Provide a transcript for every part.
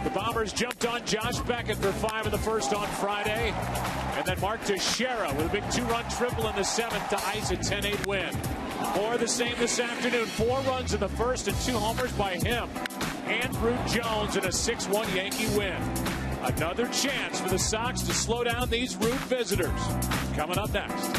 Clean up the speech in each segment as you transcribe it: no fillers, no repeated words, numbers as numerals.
The Bombers jumped on Josh Beckett for 5 in the first on Friday. And then Mark Teixeira with a big 2-run triple in the 7th to ice a 10-8 win. More of the same this afternoon. 4 runs in the first and 2 homers by him. Andrew Jones in a 6-1 Yankee win. Another chance for the Sox to slow down these root visitors. Coming up next.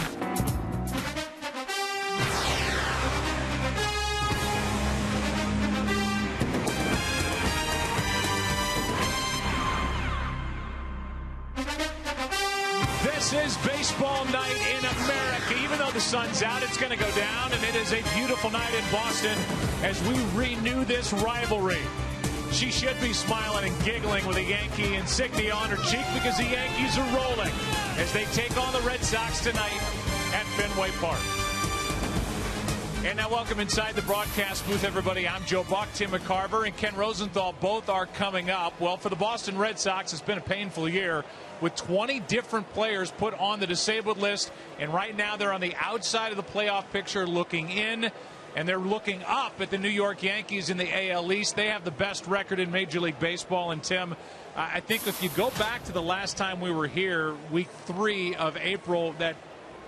This is baseball night in America. Even though the sun's out, it's going to go down, and it is a beautiful night in Boston as we renew this rivalry. She should be smiling and giggling with a Yankee insignia on her cheek because the Yankees are rolling as they take on the Red Sox tonight at Fenway Park. And now welcome inside the broadcast booth, everybody. I'm Joe Buck, Tim McCarver, and Ken Rosenthal. Both are coming up. Well, for the Boston Red Sox, it's been a painful year with 20 different players put on the disabled list. And right now they're on the outside of the playoff picture looking in. And they're looking up at the New York Yankees in the AL East. They have the best record in Major League Baseball. And, Tim, I think if you go back to the last time we were here, week 3 of April, that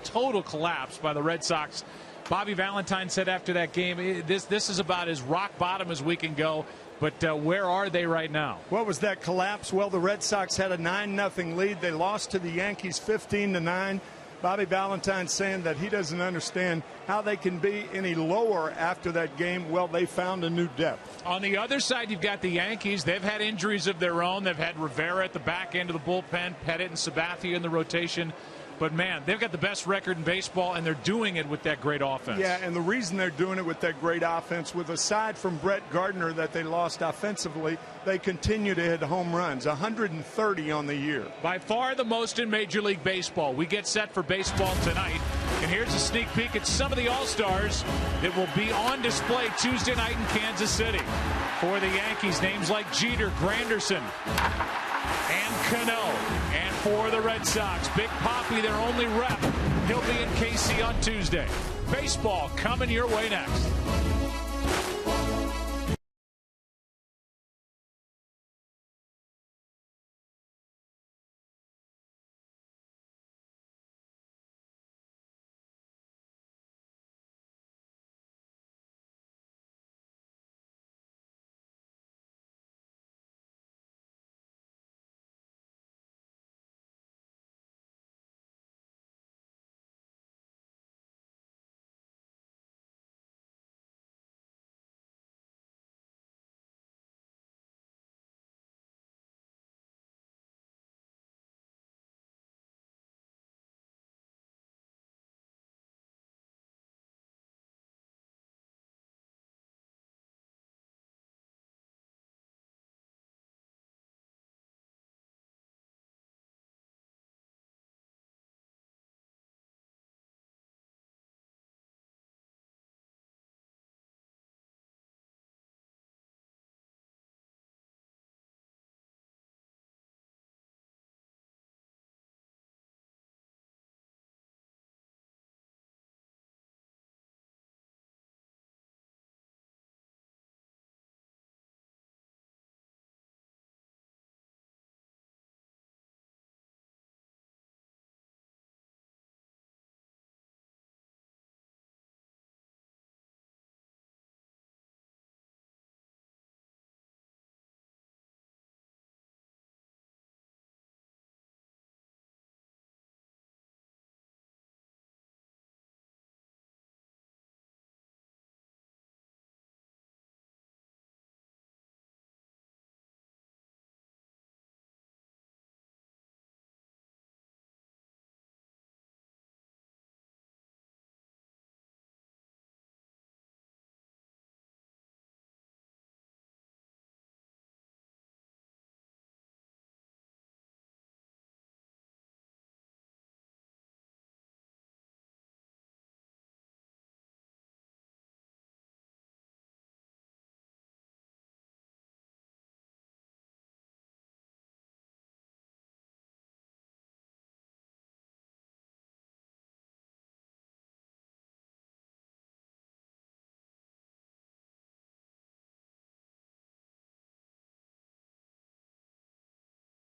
total collapse by the Red Sox. Bobby Valentine said after that game, this is about as rock bottom as we can go. But where are they right now? What was that collapse? Well, the Red Sox had a 9-0 lead. They lost to the Yankees 15-9. Bobby Valentine saying that he doesn't understand how they can be any lower after that game. Well, they found a new depth. On the other side, you've got the Yankees. They've had injuries of their own. They've had Rivera at the back end of the bullpen, Pettit and Sabathia in the rotation. But, man, they've got the best record in baseball, and they're doing it with that great offense. Yeah, and the reason they're doing it with that great offense, with aside from Brett Gardner that they lost offensively, they continue to hit home runs, 130 on the year. By far the most in Major League Baseball. We get set for baseball tonight, and here's a sneak peek at some of the All-Stars that will be on display Tuesday night in Kansas City. For the Yankees, names like Jeter, Granderson, and Cano. And for the Red Sox, Big Papi, their only rep. He'll be in KC on Tuesday. Baseball coming your way next.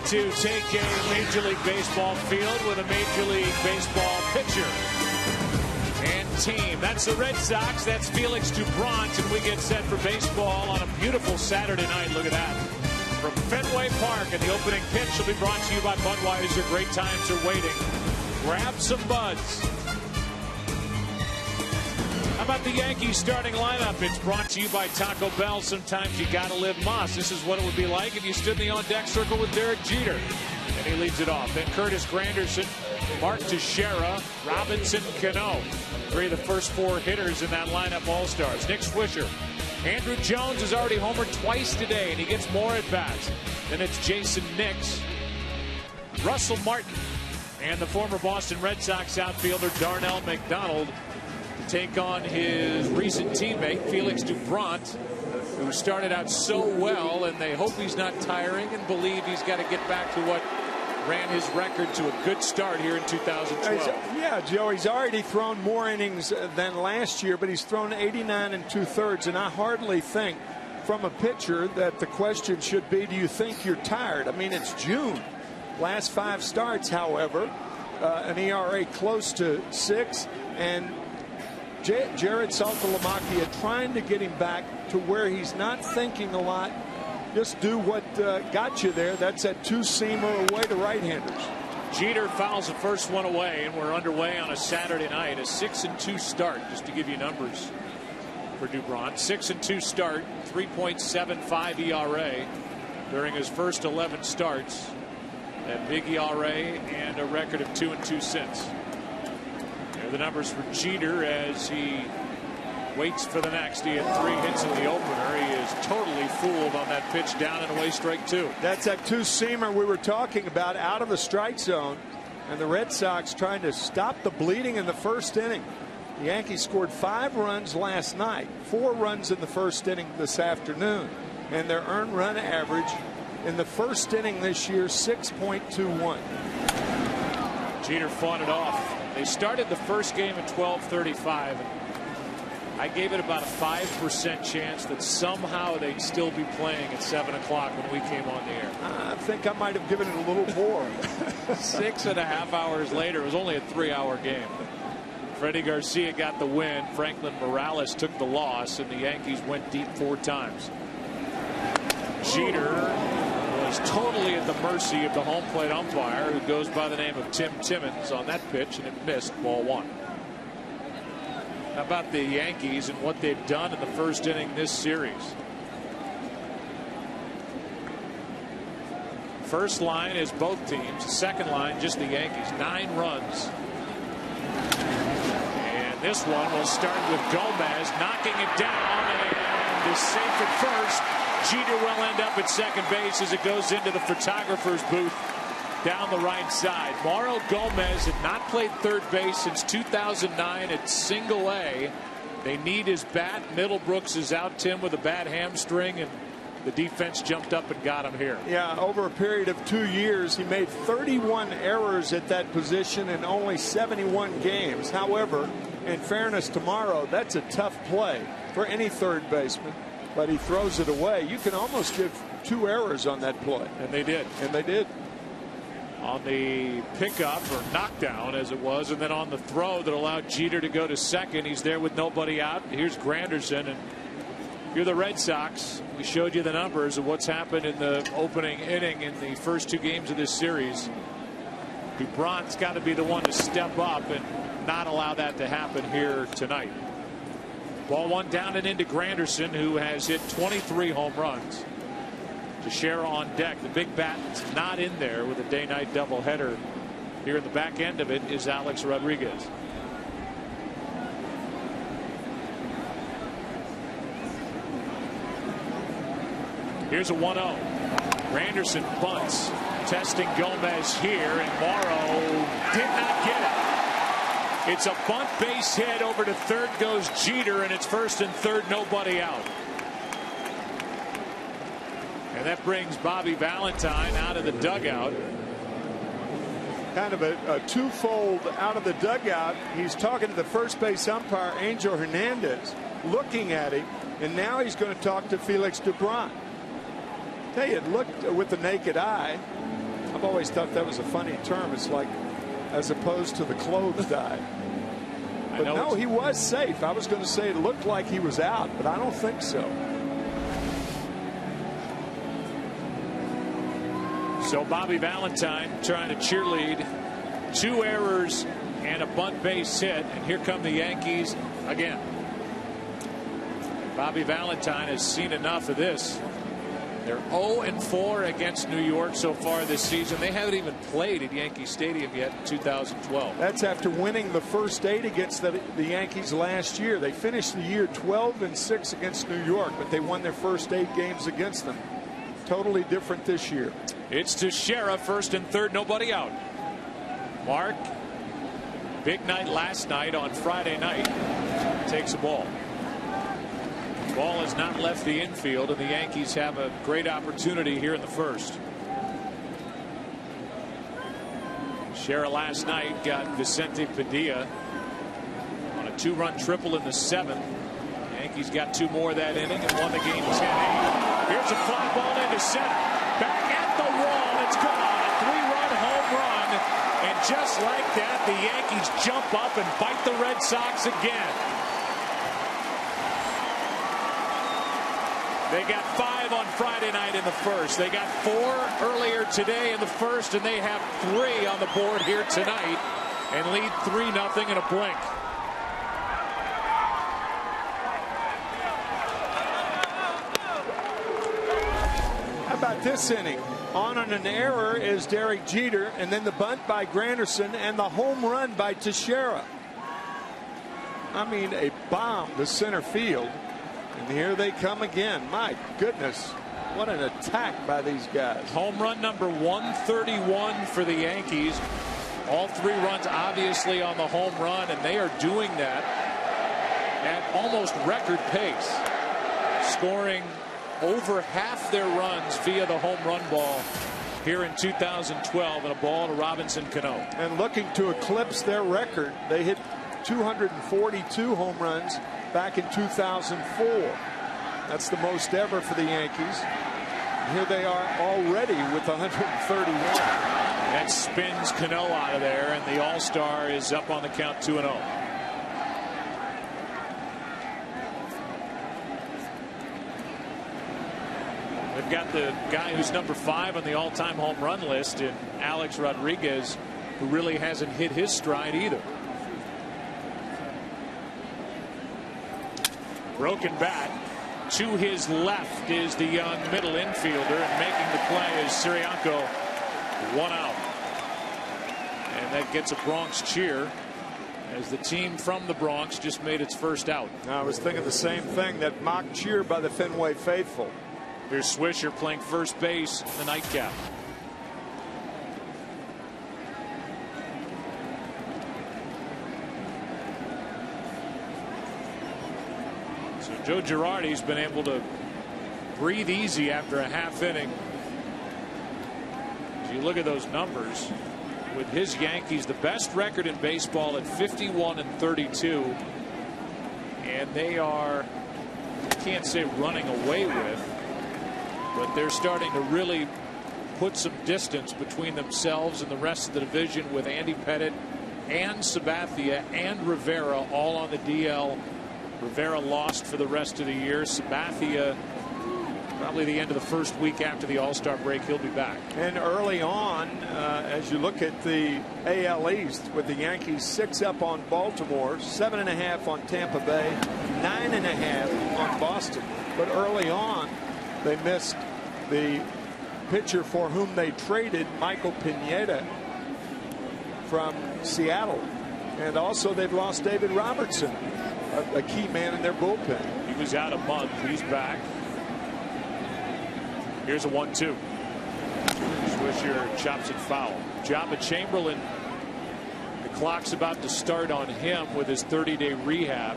to take a Major League Baseball field with a Major League Baseball pitcher and team. That's the Red Sox. That's Felix Dubront, and we get set for baseball on a beautiful Saturday night. Look at that. From Fenway Park, and the opening pitch will be brought to you by Budweiser. Great times are waiting. Grab some buds. How about the Yankees starting lineup? It's brought to you by Taco Bell. Sometimes you gotta live Moss. This is what it would be like if you stood in the on-deck circle with Derek Jeter. And he leads it off. Then Curtis Granderson, Mark Teixeira, Robinson Cano. Three of the first four hitters in that lineup, All-Stars. Nick Swisher. Andrew Jones has already homered twice today, and he gets more at-bats. Then it's Jason Nix, Russell Martin, and the former Boston Red Sox outfielder Darnell McDonald to take on his recent teammate Felix Dubront, who started out so well, and they hope he's not tiring and believe he's got to get back to what ran his record to a good start here in 2012. Yeah, Joe, he's already thrown more innings than last year, but he's thrown 89 2/3, and I hardly think from a pitcher that the question should be, do you think you're tired? I mean, it's June. Last 5 starts, however, an ERA close to 6, and Jared Saltalamacchia trying to get him back to where he's not thinking a lot. Just do what got you there. That's that two-seamer away to right-handers. Jeter fouls the first one away, and we're underway on a Saturday night. A 6-2 start, just to give you numbers for Dubront. 6-2 start, 3.75 ERA during his first 11 starts. That big ERA and a record of 2 2 since. There are the numbers for Jeter as he waits for the next. He had 3 hits in the opener. He is totally fooled on that pitch down and away, strike 2. That's that two-seamer we were talking about out of the strike zone, and the Red Sox trying to stop the bleeding in the first inning. The Yankees scored 5 runs last night, 4 runs in the first inning this afternoon, and their earned run average in the first inning this year 6.21. Jeter fought it off. They started the first game at 12:35. I gave it about a 5% chance that somehow they'd still be playing at 7 o'clock when we came on the air. I think I might have given it a little more. 6.5 hours later, it was only a 3-hour game. Freddie Garcia got the win. Franklin Morales took the loss, and the Yankees went deep 4 times. Jeter was totally at the mercy of the home plate umpire, who goes by the name of Tim Timmons, on that pitch, and it missed, ball 1. How about the Yankees and what they've done in the first inning this series? First line is both teams. Second line, just the Yankees. 9 runs. And this one will start with Gomez knocking it down, and is safe at first. Jeter will end up at second base as it goes into the photographer's booth down the right side. Mauro Gomez had not played third base since 2009 at Single A. They need his bat. Middlebrooks is out, Tim, with a bad hamstring, and the defense jumped up and got him here. Yeah, over a period of 2 years, he made 31 errors at that position in only 71 games. However, in fairness to Mauro, that's a tough play for any third baseman, but he throws it away. You can almost give 2 errors on that play. And they did. And they did. On the pickup, or knockdown as it was, and then on the throw that allowed Jeter to go to second. He's there with nobody out. Here's Granderson, and you're the Red Sox. We showed you the numbers of what's happened in the opening inning in the first 2 games of this series. Dubront's got to be the one to step up and not allow that to happen here tonight. Ball 1 down and into Granderson, who has hit 23 home runs. Teixeira on deck. The big bat not in there with a day-night doubleheader. Here in the back end of it is Alex Rodriguez. Here's a 1-0. Granderson bunts, testing Gomez here, and Mauro did not get it. It's a bunt base hit. Over to third goes Jeter, and it's first and third, nobody out. And that brings Bobby Valentine out of the dugout. Kind of a twofold out of the dugout. He's talking to the first base umpire, Angel Hernandez, looking at him, and now he's going to talk to Felix Dubront. Tell you, it looked with the naked eye I've always thought that was a funny term. It's like as opposed to the clothes died. But no, he was safe. I was going to say it looked like he was out, but I don't think so. So Bobby Valentine trying to cheerlead. 2 errors and a bunt base hit. And here come the Yankees again. Bobby Valentine has seen enough of this. They're 0-4 against New York so far this season. They haven't even played at Yankee Stadium yet in 2012. That's after winning the first 8 against the Yankees last year. They finished the year 12-6 against New York, but they won their first 8 games against them. Totally different this year. It's Teixeira, first and third, nobody out. Mark, big night last night on Friday night, takes a ball. Ball has not left the infield, and the Yankees have a great opportunity here in the first. Teixeira last night got Vicente Padilla on a 2-run triple in the 7th. The Yankees got 2 more that inning and won the game 10-8. Here's a fly ball into center. Back at the wall. It's gone. A 3-run home run. And just like that, the Yankees jump up and bite the Red Sox again. They got 5 on Friday night in the first. They got 4 earlier today in the first, and they have 3 on the board here tonight and lead 3-0 in a blink. How about this inning? On an error is Derek Jeter, and then the bunt by Granderson and the home run by Teixeira. I mean, a bomb to center field. And here they come again. My goodness, what an attack by these guys. Home run number 131 for the Yankees. All 3 runs obviously on the home run, and they are doing that at almost record pace, scoring over half their runs via the home run ball here in 2012, and a ball to Robinson Cano. And looking to eclipse their record, they hit 242 home runs back in 2004. That's the most ever for the Yankees. Here they are already with 131. That spins Cano out of there, and the All-Star is up on the count 2-0. They've got the guy who's number 5 on the all-time home run list in Alex Rodriguez, who really hasn't hit his stride either. Broken bat. To his left is the young middle infielder, and making the play is Sirianko. 1 out. And that gets a Bronx cheer as the team from the Bronx just made its first out. I was thinking the same thing, that mock cheer by the Fenway faithful. Here's Swisher playing first base in the nightcap. Joe Girardi's been able to breathe easy after a half inning. As you look at those numbers with his Yankees, the best record in baseball at 51-32, and they are, I can't say running away with, but they're starting to really put some distance between themselves and the rest of the division, with Andy Pettitte and Sabathia and Rivera all on the DL. Rivera lost for the rest of the year. Sabathia, probably the end of the first week after the All-Star break, he'll be back. And early on, as you look at the AL East, with the Yankees 6 up on Baltimore, 7.5 on Tampa Bay, 9.5 on Boston. But early on, they missed the pitcher for whom they traded, Michael Pineda, from Seattle. And also they've lost David Robertson, a key man in their bullpen. He was out a month. He's back. Here's a 1-2. Swisher chops it foul. Jabba Chamberlain, the clock's about to start on him with his 30-day rehab.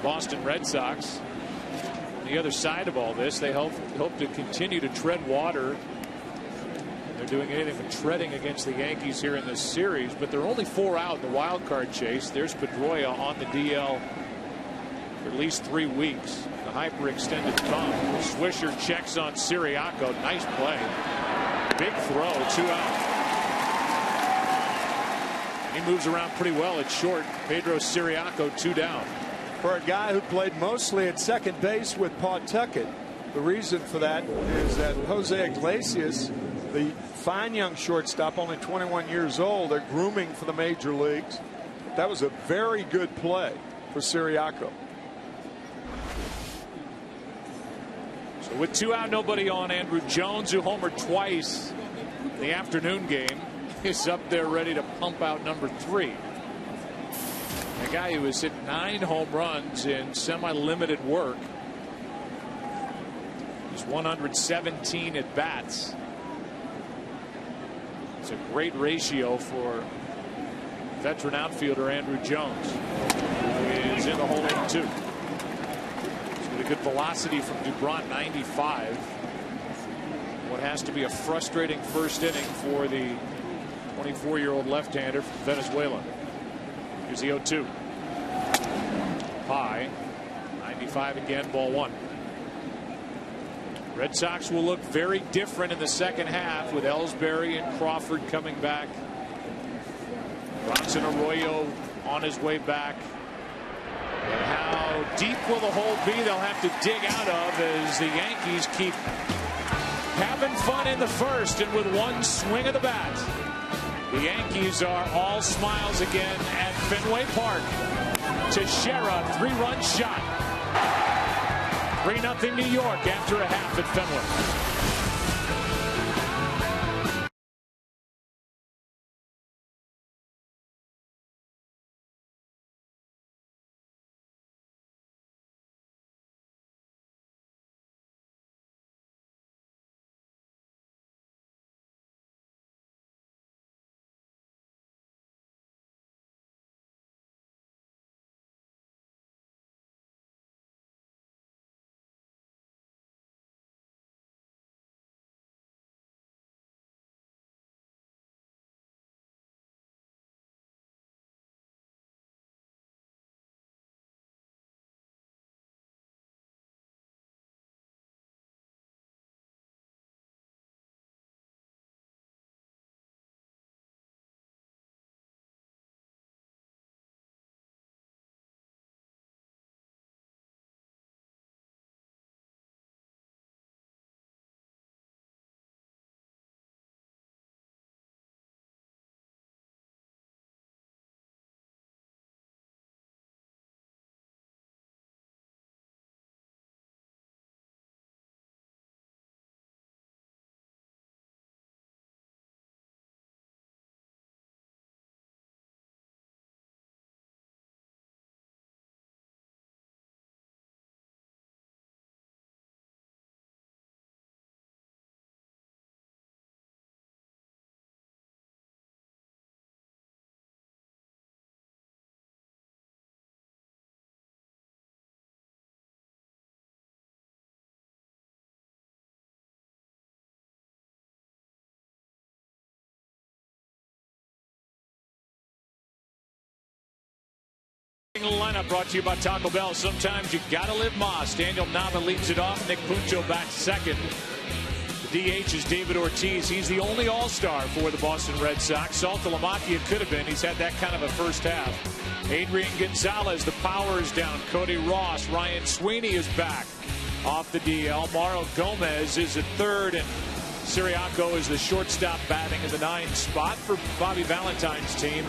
Boston Red Sox, on the other side of all this, they hope to continue to tread water. They're doing anything but treading against the Yankees here in this series, but they're only 4 out in the wild card chase. There's Pedroia on the DL for at least 3 weeks. The hyperextended thumb. Swisher checks on Siriaco. Nice play. Big throw. 2 out. He moves around pretty well at short. Pedro Siriaco 2 down. For a guy who played mostly at second base with Pawtucket, the reason for that is that Jose Iglesias, the fine young shortstop, only 21 years old, they're grooming for the major leagues. That was a very good play for Siriaco. So with 2 out, nobody on, Andrew Jones, who homered twice in the afternoon game, is up there ready to pump out number 3. A guy who has hit 9 home runs in semi-limited work. He's 117 at bats. It's a great ratio for veteran outfielder Andrew Jones, who is in the hole in 2. He's got a good velocity from Dubron, 95. What has to be a frustrating first inning for the 24-year-old left-hander from Venezuela. Here's the 0-2. High. 95 again, ball 1. Red Sox will look very different in the second half with Ellsbury and Crawford coming back. Bronson Arroyo on his way back. And how deep will the hole be they'll have to dig out of as the Yankees keep having fun in the first, and with one swing of the bat, the Yankees are all smiles again at Fenway Park. Teixeira, 3-run shot. 3-0 New York after a half at Fenway. Lineup brought to you by Taco Bell. Sometimes you gotta live Moss. Daniel Nava leads it off. Nick Punto back second. The DH is David Ortiz. He's the only all-star for the Boston Red Sox. Saltalamacchia could have been. He's had that kind of a first half. Adrian Gonzalez, the power is down. Cody Ross, Ryan Sweeney is back off the DL. Mauro Gomez is at third, and Siriaco is the shortstop batting in the 9th spot for Bobby Valentine's team.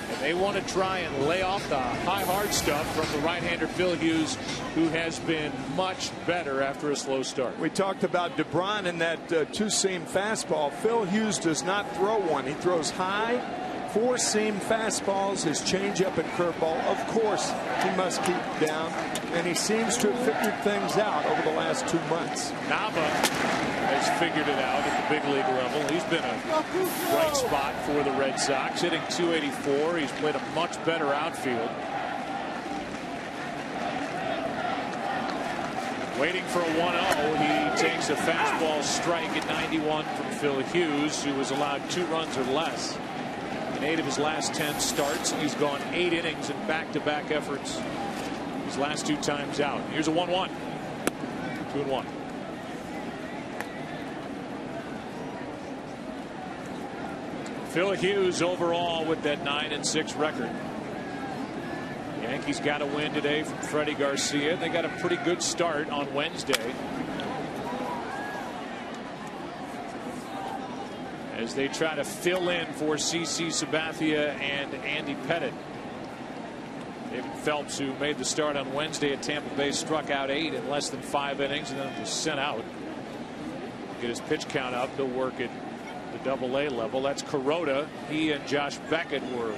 And they want to try and lay off the high hard stuff from the right-hander Phil Hughes, who has been much better after a slow start. We talked about DeBron in that two-seam fastball. Phil Hughes does not throw one. He throws high, four-seam fastballs, his changeup and curveball. Of course, he must keep down, and he seems to have figured things out over the last 2 months. Nava has figured it out at the big league level. He's been a bright spot for the Red Sox, hitting .284. He's played a much better outfield. Waiting for a 1-0. He takes a fastball strike at 91 from Phil Hughes, who was allowed 2 runs or less in 8 of his last 10 starts. And he's gone 8 innings in back-to-back efforts his last 2 times out. Here's a 1-1. 2-1. Phil Hughes overall with that 9-6 record. Yankees got a win today from Freddie Garcia. They got a pretty good start on Wednesday as they try to fill in for CC Sabathia and Andy Pettitte. David Phelps, who made the start on Wednesday at Tampa Bay, struck out 8 in less than 5 innings and then was sent out. Get his pitch count up. He'll work at the AA level. That's Kuroda. He and Josh Beckett were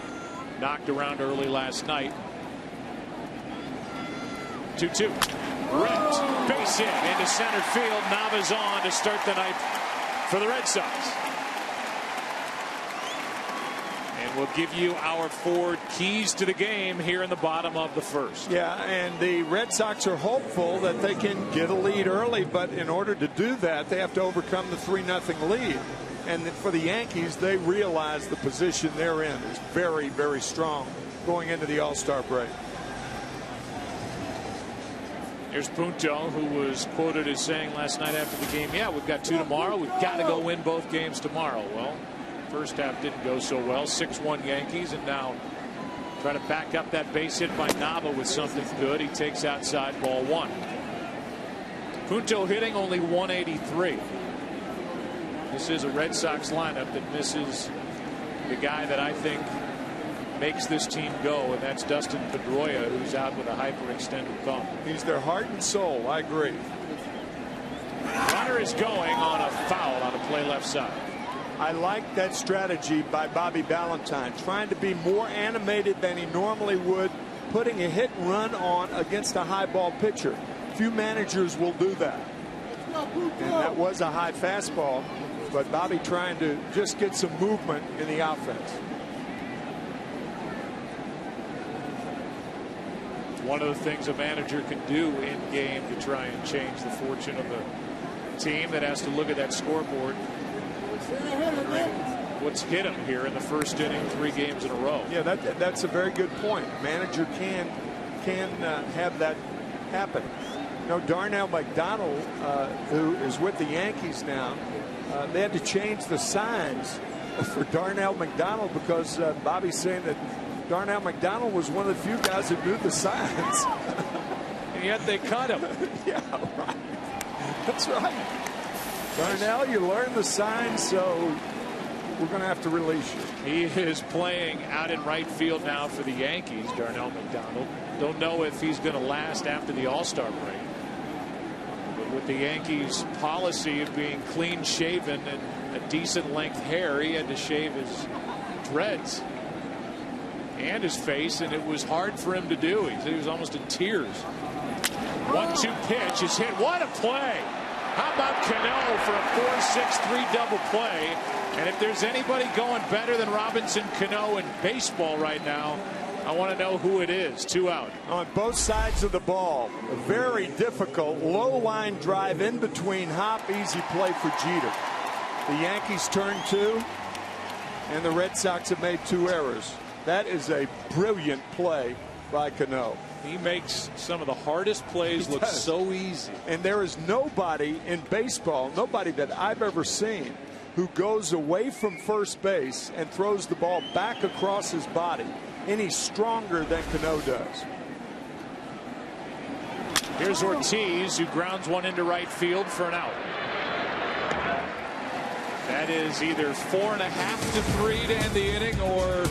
knocked around early last night. 2-2. Ripped. Base hit into center field. Nava's on to start the night for the Red Sox. And we'll give you our 4 keys to the game here in the bottom of the first. Yeah, and the Red Sox are hopeful that they can get a lead early, but in order to do that, they have to overcome the 3-0 lead. And for the Yankees, they realize the position they're in is very, very strong going into the All-Star break. Here's Punto, who was quoted as saying last night after the game, yeah, we've got 2 tomorrow. We've got to go win both games tomorrow. Well, first half didn't go so well. 6-1 Yankees, and now try to back up that base hit by Nava with something good. He takes outside ball 1. Punto hitting only 183. This is a Red Sox lineup that misses the guy that I think makes this team go, and that's Dustin Pedroia, who's out with a hyperextended thumb. He's their heart and soul. I agree. Runner is going on a foul on a play left side. I like that strategy by Bobby Valentine, trying to be more animated than he normally would, putting a hit and run on against a high ball pitcher. Few managers will do that. And that was a high fastball, but Bobby trying to just get some movement in the offense. One of the things a manager can do in game to try and change the fortune of the team that has to look at that scoreboard. What's hit him here in the first inning, 3 games in a row. Yeah, that's a very good point. Manager can have that happen. You know, Darnell McDonald, who is with the Yankees now, they had to change the signs for Darnell McDonald because Bobby's saying that Darnell McDonald was one of the few guys who knew the signs. And yet they cut him. Yeah, right. That's right. Darnell, you learn the signs, so we're going to have to release you. He is playing out in right field now for the Yankees, Darnell McDonald. Don't know if he's going to last after the All-Star break. But with the Yankees' policy of being clean-shaven and a decent length hair, he had to shave his dreads and his face, and it was hard for him to do. He was almost in tears. 1-2 pitch is hit. What a play! How about Cano for a 4-6-3 double play? And if there's anybody going better than Robinson Cano in baseball right now, I want to know who it is. 2 out. On both sides of the ball, a very difficult low line drive in between hop, easy play for Jeter. The Yankees turn 2, and the Red Sox have made 2 errors. That is a brilliant play by Cano. He makes some of the hardest plays look so easy. And there is nobody in baseball, nobody that I've ever seen, who goes away from first base and throws the ball back across his body any stronger than Cano does. Here's Ortiz, who grounds one into right field for an out. That is either 4.5 to 3 to end the inning, or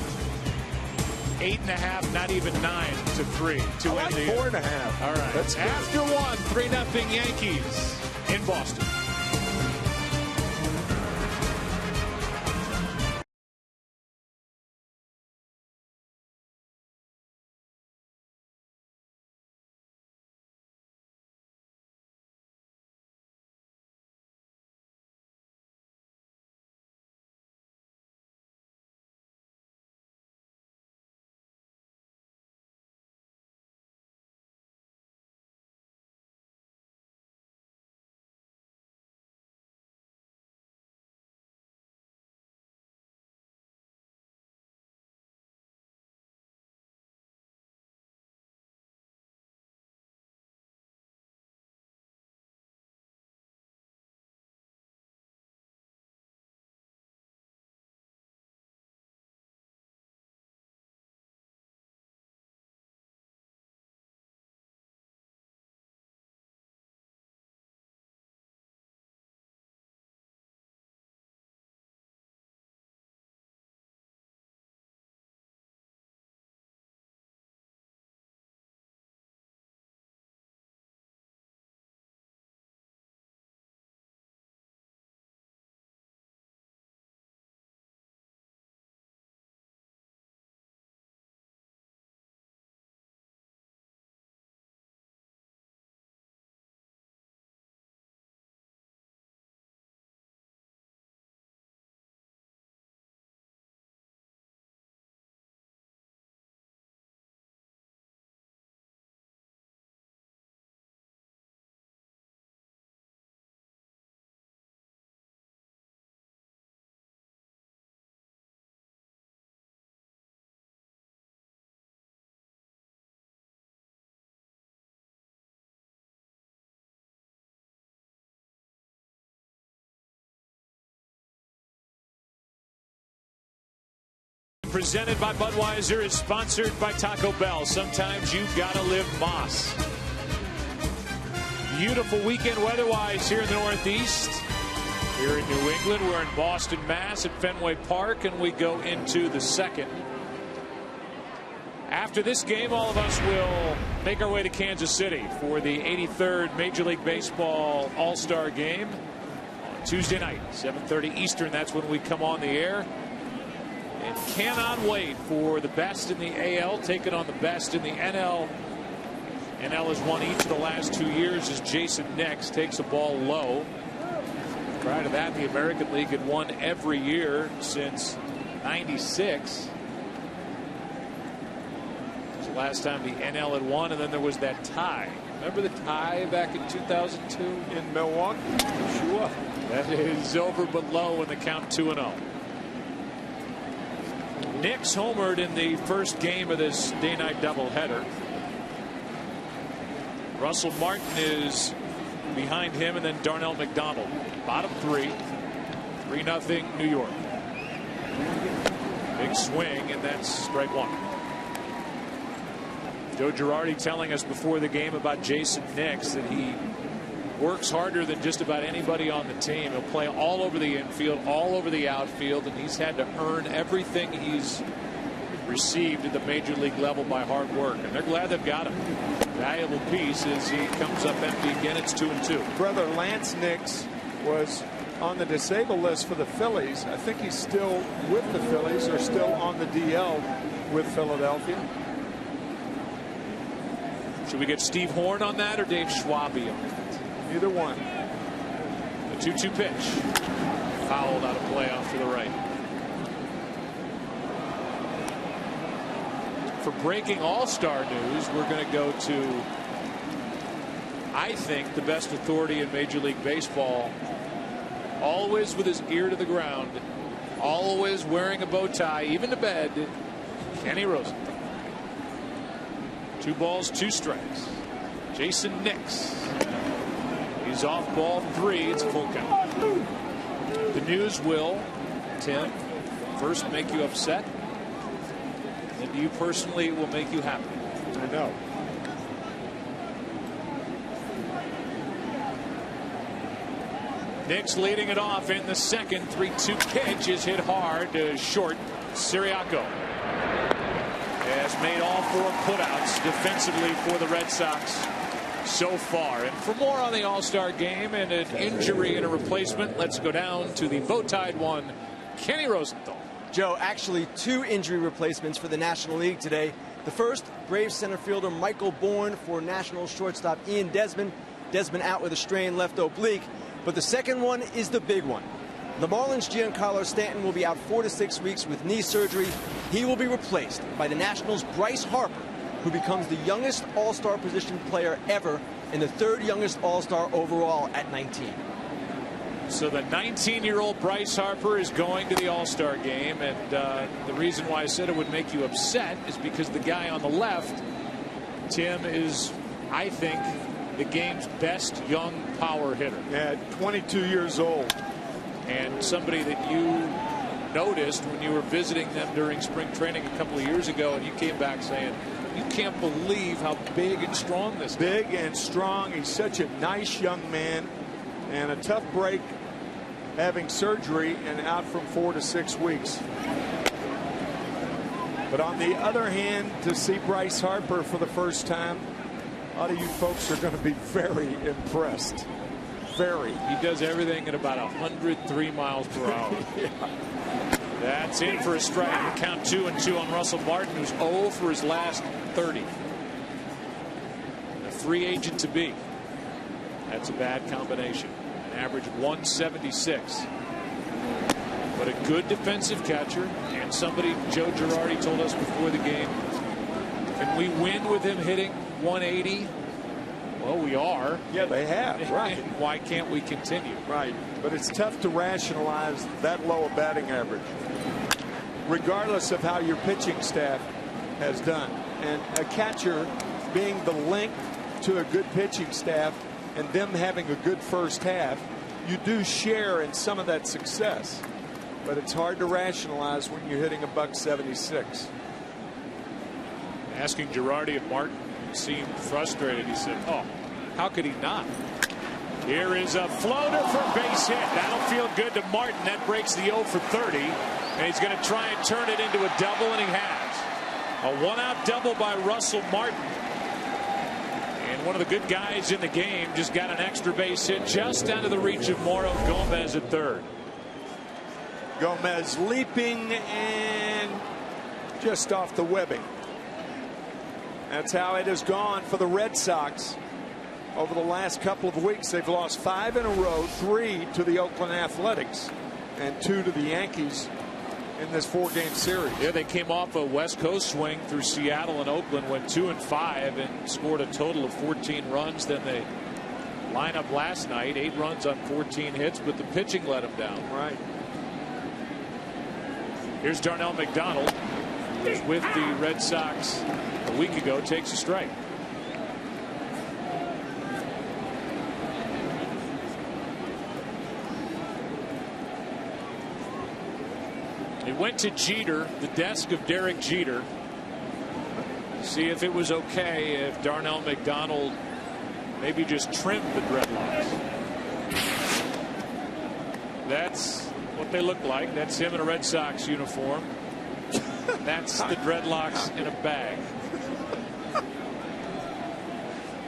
8.5, not even 9 to 3 to end the inning. 4.5. All right. That's good. After 1, 3-0 Yankees in Boston. presented by Budweiser, is sponsored by Taco Bell. Sometimes you've got to live Moss. Beautiful weekend weather-wise here in the Northeast. Here in New England, we're in Boston, Mass. at Fenway Park, and we go into the second. After this game, all of us will make our way to Kansas City for the 83rd Major League Baseball All-Star Game on Tuesday night, 7:30 Eastern. That's when we come on the air. And cannot wait for the best in the AL taking on the best in the NL. NL has won each of the last 2 years as Jason Nix takes a ball low. Prior to that, the American League had won every year since '96. Last time the NL had won, and then there was that tie. Remember the tie back in 2002 in Milwaukee? Sure. That is over but low in the count 2-0. Nix homered in the first game of this day-night doubleheader. Russell Martin is behind him, and then Darnell McDonald. Bottom three. 3-0 New York. Big swing, and that's strike one. Joe Girardi telling us before the game about Jason Nix that he works harder than just about anybody on the team. He'll play all over the infield, all over the outfield, and he's had to earn everything he's received at the major league level by hard work. And they're glad they've got him. Valuable piece as he comes up empty again. It's 2-2. Brother Lance Nix was on the disabled list for the Phillies. I think he's still with the Phillies or still on the DL with Philadelphia. Should we get Steve Horn on that or Dave Schwabe on it? Either one. The 2-2 pitch. Fouled out of play off to the right. For breaking All-Star news, we're going to go to, I think, the best authority in Major League Baseball. Always with his ear to the ground. Always wearing a bow tie, even to bed. Kenny Rosenthal. 2 balls, 2 strikes. Jason Nix. He's off ball 3. It's a full count. The news will, Tim, first make you upset. And you personally will make you happy. I know. Nix leading it off in the second. 3-2 pitch is hit hard to short. Siriaco has made all 4 putouts defensively for the Red Sox so far. And for more on the All-Star game and an injury and a replacement, let's go down to the bow-tied one, Kenny Rosenthal. Joe, actually 2 injury replacements for the National League today. The first, Braves center fielder Michael Bourne for National shortstop Ian Desmond. Desmond out with a strained left oblique. But the second one is the big one. The Marlins' Giancarlo Stanton will be out 4 to 6 weeks with knee surgery. He will be replaced by the Nationals' Bryce Harper, who becomes the youngest All-Star position player ever and the 3rd youngest All-Star overall at 19. So the 19-year-old Bryce Harper is going to the All-Star game, and the reason why I said it would make you upset is because the guy on the left, Tim, is, I think, the game's best young power hitter. Yeah, 22 years old. And somebody that you noticed when you were visiting them during spring training a couple of years ago, and you came back saying, you can't believe how big and strong this guy is. Big and strong. He's such a nice young man, and a tough break, having surgery and out from 4 to 6 weeks. But on the other hand, to see Bryce Harper for the first time, a lot of you folks are going to be very impressed. Very. He does everything at about 103 miles per hour. Yeah. That's in for a strike. Count 2-2 on Russell Martin, who's 0 for his last 30. A free agent to be. That's a bad combination. An average 176. But a good defensive catcher, and somebody Joe Girardi told us before the game, can we win with him hitting 180? Well, we are. Yeah, they have. Right. Why can't we continue? Right. But it's tough to rationalize that low a batting average, regardless of how your pitching staff has done. And a catcher being the link to a good pitching staff and them having a good first half, you do share in some of that success. but it's hard to rationalize when you're hitting $176. Asking Girardi if Martin seemed frustrated, he said, "Oh, how could he not?" Here is a floater for a base hit. That'll feel good to Martin. That breaks the 0 for 30. And he's going to try and turn it into a double, and he has. A one-out double by Russell Martin. And one of the good guys in the game just got an extra base hit just out of the reach of Mauro Gomez at third. Gomez leaping and just off the webbing. That's how it has gone for the Red Sox. Over the last couple of weeks, they've lost 5 in a row, 3 to the Oakland Athletics and 2 to the Yankees in this 4-game series. Yeah, they came off a West Coast swing through Seattle and Oakland, went 2-5 and scored a total of 14 runs. Then they line up last night, 8 runs on 14 hits, but the pitching let them down. Right. Here's Darnell McDonald, who was with the Red Sox a week ago, takes a strike. It went to Jeter, the desk of Derek Jeter. See if it was okay if Darnell McDonald maybe just trimmed the dreadlocks. That's what they look like. That's him in a Red Sox uniform. That's the dreadlocks in a bag.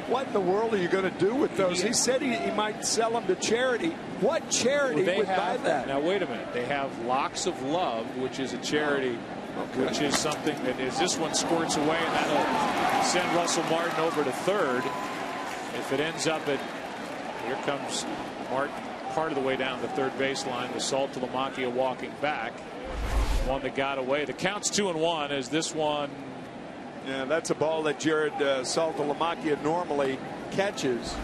What in the world are you going to do with those? He said he might sell them to charity. What charity would buy that? Now, wait a minute. They have Locks of Love, which is a charity, which is something that as this one squirts away, and that'll send Russell Martin over to third. If it ends up at, here comes Martin part of the way down the third baseline with Saltalamacchia walking back. One that got away. The count's 2-1 as this one. Yeah, that's a ball that Jared Saltalamacchia normally catches.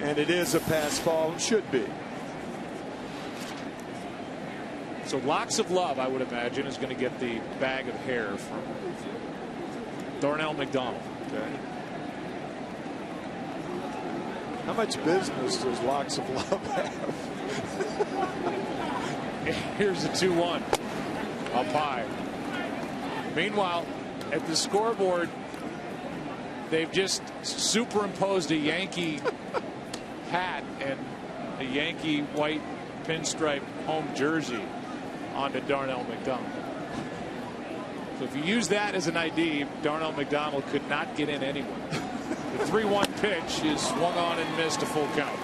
And it is a pass ball. It should be. So Locks of Love, I would imagine, is going to get the bag of hair from Darnell McDonald. Okay. How much business does Locks of Love have? Here's the 2-1 up high. Meanwhile, at the scoreboard, they've just superimposed a Yankee hat and a Yankee white pinstripe home jersey onto Darnell McDonald. So if you use that as an ID, Darnell McDonald could not get in anywhere. The 3-1 pitch is swung on and missed, a full count.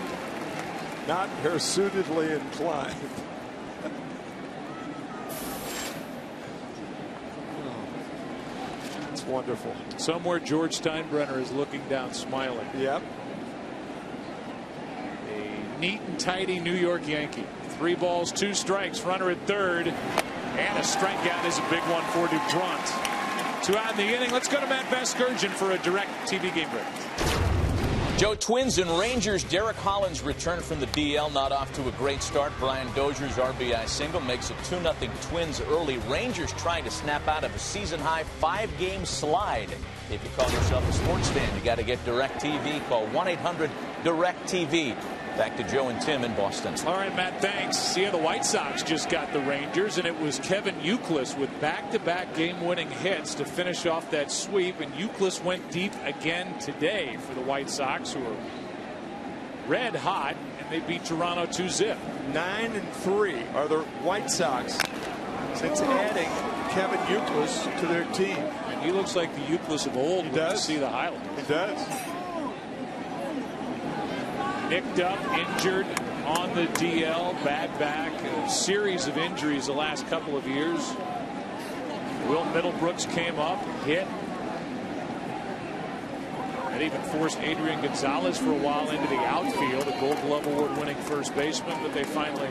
Not hirsuitedly inclined. It's wonderful. Somewhere George Steinbrenner is looking down smiling. Yep. A neat and tidy New York Yankee. 3 balls, 2 strikes, runner at third, and a strikeout is a big one for DuPont. 2 out in the inning. Let's go to Matt Vasgersian for a direct TV game break. Joe, Twins and Rangers. Derek Hollins returned from the DL, not off to a great start. Brian Dozier's RBI single makes it 2-0 Twins early. Rangers trying to snap out of a season-high 5-game slide. If you call yourself a sports fan, you got to get DirecTV. Call 1-800-DirecTV. Back to Joe and Tim in Boston. All right, Matt, thanks. Yeah, the White Sox just got the Rangers, and it was Kevin Youkilis with back-to-back game-winning hits to finish off that sweep. And Youkilis went deep again today for the White Sox, who are red hot, and they beat Toronto 2-0. 9-3 are the White Sox since adding Kevin Youkilis to their team. And he looks like the Youkilis of old. He when does. you see the highlights. He does. Nicked up, injured on the DL, bad back, a series of injuries the last couple of years. Will Middlebrooks came up, hit. That even forced Adrian Gonzalez for a while into the outfield, a Gold Glove Award winning first baseman, but they finally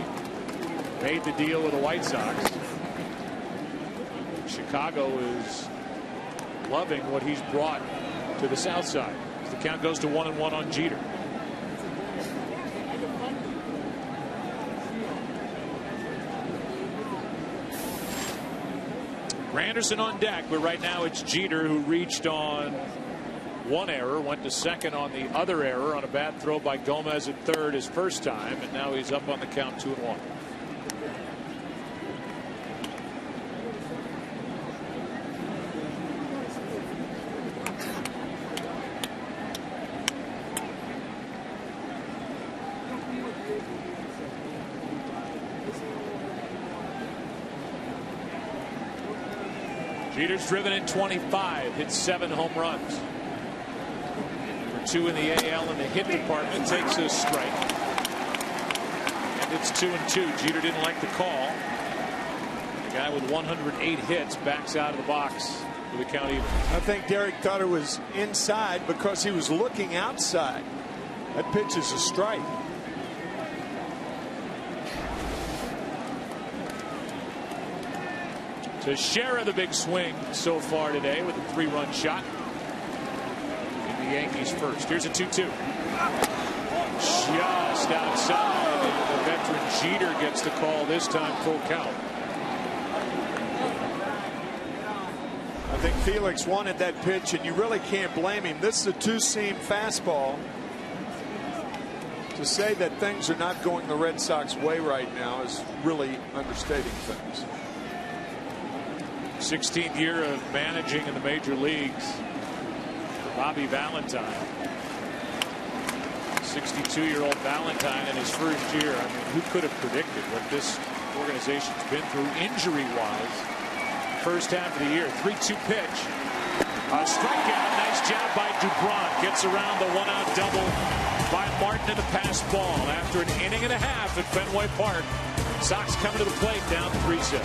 made the deal with the White Sox. Chicago is loving what he's brought to the South Side. The count goes to 1-1 on Jeter. Granderson on deck, but right now it's Jeter who reached on one error, went to second on the other error on a bad throw by Gomez at third his first time, and now he's up on the count 2-1. Jeter's driven in 25, hit 7 home runs. Number 2 in the AL in the hit department, takes a strike. And it's 2-2. Jeter didn't like the call. The guy with 108 hits backs out of the box with a count even. I think Derek thought it was inside because he was looking outside. That pitch is a strike. Teixeira, the big swing so far today with a 3-run shot in the Yankees first. Here's a 2-2. Just outside. The veteran Jeter gets the call this time, full count. I think Felix wanted that pitch, and you really can't blame him. This is a 2-seam fastball. To say that things are not going the Red Sox way right now is really understating things. 16th year of managing in the major leagues for Bobby Valentine. 62-year-old Valentine in his first year. I mean, who could have predicted what this organization's been through injury-wise? First half of the year. 3-2 pitch. A strikeout. Nice job by Dubron. Gets around the 1-out double by Martin in a pass ball. After an inning and a half at Fenway Park, Sox coming to the plate down 3-6.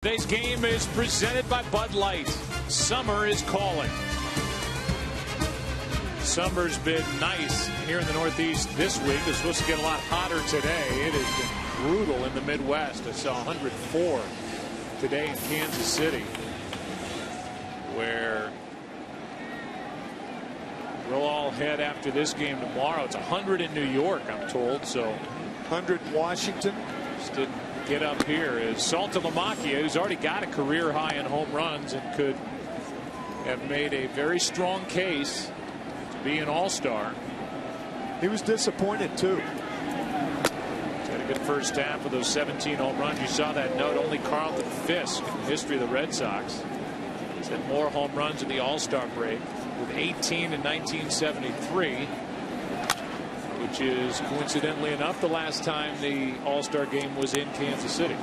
Today's game is presented by Bud Light. Summer is calling. Summer's been nice here in the Northeast this week. It's supposed to get a lot hotter today. It has been brutal in the Midwest. I saw 104 today in Kansas City, where we'll all head after this game tomorrow. It's 100 in New York, I'm told. So 100 in Washington. Just didn't get up here is Saltalamacchia, who's already got a career high in home runs and could have made a very strong case to be an all-star. He was disappointed too. He's had a good first half with those 17 home runs. You saw that note. Only Carlton Fisk in the history of the Red Sox has had more home runs in the all-star break, with 18 in 1973. Which is, coincidentally enough, the last time the All-Star game was in Kansas City.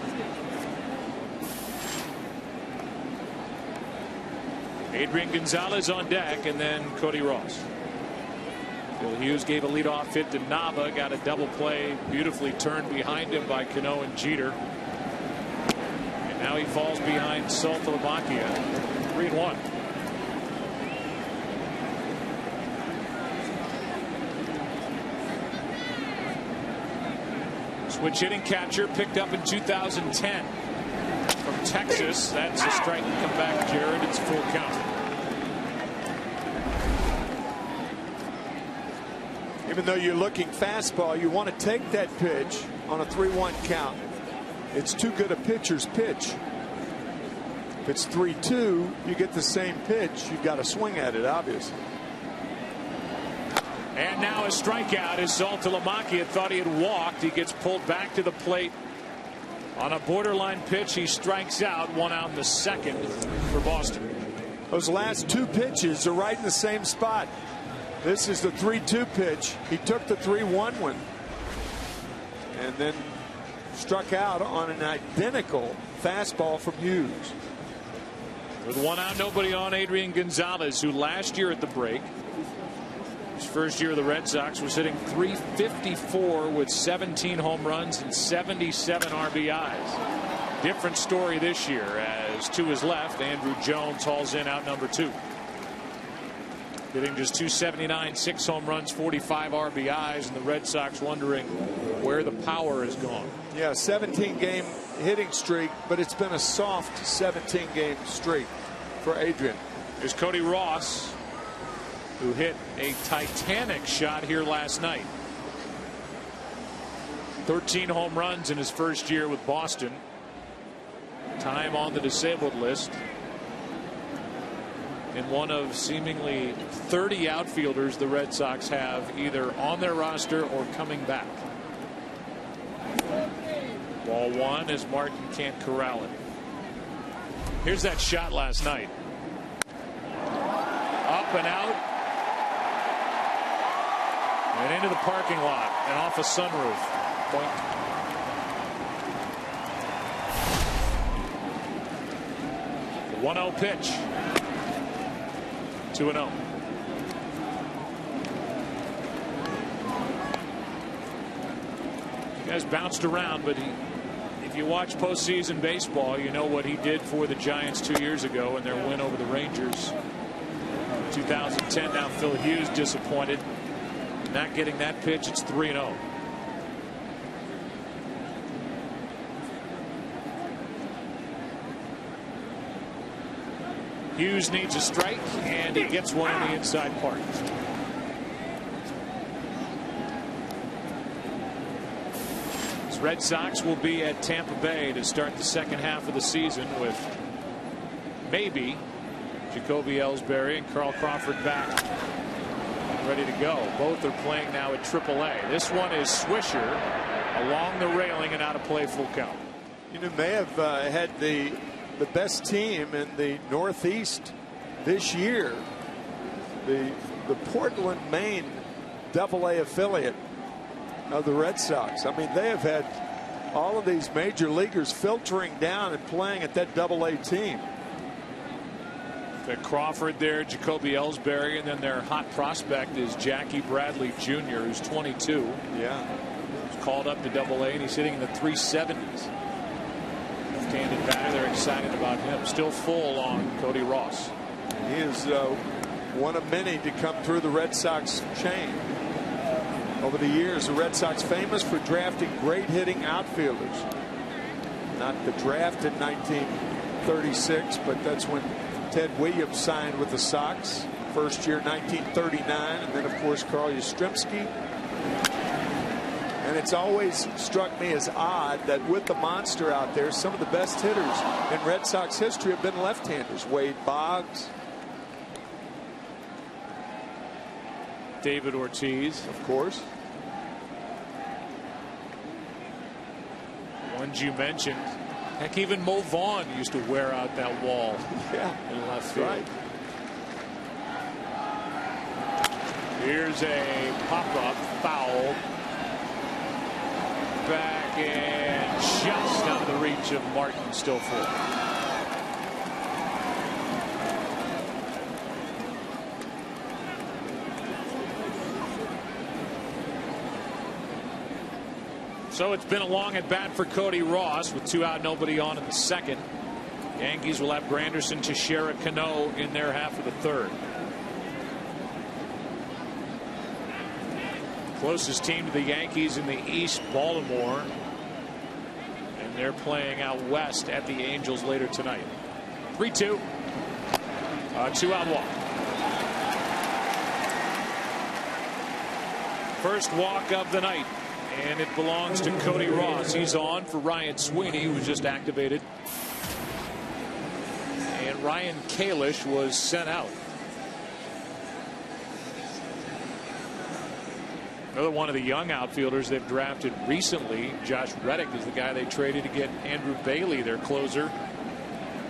Adrian Gonzalez on deck, and then Cody Ross. Phil Hughes gave a leadoff hit to Nava, got a double play, beautifully turned behind him by Cano and Jeter. And now he falls behind Saltalamacchia, 3-1. Switch hitting catcher picked up in 2010 from Texas. That's a strike and come back, Jared. It's full count. Even though you're looking fastball, you want to take that pitch on a 3-1 count. It's too good a pitcher's pitch. If it's 3-2, you get the same pitch. You've got to swing at it, obviously. And now a strikeout as Saltalamacchia had thought he had walked. He gets pulled back to the plate on a borderline pitch. He strikes out. 1 out in the second for Boston. Those last 2 pitches are right in the same spot. This is the 3-2 pitch. He took the 3-1 one and then struck out on an identical fastball from Hughes. With 1 out, nobody on, Adrian Gonzalez, who last year at the break, his first year of the Red Sox, was hitting .354 with 17 home runs and 77 RBIs. Different story this year, as to his left, Andrew Jones hauls in out number 2. Hitting just .279, 6 home runs, 45 RBIs, and the Red Sox wondering where the power has gone. Yeah, 17-game hitting streak, but it's been a soft 17-game streak for Adrian. There's Cody Ross, who hit a titanic shot here last night. 13 home runs in his first year with Boston. Time on the disabled list. In one of seemingly 30 outfielders the Red Sox have either on their roster or coming back. Ball 1 as Martin can't corral it. Here's that shot last night. Up and out. And into the parking lot and off a sunroof. Point. The 1-0 pitch. 2-0. He has bounced around, but if you watch postseason baseball, you know what he did for the Giants 2 years ago in their win over the Rangers. 2010, now Phil Hughes disappointed. Not getting that pitch. It's 3-0. Hughes needs a strike, and he gets one in the inside part. His Red Sox will be at Tampa Bay to start the second half of the season with maybe Jacoby Ellsbury and Carl Crawford back ready to go. Both are playing now at AAA. This one is Swisher along the railing and out of play, full count. You know, may have had the best team in the Northeast this year. The Portland, Maine AA affiliate of the Red Sox. I mean, they have had all of these major leaguers filtering down and playing at that AA team. Got Crawford there, Jacoby Ellsbury, and then their hot prospect is Jackie Bradley Jr., who's 22. Yeah. He's called up to AA, and he's hitting in the 370s. Left-handed batter, they're excited about him. Still full on Cody Ross. He is one of many to come through the Red Sox chain. Over the years, the Red Sox famous for drafting great hitting outfielders. Not the draft in 1936, but that's when Ted Williams signed with the Sox. First year 1939, and then of course Carl Yastrzemski. And it's always struck me as odd that with the monster out there, some of the best hitters in Red Sox history have been left-handers. Wade Boggs, David Ortiz, of course. Ones you mentioned. Heck, even Mo Vaughn used to wear out that wall. Yeah, in left field. Right. Here's a pop-up foul. Back and just out of the reach of Martin, still full. So it's been a long at bat for Cody Ross with 2 out, nobody on in the second. Yankees will have Granderson, Teixeira, Cano in their half of the third. Closest team to the Yankees in the East, Baltimore, And they're playing out west at the Angels later tonight. 3-2. 2-out walk. First walk of the night, and it belongs to Cody Ross. He's on for Ryan Sweeney, who was just activated. And Ryan Kalish was sent out. Another one of the young outfielders they've drafted recently, Josh Reddick, is the guy they traded to get Andrew Bailey, their closer,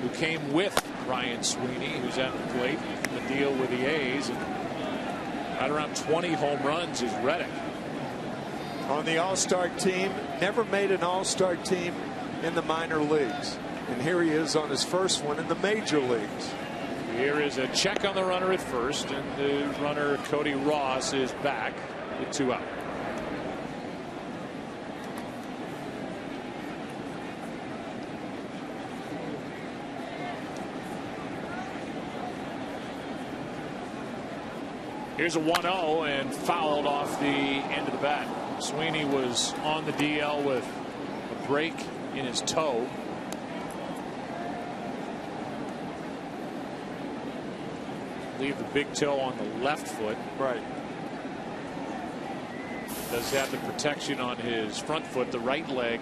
who came with Ryan Sweeney, who's at the plate in the deal with the A's. And right around 20 home runs is Reddick. On the All-Star team, never made an All-Star team in the minor leagues. And here he is on his first one in the major leagues. Here is a check on the runner at first, and the runner Cody Ross is back with 2 out. Here's a 1-0 and fouled off the end of the bat. Sweeney was on the DL with a break in his toe. Leave the big toe on the left foot. Right. Does have the protection on his front foot, the right leg.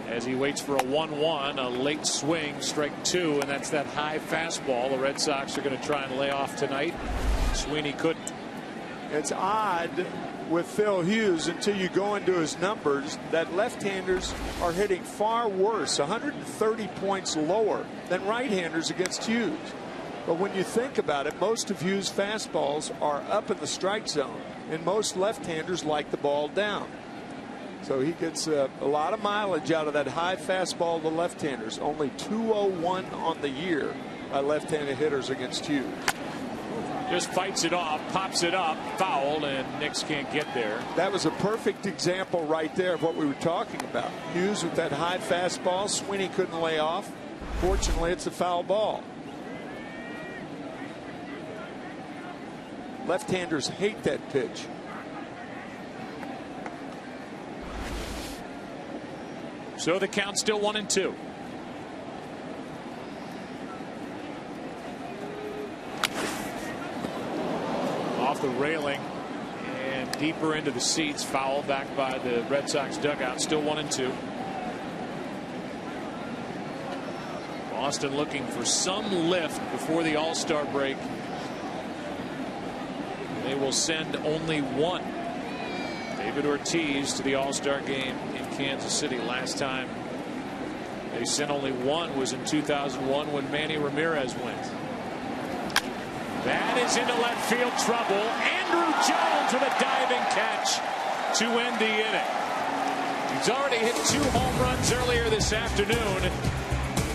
As he waits for a 1-1, a late swing, strike 2, and that's that high fastball the Red Sox are going to try and lay off tonight. Sweeney couldn't. It's odd with Phil Hughes until you go into his numbers that left-handers are hitting far worse, 130 points lower than right-handers against Hughes. But when you think about it, most of Hughes' fastballs are up in the strike zone, and most left-handers like the ball down. So he gets a lot of mileage out of that high fastball to left-handers. Only 201 on the year by left-handed hitters against Hughes. Just fights it off, pops it up, fouled, and Nix can't get there. That was a perfect example right there of what we were talking about. Hughes with that high fastball, Sweeney couldn't lay off. Fortunately, it's a foul ball. Left-handers hate that pitch. So the count's still 1-2. Off the railing and deeper into the seats. Foul back by the Red Sox dugout. Still 1-2. Boston looking for some lift before the All-Star break. They will send only one. David Ortiz to the All-Star game in Kansas City. Last time they sent only one was in 2001 when Manny Ramirez went. That is into left field trouble. Andrew Jones with a diving catch to end the inning. He's already hit 2 home runs earlier this afternoon,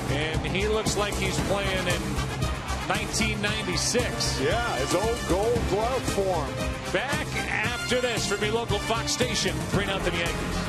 and he looks like he's playing in 1996. Yeah, his old Gold Glove form. Back after this from your local Fox station, 3-0 Yankees.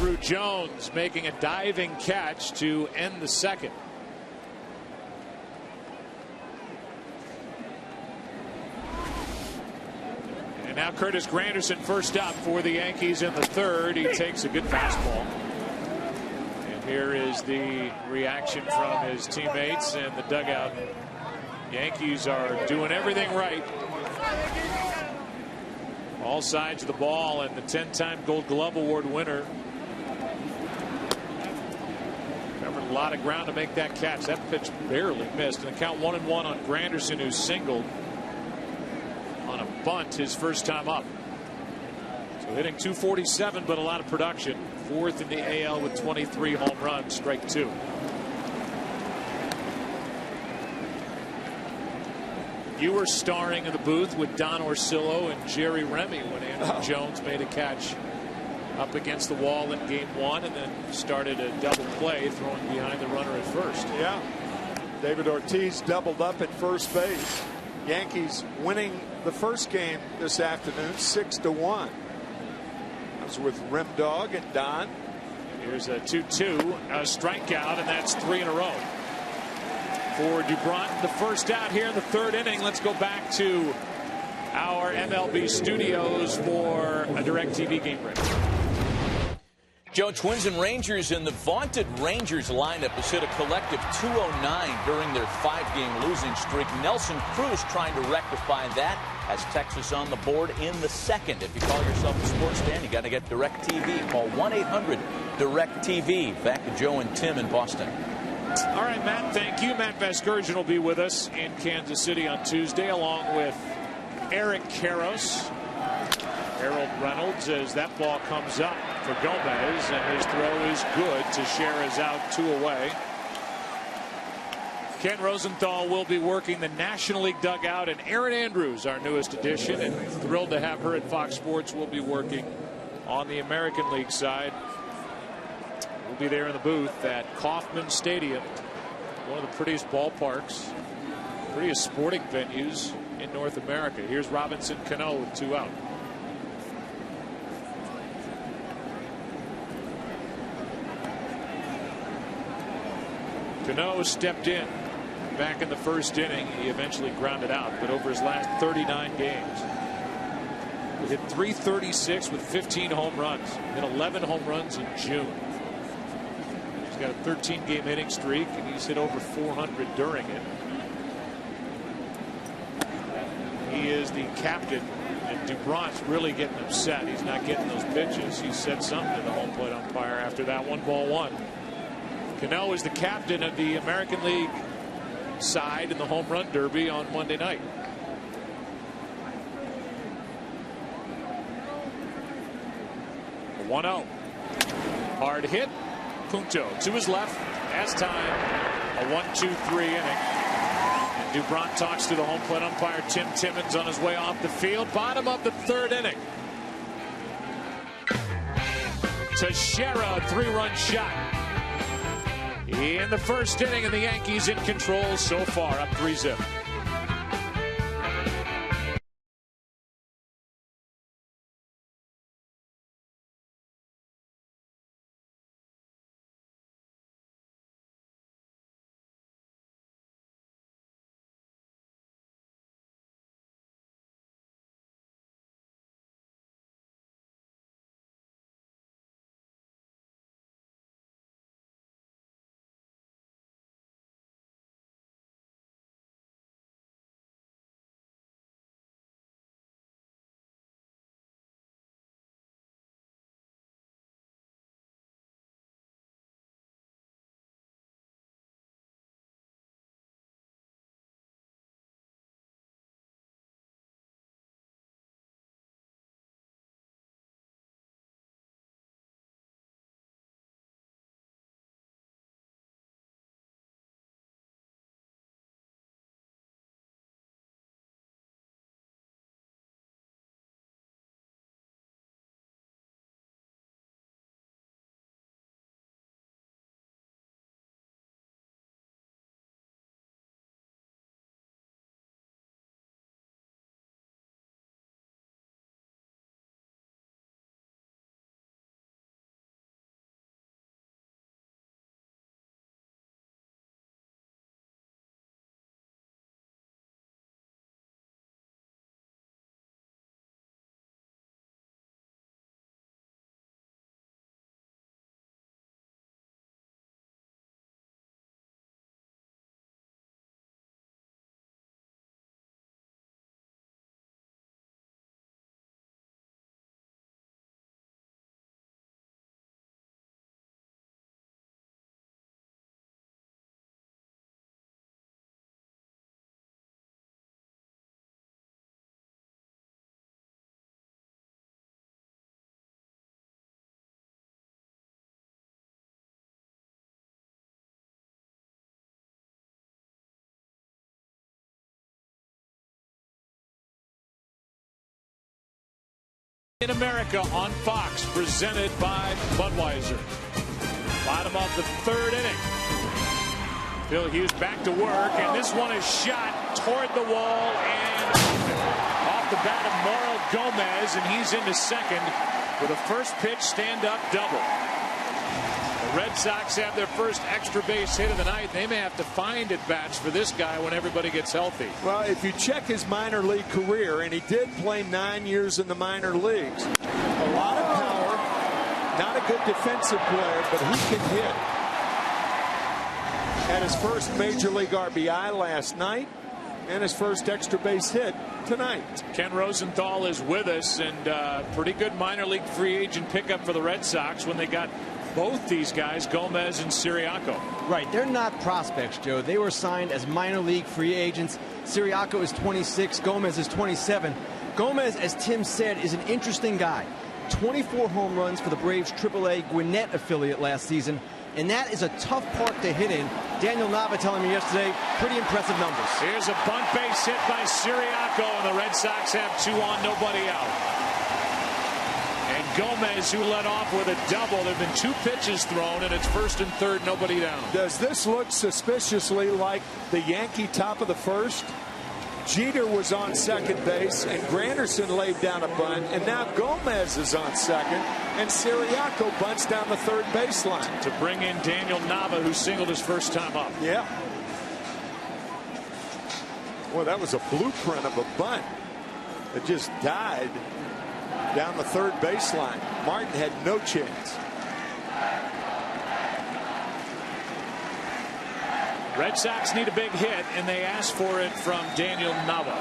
Andrew Jones making a diving catch to end the second. And now Curtis Granderson first up for the Yankees in the third. He takes a good fastball. And here is the reaction from his teammates and the dugout. Yankees are doing everything right. All sides of the ball, and the 10-time Gold Glove Award winner covered a lot of ground to make that catch. That pitch barely missed. And the count 1-1 on Granderson, who singled on a bunt his first time up. So hitting .247, but a lot of production. Fourth in the AL with 23 home runs, strike 2. You were starring in the booth with Don Orsillo and Jerry Remy when Andrew Jones made a catch up against the wall in game 1 and then started a double play throwing behind the runner at first. Yeah. David Ortiz doubled up at first base. Yankees winning the first game this afternoon 6-1. That was with Rim Dog and Don. Here's a 2-2, a strikeout, and that's 3 in a row for Dubron. The first out here in the third inning. Let's go back to our MLB studios for a DirecTV game break. Joe, Twins and Rangers in the vaunted Rangers lineup has hit a collective .209 during their 5-game losing streak. Nelson Cruz trying to rectify that, has Texas on the board in the second. If you call yourself a sports fan, you got to get DirecTV. Call 1-800-DirecTV. Back to Joe and Tim in Boston. All right, Matt, thank you. Matt Vasgersian will be with us in Kansas City on Tuesday, along with Eric Karros. Harold Reynolds, as that ball comes up for Gomez, and his throw is good. Teixeira is out, 2 away. Ken Rosenthal will be working the National League dugout, and Erin Andrews, our newest addition, and thrilled to have her at Fox Sports, will be working on the American League side. We'll be there in the booth at Kauffman Stadium, one of the prettiest ballparks, prettiest sporting venues in North America. Here's Robinson Cano with 2 out. Cano stepped in back in the first inning. He eventually grounded out, but over his last 39 games, he hit .336 with 15 home runs. Hit 11 home runs in June. He's got a 13-game hitting streak, and he's hit over 400 during it. He is the captain, and Dubron's really getting upset. He's not getting those pitches. He said something to the home plate umpire after that 1-1. Cano is the captain of the American League side in the home run derby on Monday night. A 1-0. Hard hit. Punto to his left. As time, a 1-2-3 inning. And Dubron talks to the home plate umpire Tim Timmons on his way off the field. Bottom of the third inning. Teixeira, 3-run shot in the first inning, and the Yankees in control so far, up 3-0. In America on Fox, presented by Budweiser. Bottom of the third inning. Phil Hughes back to work, and this one is shot toward the wall and off the bat of Mauro Gomez, and he's into second with a first pitch stand-up double. The Red Sox have their first extra base hit of the night. They may have to find at-bats for this guy when everybody gets healthy. Well, if you check his minor league career, and he did play 9 years in the minor leagues, a lot of power, not a good defensive player, but he can hit. Had his first major league RBI last night and his first extra base hit tonight. Ken Rosenthal is with us, and pretty good minor league free agent pickup for the Red Sox when they got both these guys, Gomez and Siriaco. Right, they're not prospects, Joe. They were signed as minor league free agents. Siriaco is 26, Gomez is 27. Gomez, as Tim said, is an interesting guy. 24 home runs for the Braves AAA Gwinnett affiliate last season, and that is a tough park to hit in. Daniel Nava telling me yesterday, pretty impressive numbers. Here's a bunt base hit by Siriaco, and the Red Sox have 2 on, nobody out. And Gomez, who led off with a double. There have been 2 pitches thrown, and it's first and third, nobody down. Does this look suspiciously like the Yankee top of the first? Jeter was on second base, and Granderson laid down a bunt, and now Gomez is on second, and Siriaco bunts down the third baseline. To bring in Daniel Nava, who singled his first time up. Yeah. Well, that was a blueprint of a bunt that just died down the third baseline. Martin had no chance. Red Sox need a big hit, and they ask for it from Daniel Nava.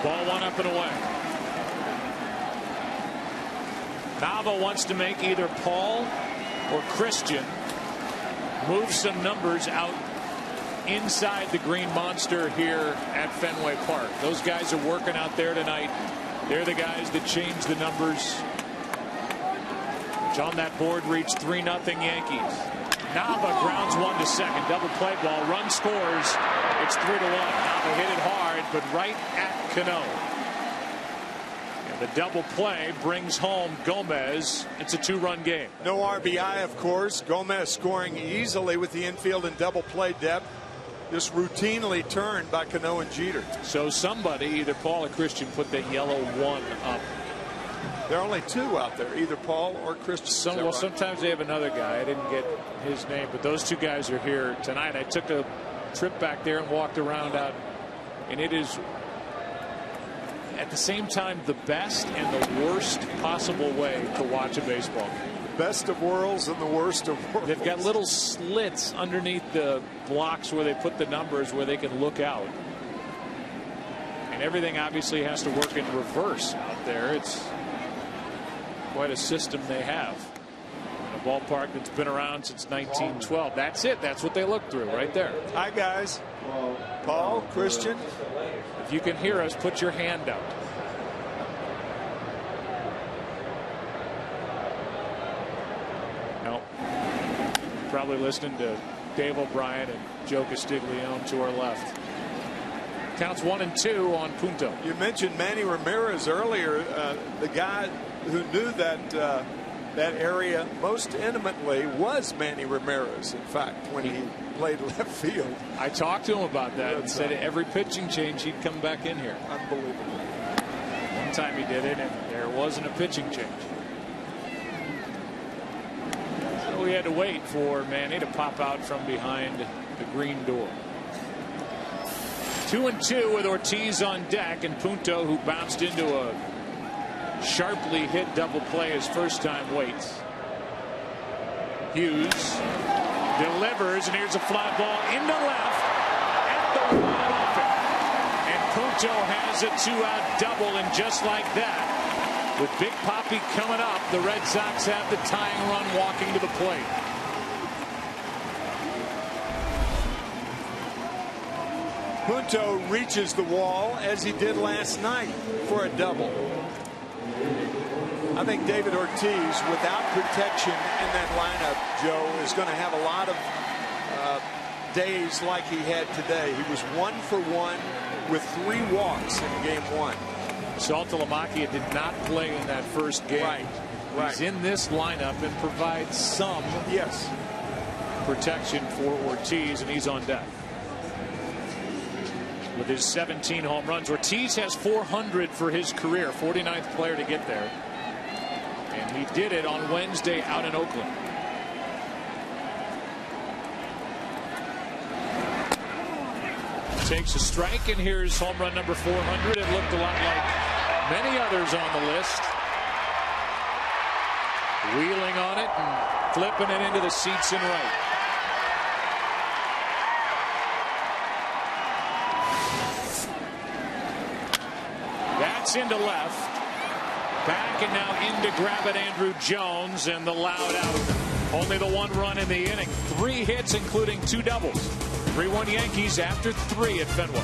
Ball 1 up and away. Nava wants to make either Paul or Christian move some numbers out inside the Green Monster here at Fenway Park. Those guys are working out there tonight. They're the guys that change the numbers, which on that board reached 3-0 Yankees. Nava grounds 1 to second. Double play ball. Run scores. It's 3-1. Nava hit it hard, but right at Cano. And the double play brings home Gomez. It's a 2-run game. No RBI, of course. Gomez scoring easily with the infield and double play depth. Just routinely turned by Cano and Jeter. So somebody, either Paul or Christian, put the yellow 1 up. There are only 2 out there, either Paul or Christian. Well, sometimes they have another guy. I didn't get his name, but those 2 guys are here tonight. I took a trip back there and walked around out, and it is at the same time the best and the worst possible way to watch a baseball game. Best of worlds and the worst of worlds. They've got little slits underneath the blocks where they put the numbers where they can look out. And everything obviously has to work in reverse out there. It's quite a system they have. In a ballpark that's been around since 1912. That's it. That's what they look through right there. Hi, guys. Paul, Christian. If you can hear us, put your hand out. Probably listening to Dave O'Brien and Joe Castiglione to our left. Counts 1 and 2 on Punto. You mentioned Manny Ramirez earlier. The guy who knew that area most intimately was Manny Ramirez. In fact, when he played left field. I talked to him about that and said every pitching change he'd come back in here. Unbelievable. One time he did it and there wasn't a pitching change. We had to wait for Manny to pop out from behind the green door. 2 and 2 with Ortiz on deck, and Punto, who bounced into a sharply hit double play his first time, waits. Hughes delivers, and here's a fly ball into left at the wall off it. And Punto has a 2-out double, and just like that, with Big Papi coming up, the Red Sox have the tying run walking to the plate. Punto reaches the wall as he did last night for a double. I think David Ortiz, without protection in that lineup, Joe, is going to have a lot of days like he had today. He was 1 for 1 with 3 walks in game 1. Saltalamacchia did not play in that first game. Right. He's in this lineup and provides some protection for Ortiz, and he's on deck. With his 17 home runs, Ortiz has 400 for his career, 49th player to get there. And he did it on Wednesday out in Oakland. Takes a strike, and here's home run number 400. It looked a lot like many others on the list. Wheeling on it and flipping it into the seats and right. That's into left. Back and now in to grab it, Andrew Jones, and the loud out. Only the 1 run in the inning. 3 hits, including 2 doubles. 3-1 Yankees after 3 at Fenway.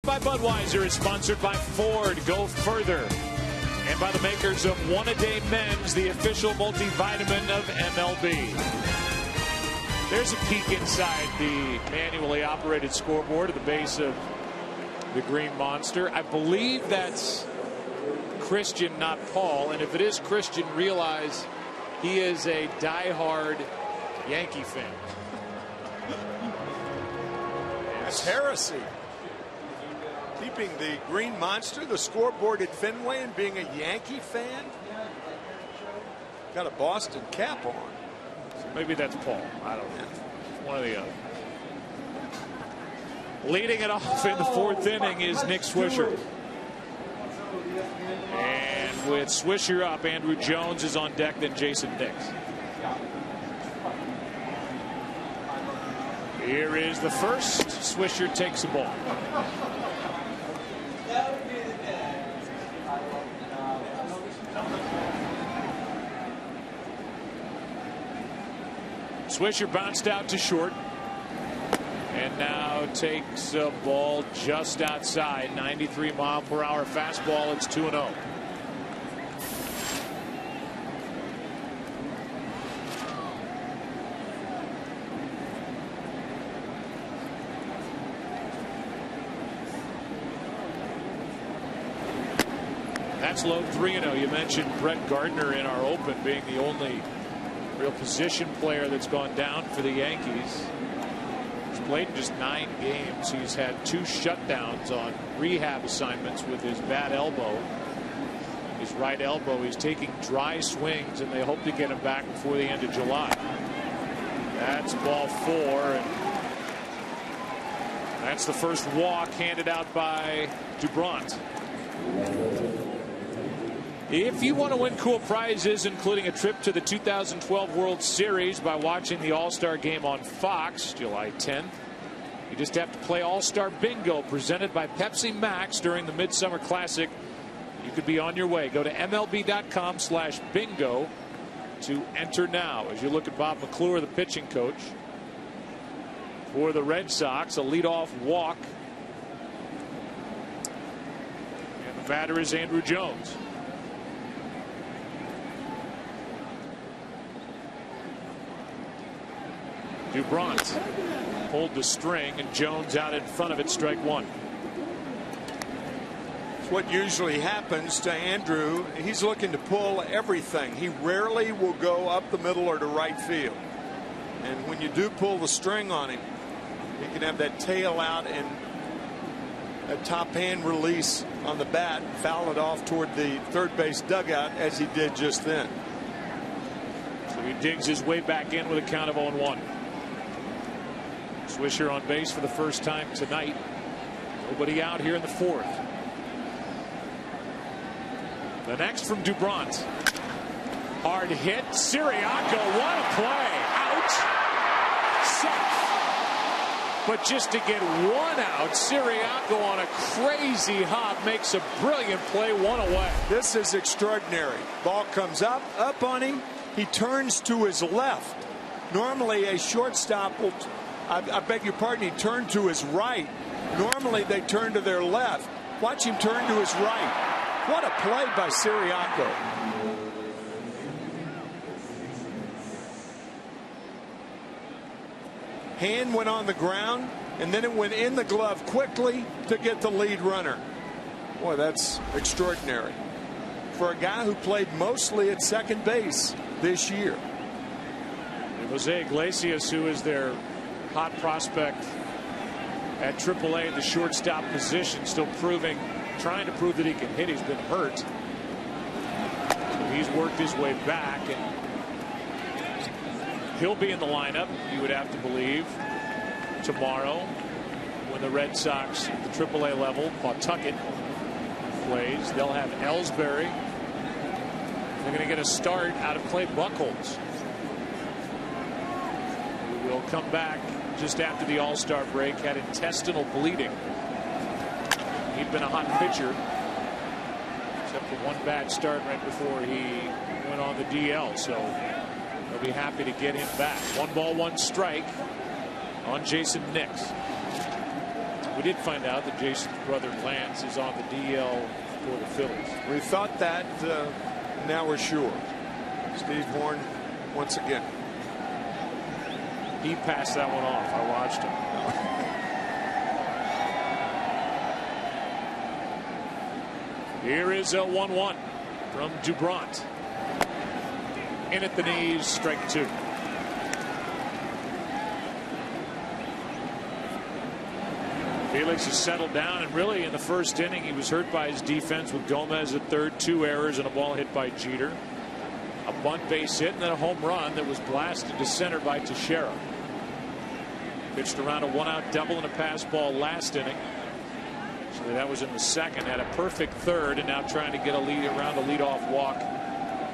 By Budweiser is sponsored by Ford. Go further. And by the makers of One A Day Men's, the official multivitamin of MLB. There's a peek inside the manually operated scoreboard at the base of the Green Monster. I believe that's Christian, not Paul. And if it is Christian, realize he is a diehard Yankee fan. That's heresy. Keeping the Green Monster, the scoreboard at Fenway, and being a Yankee fan. Got a Boston cap on. So maybe that's Paul. I don't know. One or the other. Leading it off in the 4th inning is Nick Swisher. And with Swisher up, Andrew Jones is on deck, then Jason Nix. Here is the first. Swisher takes the ball. Swisher bounced out to short and now takes a ball just outside. 93-mile-per-hour fastball. It's 2-0. That's low 3-0. You mentioned Brett Gardner in our open being the only real position player that's gone down for the Yankees. He's played in just 9 games. He's had 2 shutdowns on rehab assignments with his bad elbow. his right elbow. He's taking dry swings, and they hope to get him back before the end of July. That's ball 4. And that's the first walk handed out by Dubront. If you want to win cool prizes, including a trip to the 2012 World Series by watching the All-Star Game on Fox, July 10th, you just have to play All-Star Bingo presented by Pepsi Max during the Midsummer Classic. You could be on your way. Go to MLB.com/bingo to enter now. As you look at Bob McClure, the pitching coach for the Red Sox, a leadoff walk. And the batter is Andrew Jones. Dubront pulled the string, and Jones out in front of it, strike 1. It's what usually happens to Andrew. He's looking to pull everything. He rarely will go up the middle or to right field. And when you do pull the string on him, he can have that tail out and a top hand release on the bat, foul it off toward the third base dugout as he did just then. So he digs his way back in with a count of 0-1. Swisher on base for the first time tonight. Nobody out here in the 4th. The next from Dubront. Hard hit. Siriaco, what a play. Out. Safe. But just to get 1 out, Siriaco on a crazy hop makes a brilliant play, 1 away. This is extraordinary. Ball comes up on him. He turns to his left. Normally a shortstop will, I beg your pardon, he turned to his right. Normally they turn to their left. Watch him turn to his right. What a play by Siriaco. Hand went on the ground, and then it went in the glove quickly to get the lead runner. Boy, that's extraordinary for a guy who played mostly at second base this year. Jose Iglesias, who is their hot prospect at AAA at the shortstop position, still trying to prove that he can hit. He's been hurt. So he's worked his way back, and he'll be in the lineup, you would have to believe, tomorrow when the Red Sox at the AAA level, Pawtucket, plays. They'll have Ellsbury. They're going to get a start out of Clay Buchholz. Will come back just after the All-Star break, had intestinal bleeding. He'd been a hot pitcher, except for one bad start right before he went on the DL. So they'll be happy to get him back. 1 ball, 1 strike on Jason Nix. We did find out that Jason's brother Lance is on the DL for the Phillies. We thought that, now we're sure. Steve Horn once again. He passed that one off. I watched him. Here is a 1-1 from Dubront. In at the knees, strike 2. Felix has settled down, and really in the first inning he was hurt by his defense with Gomez at third, 2 errors and a ball hit by Jeter. A bunt base hit and then a home run that was blasted to center by Teixeira. Pitched around a 1-out double and a pass ball last inning. So that was in the second. Had a perfect third, and now trying to get a lead around a leadoff walk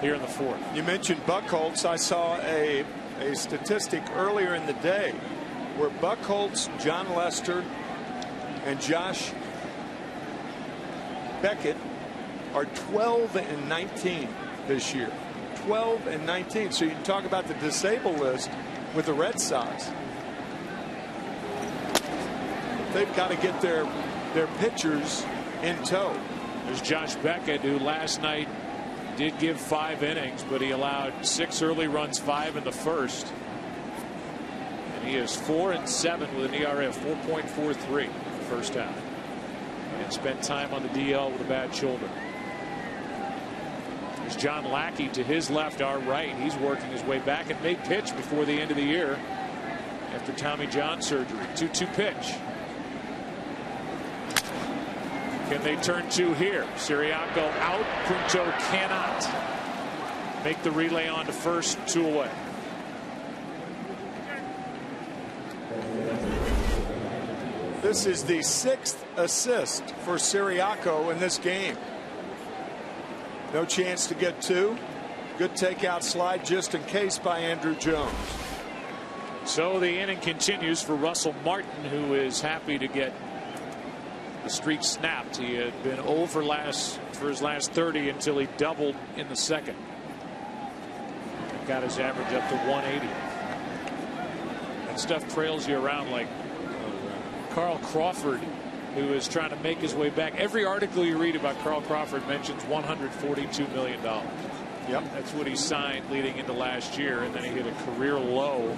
here in the 4th. You mentioned Buchholz. I saw a statistic earlier in the day where Buchholz, John Lester, and Josh Beckett are 12-19 this year. 12-19. So you can talk about the disabled list with the Red Sox. They've got to get their pitchers in tow. There's Josh Beckett, who last night did give 5 innings, but he allowed 6 early runs, 5 in the first. And he is 4-7 with an ERA of 4.43 first half, and spent time on the DL with a bad shoulder. There's John Lackey to his left, our right. He's working his way back and may pitch before the end of the year after Tommy John surgery. 2-2 pitch. Can they turn two here? Siriaco out. Punto cannot make the relay on to first. 2 away. This is the 6th assist for Siriaco in this game. No chance to get 2. Good takeout slide just in case by Andrew Jones. So the inning continues for Russell Martin, who is happy to get the streak snapped. He had been 0 for his last 30 until he doubled in the second. Got his average up to 180. That stuff trails you around like Carl Crawford, who is trying to make his way back. Every article you read about Carl Crawford mentions $142 million. Yep. That's what he signed leading into last year, and then he hit a career low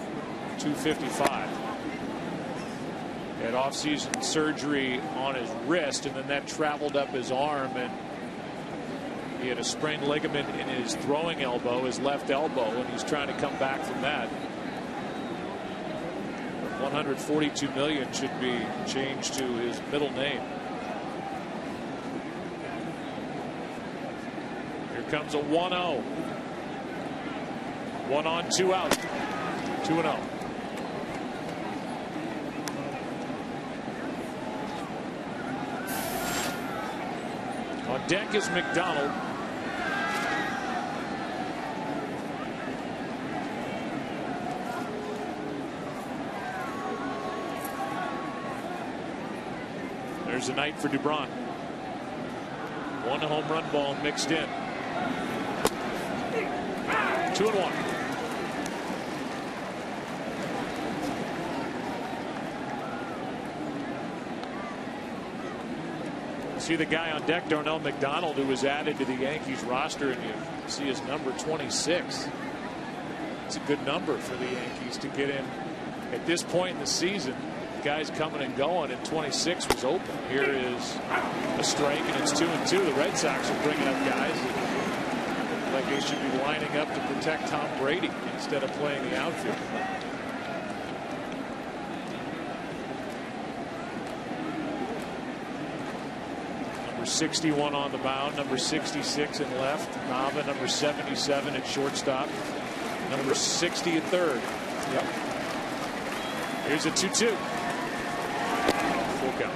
255. Had offseason surgery on his wrist, and then that traveled up his arm, and he had a sprained ligament in his throwing elbow, his left elbow, and he's trying to come back from that. $142 million should be changed to his middle name. Here comes a 1-0. 1 on, 2 out. 2-0. On deck is McDonald. There's a night for DuBron. 1 home run ball mixed in. 2-1. See the guy on deck, Darnell McDonald, who was added to the Yankees roster, and you see his number 26. It's a good number for the Yankees to get in at this point in the season. Guys coming and going, and 26 was open. Here is a strike, and it's 2-2. The Red Sox are bringing up guys that look like they should be lining up to protect Tom Brady instead of playing the outfield. Number 61 on the mound, number 66 in left, Nava, number 77 at shortstop, number 60 at third. Yep. Here's a 2-2. Full count.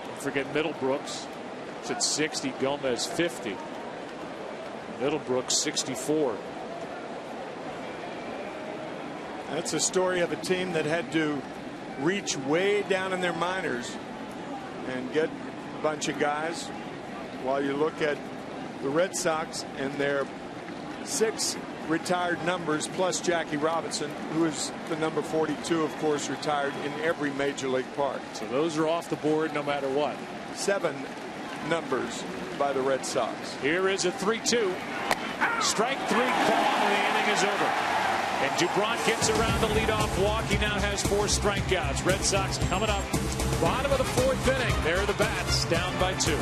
Don't forget Middlebrooks. It's at 60. Gomez 50. Middlebrooks 64. That's a story of a team that had to reach way down in their minors and get a bunch of guys. While you look at the Red Sox and their 6 retired numbers, plus Jackie Robinson, who is the number 42, of course, retired in every major league park. So those are off the board no matter what. 7 numbers by the Red Sox. Here is a 3-2. Strike 3 call, and the inning is over. And DuBron gets around the leadoff walk. He now has 4 strikeouts. Red Sox coming up. Bottom of the 4th inning. There are the bats, down by 2.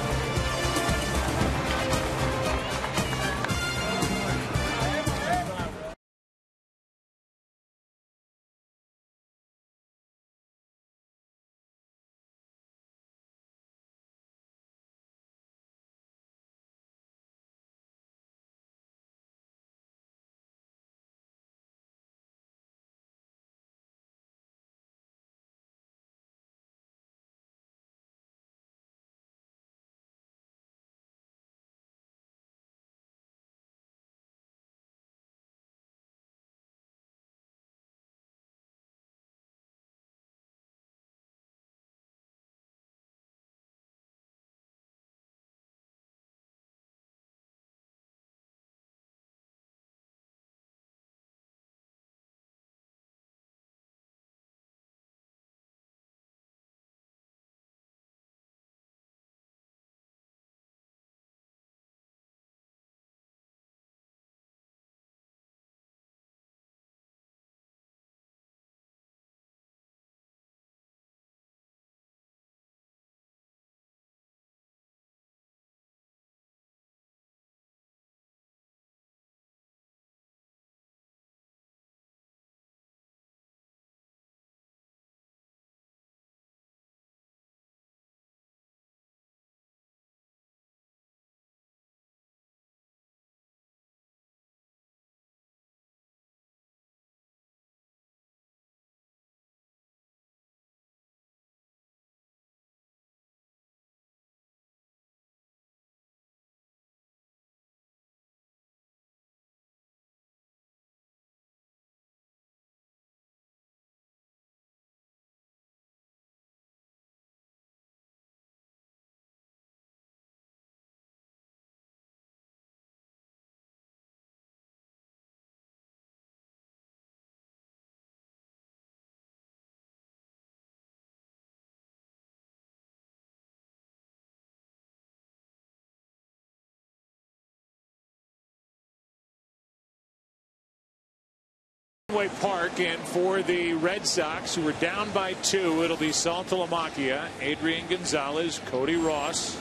Fenway Park, and for the Red Sox, who are down by 2, it'll be Saltalamacchia, Adrian Gonzalez, Cody Ross.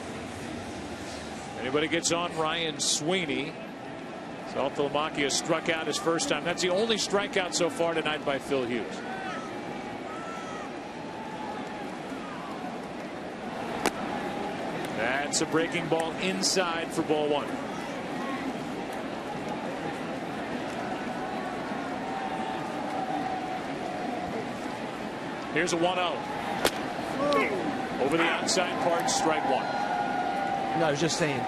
Anybody gets on Ryan Sweeney. Saltalamacchia struck out his first time. That's the only strikeout so far tonight by Phil Hughes. That's a breaking ball inside for ball 1. Here's a 1-0. Over the outside part, strike 1. No, I was just saying.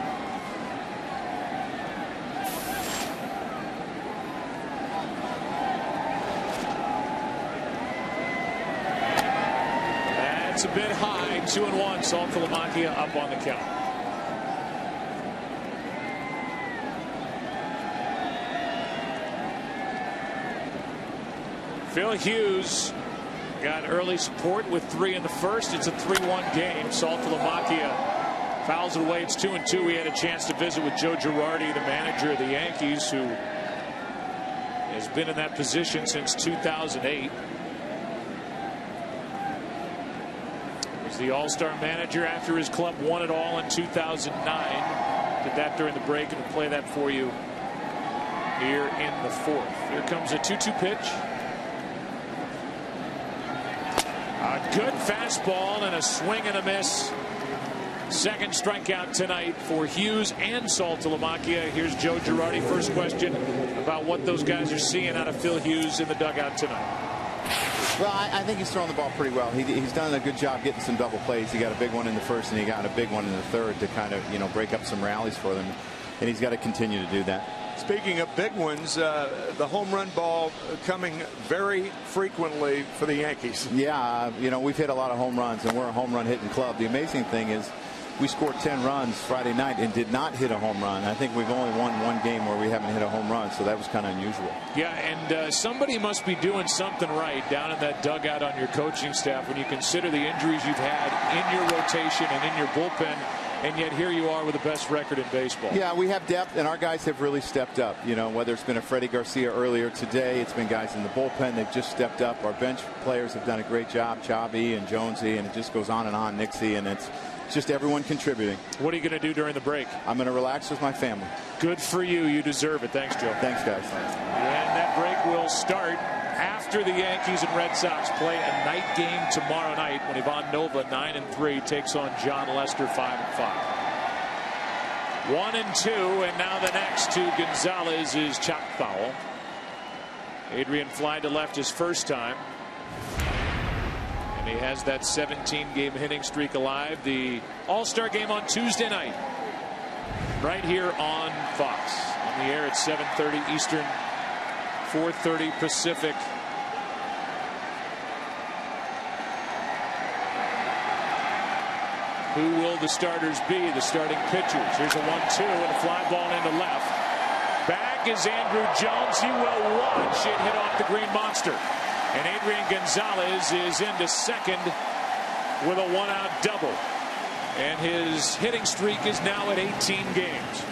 That's a bit high. 2-1. Saltalamacchia up on the count. Phil Hughes got early support with 3 in the first. It's a 3-1 game. Saltalamacchia fouls it away. It's 2-2. We had a chance to visit with Joe Girardi, the manager of the Yankees, who has been in that position since 2008. Was the All-Star manager after his club won it all in 2009. Did that during the break, and we'll play that for you here in the 4th. Here comes a 2-2 pitch. A good fastball and a swing and a miss. Second strikeout tonight for Hughes and Saltalamacchia. Here's Joe Girardi. First question about what those guys are seeing out of Phil Hughes in the dugout tonight. Well, I think he's throwing the ball pretty well. He's done a good job getting some double plays. He got a big one in the first, and he got a big one in the third to kind of, break up some rallies for them. And he's got to continue to do that. Speaking of big ones, the home run ball coming very frequently for the Yankees. Yeah, we've hit a lot of home runs, and we're a home run hitting club. The amazing thing is we scored 10 runs Friday night and did not hit a home run. I think we've only won one game where we haven't hit a home run, so that was kind of unusual. Yeah, and somebody must be doing something right down in that dugout on your coaching staff when you consider the injuries you've had in your rotation and in your bullpen. And yet here you are with the best record in baseball. Yeah, we have depth, and our guys have really stepped up. Whether it's been a Freddie Garcia earlier today, it's been guys in the bullpen. They've just stepped up. Our bench players have done a great job, Chavi and Jonesy, and it just goes on and on, Nixie, and it's just everyone contributing. What are you going to do during the break? I'm going to relax with my family. Good for you. You deserve it. Thanks, Joe. Thanks, guys. And that break will start after the Yankees and Red Sox play a night game tomorrow night when Ivan Nova, 9-3, takes on John Lester, 5-5. 1-2, and now the next to Gonzalez is chop foul. Adrian fly to left his first time, and he has that 17-game hitting streak alive. The All-Star game on Tuesday night, right here on Fox. On the air at 7:30 Eastern, 4:30 Pacific. Who will the starters be? The starting pitchers. Here's a 1-2 and a fly ball into left. Back is Andrew Jones. He will watch it hit off the green monster. And Adrian Gonzalez is into second with a 1-out double. And his hitting streak is now at 18 games.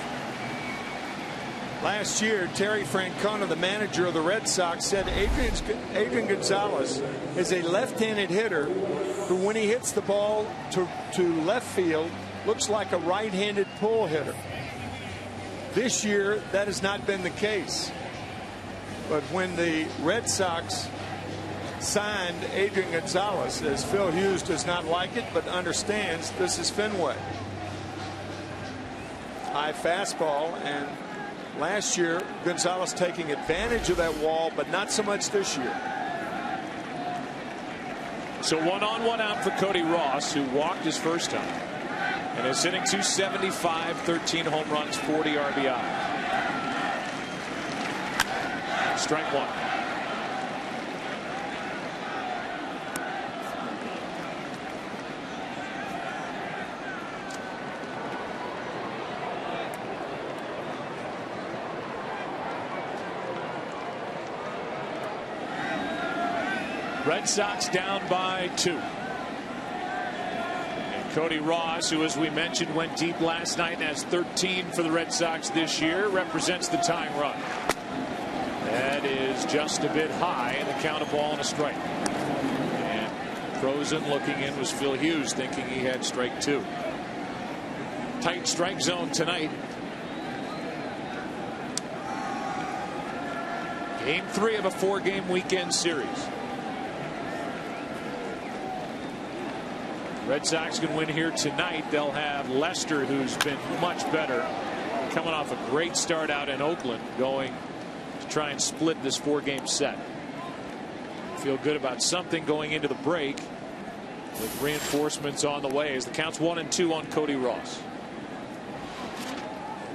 Last year, Terry Francona, the manager of the Red Sox, said Adrian Gonzalez is a left-handed hitter who, when he hits the ball to left field, looks like a right-handed pull hitter. This year, that has not been the case. But when the Red Sox signed Adrian Gonzalez, as Phil Hughes does not like it, but understands this is Fenway. High fastball, and last year, Gonzalez taking advantage of that wall, but not so much this year. So 1 on, 1 out for Cody Ross, who walked his first time and is hitting .275, 13 home runs, 40 RBI. Strike 1. Red Sox down by 2. And Cody Ross, who, as we mentioned, went deep last night and has 13 for the Red Sox this year, represents the tying run. That is is just a bit high, and the count of ball and a strike. And frozen looking in was Phil Hughes, thinking he had strike 2. Tight strike zone tonight. Game 3 of a 4-game weekend series. Red Sox can win here tonight. They'll have Lester, who's been much better, coming off a great start out in Oakland, going to try and split this 4-game set. Feel good about something going into the break with reinforcements on the way as the count's 1-2 on Cody Ross.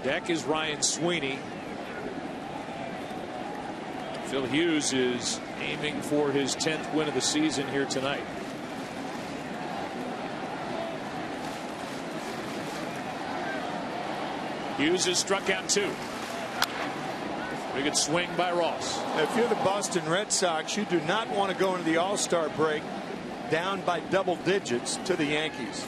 Deck is Ryan Sweeney. Phil Hughes is aiming for his 10th win of the season here tonight. Hughes has struck out 2. Pretty good swing by Ross. If you're the Boston Red Sox, you do not want to go into the All-Star break down by double digits to the Yankees.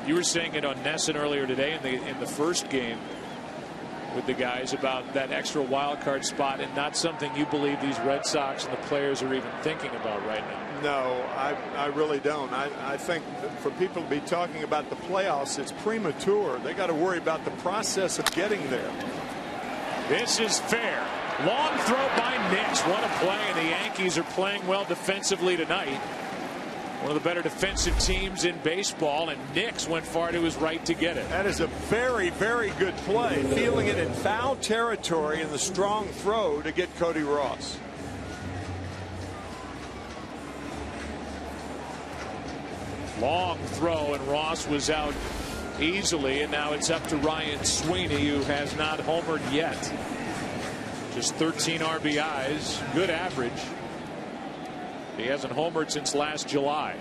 You were saying it on Nesson earlier today in the first game with the guys about that extra wild card spot, and not something you believe these Red Sox and the players are even thinking about right now. No, I really don't. I think for people to be talking about the playoffs, it's premature. They got to worry about the process of getting there. This is fair. Long throw by Nix. What a play, and the Yankees are playing well defensively tonight. One of the better defensive teams in baseball, and Nix went far to his right to get it. That is a very, very good play. Feeling it in foul territory and the strong throw to get Cody Ross. Long throw, and Ross was out easily, and now it's up to Ryan Sweeney, who has not homered yet. Just 13 RBIs, good average. He hasn't homered since last July.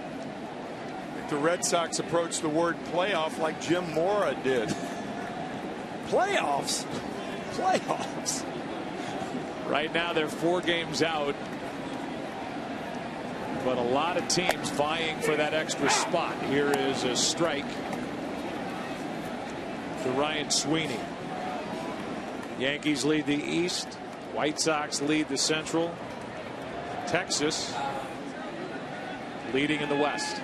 The Red Sox approached the word playoff like Jim Mora did. Playoffs? Playoffs? Right now they're 4 games out, but a lot of teams vying for that extra spot. Here is a strike to Ryan Sweeney. Yankees lead the East. White Sox lead the Central. Texas leading in the West.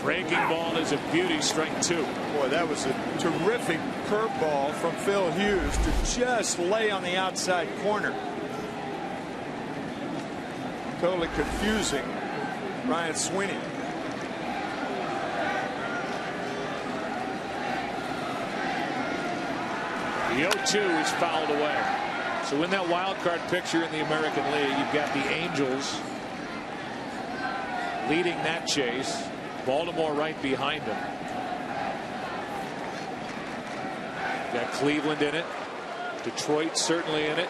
Breaking ball is a beauty, strike 2. Boy, that was a terrific curveball from Phil Hughes to just lay on the outside corner. Totally confusing Ryan Sweeney. The 0-2 is fouled away. So in that wild card picture in the American League, you've got the Angels leading that chase. Baltimore right behind them. Got Cleveland in it. Detroit certainly in it.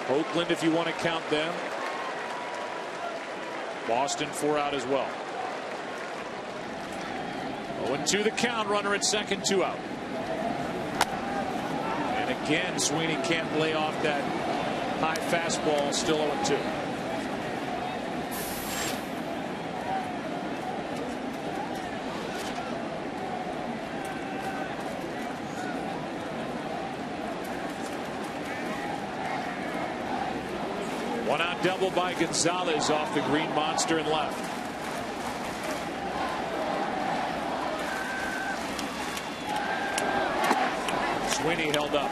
Oakland, if you want to count them. Boston 4 out as well. 0-2 the count. Runner at second, 2 out. And again, Sweeney can't lay off that high fastball. Still 0-2. One out double by Gonzalez off the green monster and left. Sweeney held up.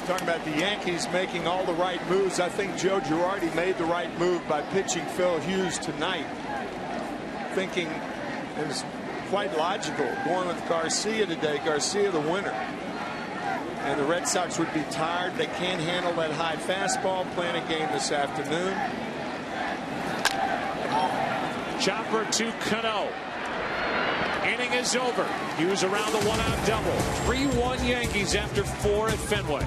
Talking about the Yankees making all the right moves. I think Joe Girardi made the right move by pitching Phil Hughes tonight. Thinking it was quite logical going with Garcia today. Garcia the winner. And the Red Sox would be tired. They can't handle that high fastball. Playing a game this afternoon. Chopper to Cano. Inning is over. Hughes around the 1-out double. 3-1 Yankees after 4 at Fenway.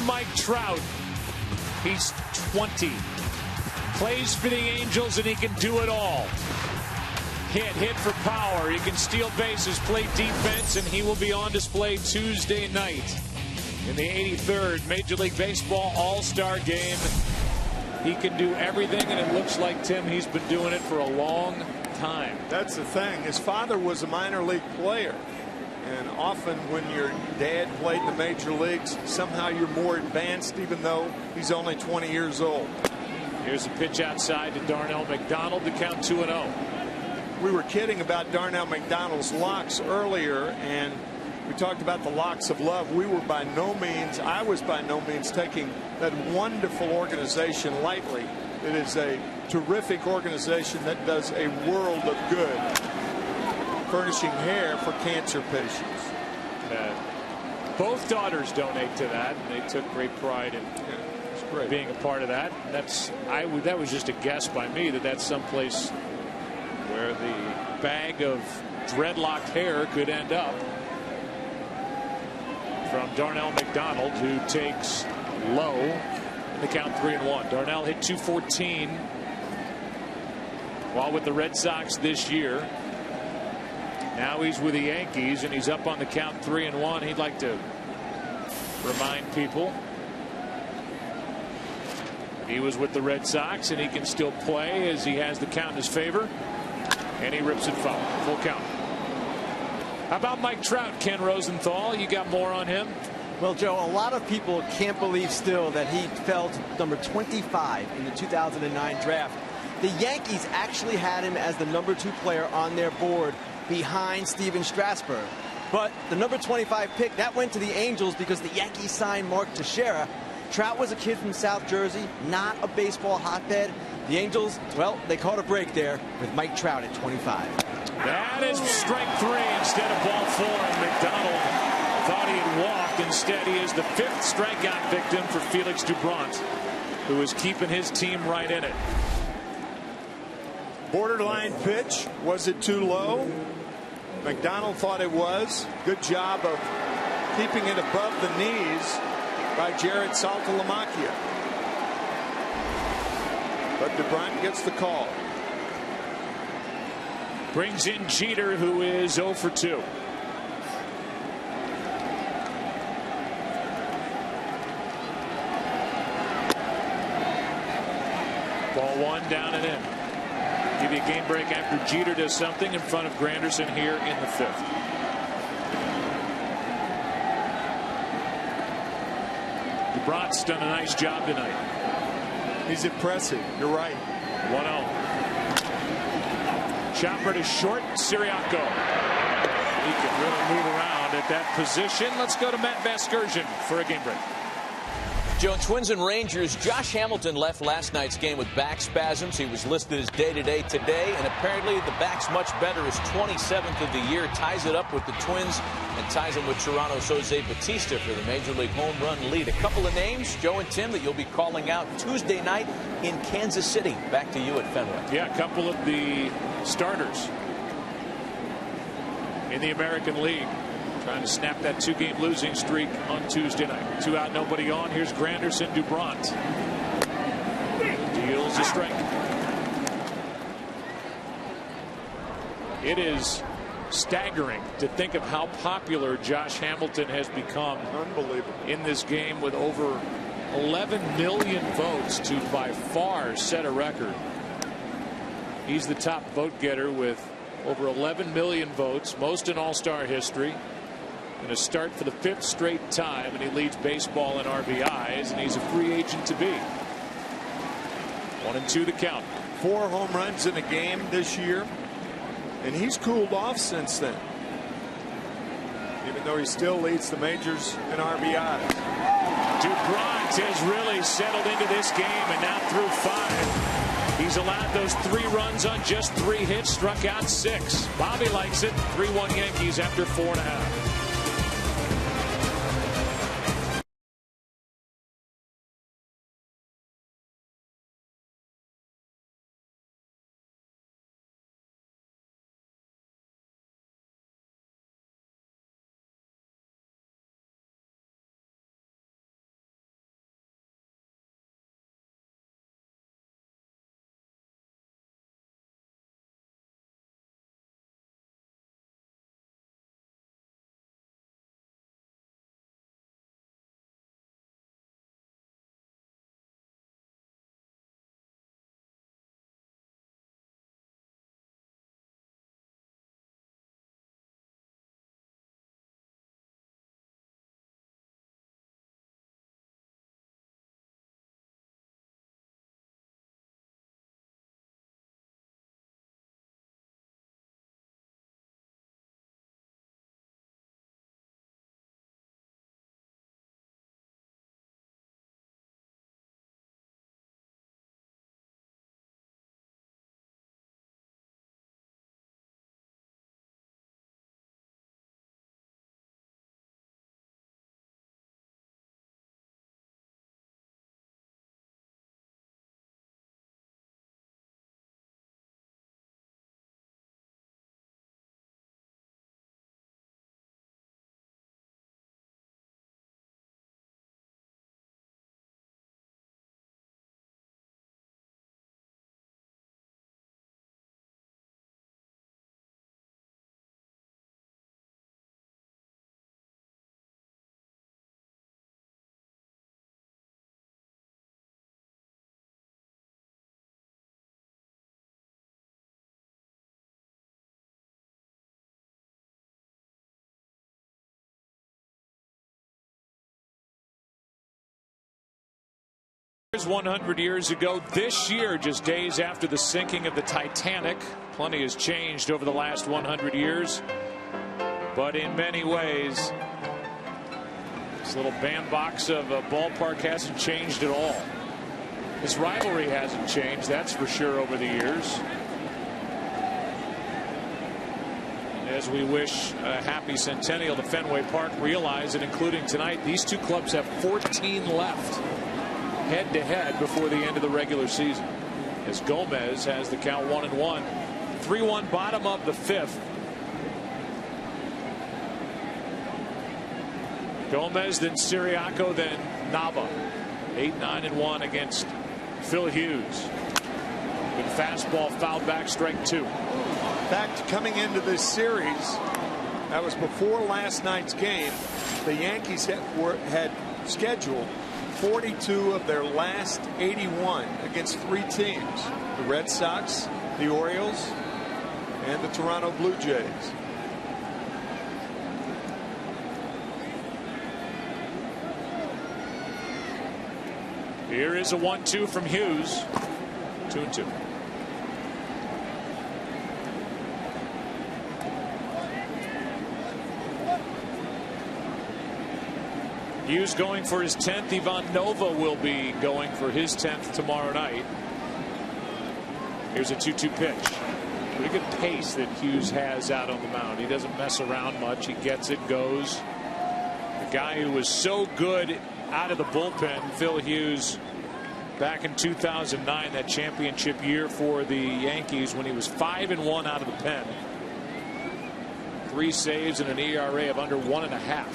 Mike Trout. He's 20. Plays for the Angels, and he can do it all. Hit for power. He can steal bases, play defense, and he will be on display Tuesday night in the 83rd Major League Baseball All-Star Game. He can do everything, and it looks like, Tim, he's been doing it for a long time. That's the thing. His father was a minor league player. And often when your dad played in the major leagues, somehow you're more advanced, even though he's only 20 years old. Here's a pitch outside to Darnell McDonald to count 2-0. We were kidding about Darnell McDonald's locks earlier, and we talked about the locks of love. I was by no means taking that wonderful organization lightly. It is a terrific organization that does a world of good, furnishing hair for cancer patients. Both daughters donate to that, and they took great pride in being a part of that. That was just a guess by me that's someplace where the bag of dreadlocked hair could end up. From Darnell McDonald, who takes low in the count 3-1. Darnell hit .214 while with the Red Sox this year. Now he's with the Yankees, and he's up on the count 3-1. He'd like to remind people he was with the Red Sox, and he can still play as he has the count in his favor. And he rips it foul. Full count. How about Mike Trout, Ken Rosenthal? You got more on him? Well, Joe, a lot of people can't believe still that he fell to number 25 in the 2009 draft. The Yankees actually had him as the number 2 player on their board behind Steven Strasburg. But the number 25 pick, that went to the Angels because the Yankees signed Mark Teixeira. Trout was a kid from South Jersey, not a baseball hotbed. The Angels, well, they caught a break there with Mike Trout at 25. That is strike 3 instead of ball 4. McDonald thought he had walked. Instead, he is the 5th strikeout victim for Felix Doubront, who is keeping his team right in it. Borderline pitch. Was it too low? McDonald thought it was. Good job of keeping it above the knees by Jared Saltalamacchia. But Doubront gets the call. Brings in Jeter, who is 0 for 2. Ball 1 down and in. Give you a game break after Jeter does something in front of Granderson here in the 5th. Doubrant's done a nice job tonight. He's impressive. You're right. 1-0. Chopper to short. Siriaco. He can really move around at that position. Let's go to Matt Vasgersian for a game break. Joe, Twins and Rangers. Josh Hamilton left last night's game with back spasms. He was listed as day-to-day today, and apparently the back's much better. His 27th of the year, ties it up with the Twins and ties him with Toronto's Jose Bautista for the Major League home run lead. A couple of names, Joe and Tim, that you'll be calling out Tuesday night in Kansas City. Back to you at Fenway. Yeah, a couple of the starters in the American League trying to snap that 2-game losing streak on Tuesday night. 2 out, nobody on. Here's Granderson. Doubront deals a strike. It is staggering to think of how popular Josh Hamilton has become. Unbelievable. In this game, with over 11 million votes to by far set a record. He's the top vote getter with over 11 million votes, most in All-Star history. Going to start for the 5th straight time, and he leads baseball in RBIs, and he's a free agent to be. 1-2 the count. 4 home runs in a game this year, and he's cooled off since then, even though he still leads the majors in RBIs. Doubront has really settled into this game, and now through 5. He's allowed those 3 runs on just 3 hits, struck out 6. Bobby likes it. 3-1 Yankees after 4.5. was 100 years ago. This year, just days after the sinking of the Titanic. Plenty has changed over the last 100 years. But in many ways, this little bandbox of a ballpark hasn't changed at all. This rivalry hasn't changed, that's for sure, over the years. As we wish a happy centennial to Fenway Park, realize that including tonight, these two clubs have 14 left head-to-head before the end of the regular season. As Gomez has the count 1-1. 3-1 bottom of the fifth. Gomez, then Siriaco, then Nava. 8-9-1 against Phil Hughes. Good fastball fouled back, strike two. In fact, coming into this series, that was before last night's game, the Yankees had scheduled 42 of their last 81 against three teams: the Red Sox, the Orioles, and the Toronto Blue Jays. Here is a 1-2 from Hughes. 2-2. Hughes going for his 10th. Ivan Nova will be going for his 10th tomorrow night. Here's a 2-2 pitch. Pretty good pace that Hughes has out on the mound. He doesn't mess around much. He gets it, goes. The guy who was so good out of the bullpen, Phil Hughes, back in 2009, that championship year for the Yankees, when he was 5-1 out of the pen. 3 saves and an ERA of under 1.5.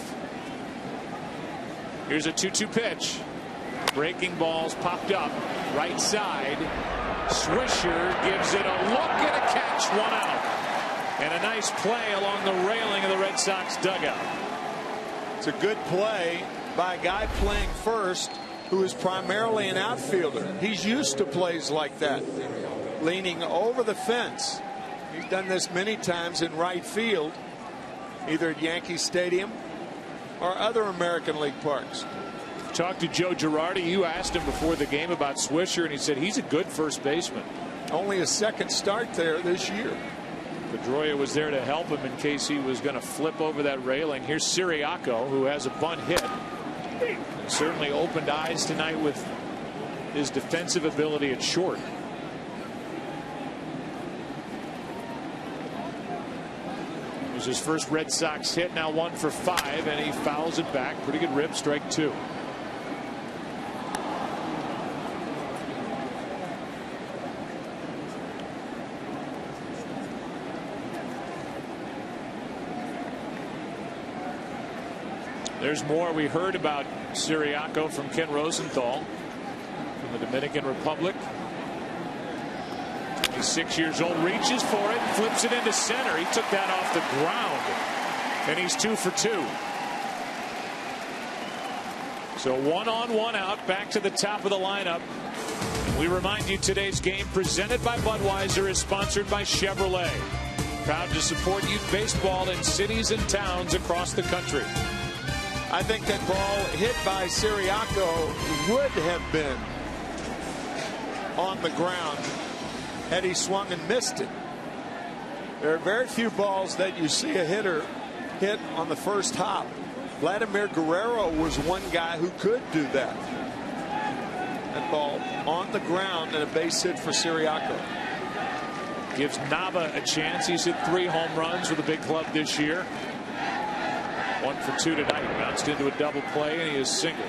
Here's a 2-2 pitch. Breaking balls popped up. Right side. Swisher gives it a look and a catch. 1 out. And a nice play along the railing of the Red Sox dugout. It's a good play by a guy playing first who is primarily an outfielder. He's used to plays like that. Leaning over the fence. He's done this many times in right field, either at Yankee Stadium or other American League parks. Talked to Joe Girardi. You asked him before the game about Swisher, and he said he's a good first baseman. Only a second start there this year. Pedroia was there to help him in case he was going to flip over that railing. Here's Siriaco, who has a bunt hit. Certainly opened eyes tonight with his defensive ability at short. It was his first Red Sox hit, now 1 for 5, and he fouls it back. Pretty good rip, strike 2. There's more. We heard about Siriaco from Ken Rosenthal from the Dominican Republic. 26 years old, reaches for it, flips it into center. He took that off the ground, and he's 2 for 2. So 1 on, 1 out, back to the top of the lineup. We remind you today's game, presented by Budweiser, is sponsored by Chevrolet. Proud to support youth baseball in cities and towns across the country. I think that ball hit by Siriaco would have been on the ground had he swung and missed it. There are very few balls that you see a hitter hit on the first hop. Vladimir Guerrero was one guy who could do that. That ball on the ground and a base hit for Siriaco. Gives Nava a chance. He's hit 3 home runs with a big club this year. 1 for 2 tonight. Bounced into a double play, and he is single.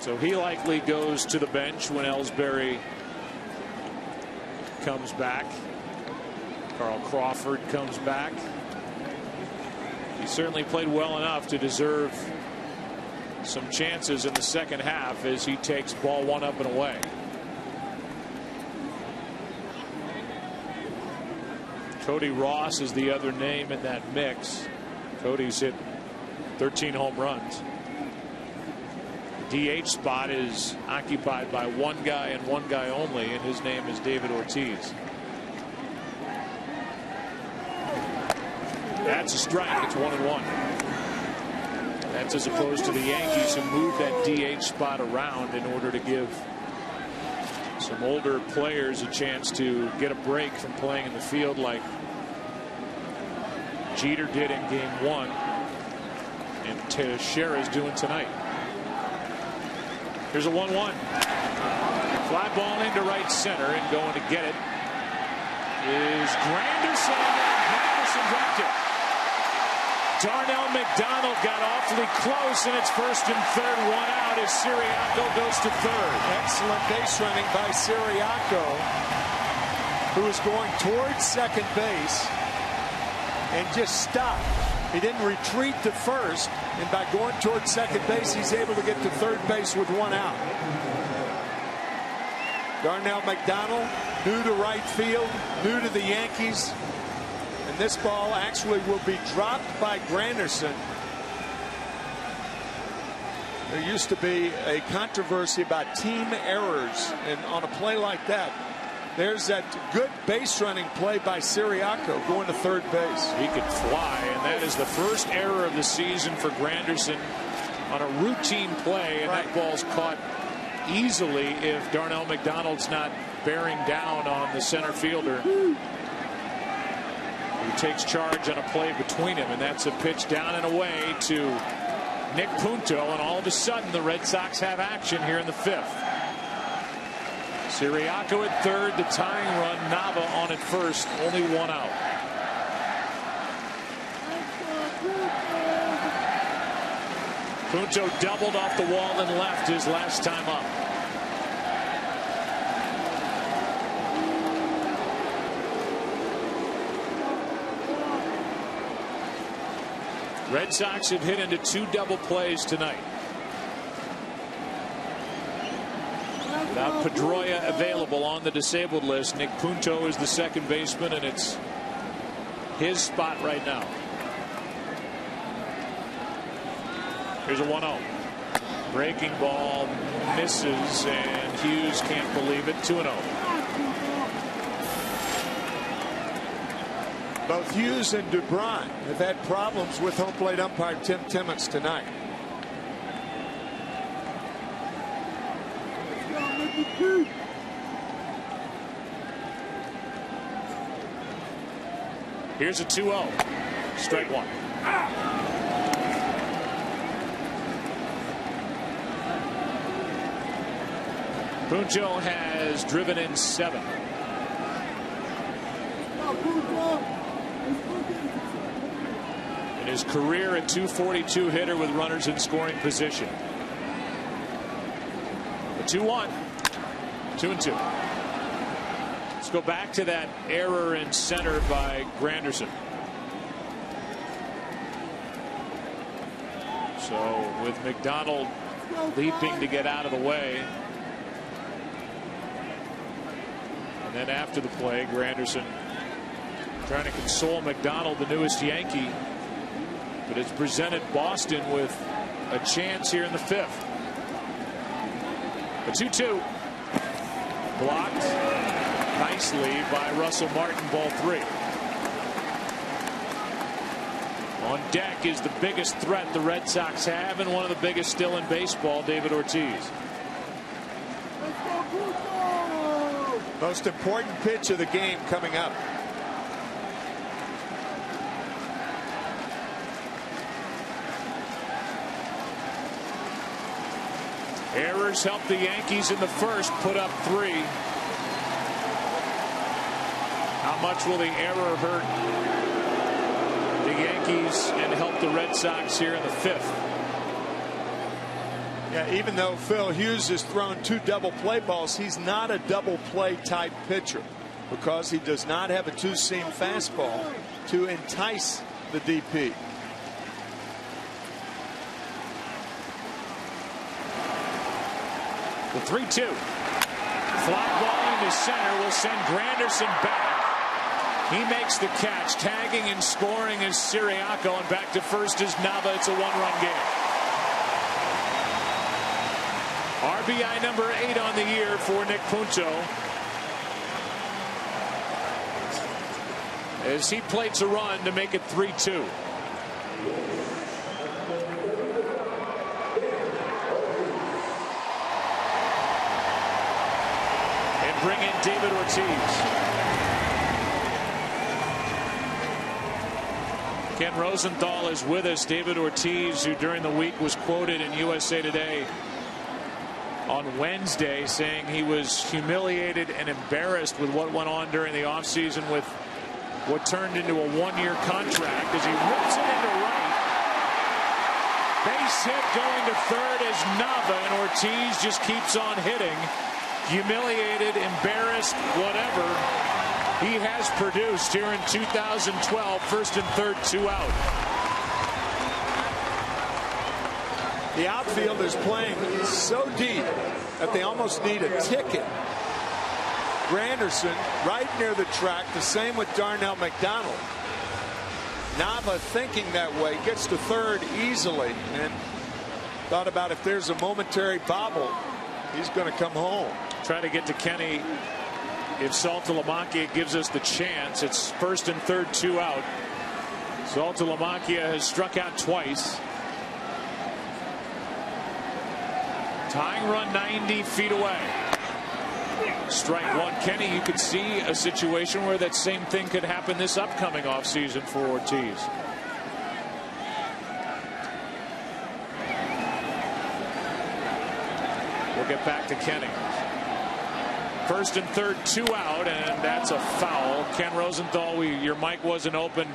So he likely goes to the bench when Ellsbury comes back. Carl Crawford comes back. He certainly played well enough to deserve some chances in the second half as he takes ball 1 up and away. Cody Ross is the other name in that mix. Cody's hit 13 home runs. The DH spot is occupied by one guy and one guy only, and his name is David Ortiz. That's a strike. It's 1-1. That's as opposed to the Yankees, who moved that DH spot around in order to give some older players a chance to get a break from playing in the field like Jeter did in Game 1 and Teixeira's doing tonight. Here's a 1-1. Fly ball into right center, and going to get it is Granderson, and Granderson dropped it. Darnell McDonald got awfully close, and it's first and third. One out as Siriaco goes to third. Excellent base running by Siriaco, who is going towards second base and just stopped. He didn't retreat to first, and by going towards second base, he's able to get to third base with one out. Darnell McDonald, new to right field, new to the Yankees. And this ball actually will be dropped by Granderson. There used to be a controversy about team errors, and on a play like that, there's that good base running play by Siriaco going to third base. He could fly, and that is the first error of the season for Granderson on a routine play, and that ball's caught easily if Darnell McDonald's not bearing down on the center fielder, who takes charge on a play between him, and that's a pitch down and away to Nick Punto, and all of a sudden the Red Sox have action here in the fifth. Siriaco at third, the tying run, Nava on at first, only one out. Punto doubled off the wall and left his last time up. Red Sox have hit into 2 double plays tonight. Without Pedroia available on the disabled list, Nick Punto is the second baseman, and it's his spot right now. Here's a 1-0. Breaking ball misses, and Hughes can't believe it. 2-0. Both Hughes and DeBron have had problems with home plate umpire Tim Timmons tonight. Here's a 2-0. Strike one. Punto has driven in 7. In his career, a .242 hitter with runners in scoring position. A 2-1. 2-2. Let's go back to that error in center by Granderson. So with McDonald leaping to get out of the way. And then after the play, Granderson trying to console McDonald, the newest Yankee. But it's presented Boston with a chance here in the fifth. A 2-2. Blocked nicely by Russell Martin, ball 3. On deck is the biggest threat the Red Sox have, and one of the biggest still in baseball, David Ortiz. Most important pitch of the game coming up. Errors helped the Yankees in the first, put up 3. How much will the error hurt the Yankees and help the Red Sox here in the fifth? Yeah, even though Phil Hughes has thrown 2 double play balls, he's not a double play type pitcher because he does not have a 2-seam fastball to entice the DP. The 3-2. Fly ball into center will send Granderson back. He makes the catch. Tagging and scoring is Siriaco, and back to first is Nava. It's a 1-run game. RBI number 8 on the year for Nick Punto, as he plates a run to make it 3-2. bring in David Ortiz. Ken Rosenthal is with us. David Ortiz, who during the week was quoted in USA Today on Wednesday saying he was humiliated and embarrassed with what went on during the offseason with what turned into a one-year contract as he rips it into right. Base hit going to third as Nava, and Ortiz just keeps on hitting. Humiliated, embarrassed, whatever. He has produced here in 2012, first and third, 2 out. The outfield is playing so deep that they almost need a ticket. Granderson right near the track, the same with Darnell McDonald. Nava thinking that way, gets to third easily, and thought about if there's a momentary bobble, he's going to come home. Try to get to Kenny. If Saltalamacchia gives us the chance, it's first and third, 2 out. Saltalamacchia has struck out twice. Tying run 90 feet away. Strike one. Kenny, you could see a situation where that same thing could happen this upcoming offseason for Ortiz. We'll get back to Kenny. First and third, 2 out, and that's a foul. Ken Rosenthal, your mic wasn't open.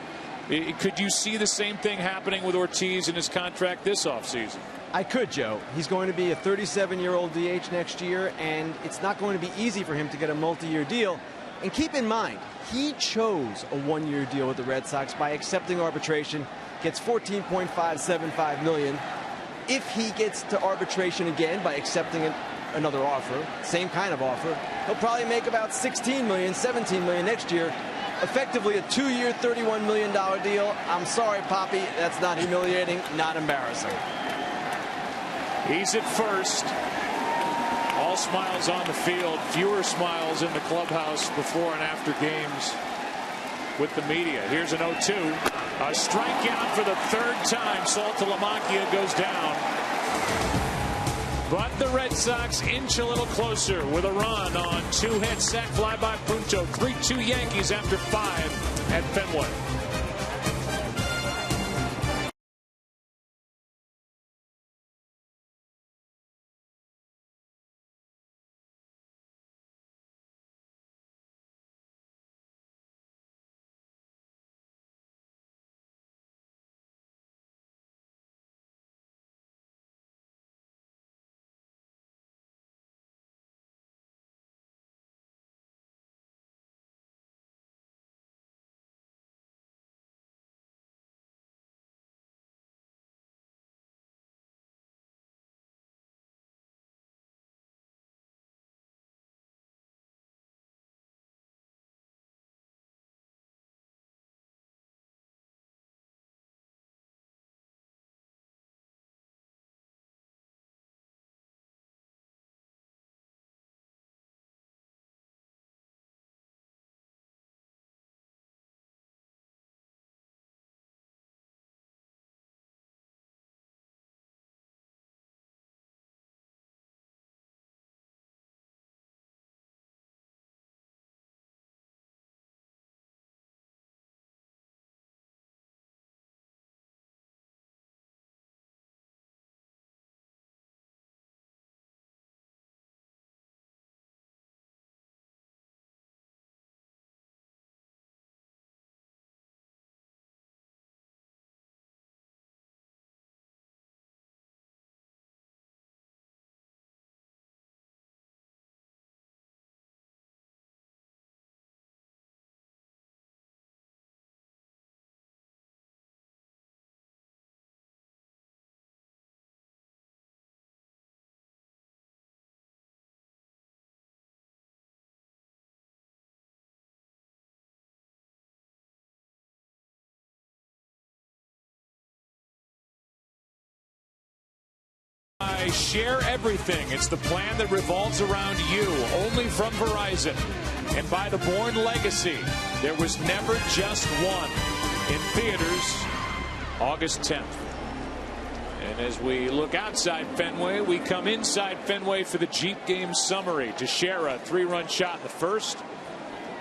Could you see the same thing happening with Ortiz in his contract this offseason? I could, Joe. He's going to be a 37-year-old DH next year, and it's not going to be easy for him to get a multi-year deal. And keep in mind, he chose a one-year deal with the Red Sox by accepting arbitration, gets $14.575 million. If he gets to arbitration again by accepting another offer, same kind of offer, he'll probably make about $16 million, $17 million next year. Effectively a 2-year, $31 million deal. I'm sorry, Poppy, that's not humiliating, not embarrassing. He's at first. All smiles on the field, fewer smiles in the clubhouse before and after games with the media. Here's an 0-2. A strikeout for the third time. Saltalamacchia goes down. But the Red Sox inch a little closer with a run on 2 hits. Sac fly by Punto. 3-2 Yankees after 5 at Fenway. Share everything. It's the plan that revolves around you, only from Verizon. And by the Bourne legacy, there was never just one. In theaters, August 10th. And as we look outside Fenway, we come inside Fenway for the Jeep game summary. Teixeira, 3-run shot in the first.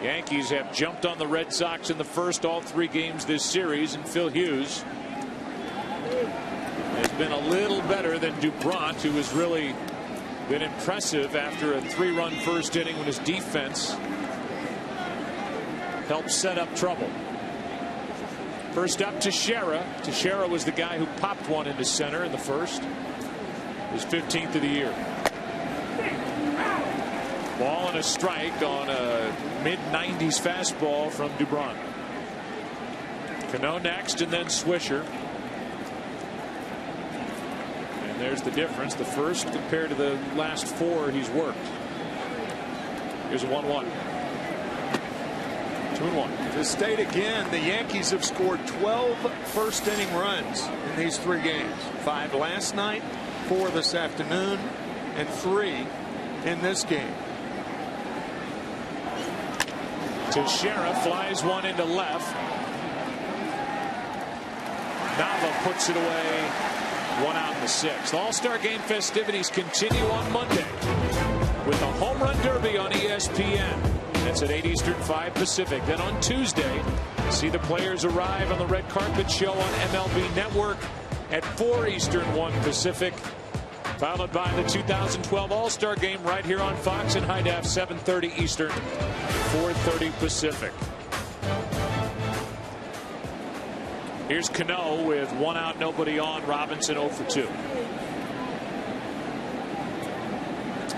Yankees have jumped on the Red Sox in the first all 3 games this series, and Phil Hughes has been a little better than Dubron, who has really been impressive after a 3-run first inning when his defense helped set up trouble. First up, Teixeira. Teixeira was the guy who popped one into center in the first. His 15th of the year. Ball and a strike on a mid-90s fastball from Dubron. Cano next, and then Swisher. And there's the difference. The first compared to the last 4 he's worked. Here's a 1-1. 2-1. To state again, the Yankees have scored 12 first-inning runs in these 3 games. 5 last night, 4 this afternoon, and 3 in this game. Teixeira flies one into left. Nava puts it away. 1 out in the 6th. All-Star Game festivities continue on Monday with the Home Run Derby on ESPN. That's at 8 Eastern, 5 Pacific. Then on Tuesday, see the players arrive on the red carpet show on MLB Network at 4 Eastern, 1 Pacific. Followed by the 2012 All-Star Game right here on Fox and High Def, 7:30 Eastern, 4:30 Pacific. Here's Cano with 1 out, nobody on. Robinson 0 for 2.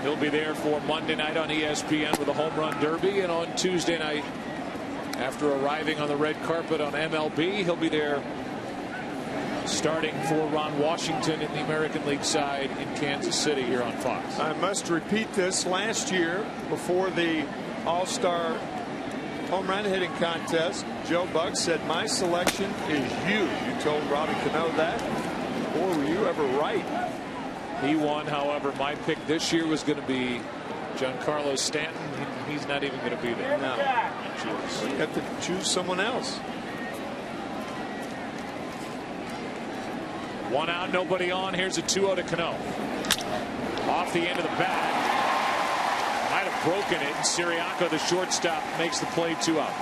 He'll be there for Monday night on ESPN with a Home Run Derby, and on Tuesday night, after arriving on the red carpet on MLB, he'll be there starting for Ron Washington in the American League side in Kansas City here on Fox. I must repeat this. Last year, before the All-Star home run hitting contest, Joe Buck said, "My selection is you." You told Robbie Cano that? Or were you ever right? He won. However, my pick this year was going to be Giancarlo Stanton. He's not even going to be there. No. You have to choose someone else. 1 out, nobody on. Here's a 2-0 to Cano. Off the end of the bat. Might have broken it, and Siriaco, the shortstop, makes the play. 2 out.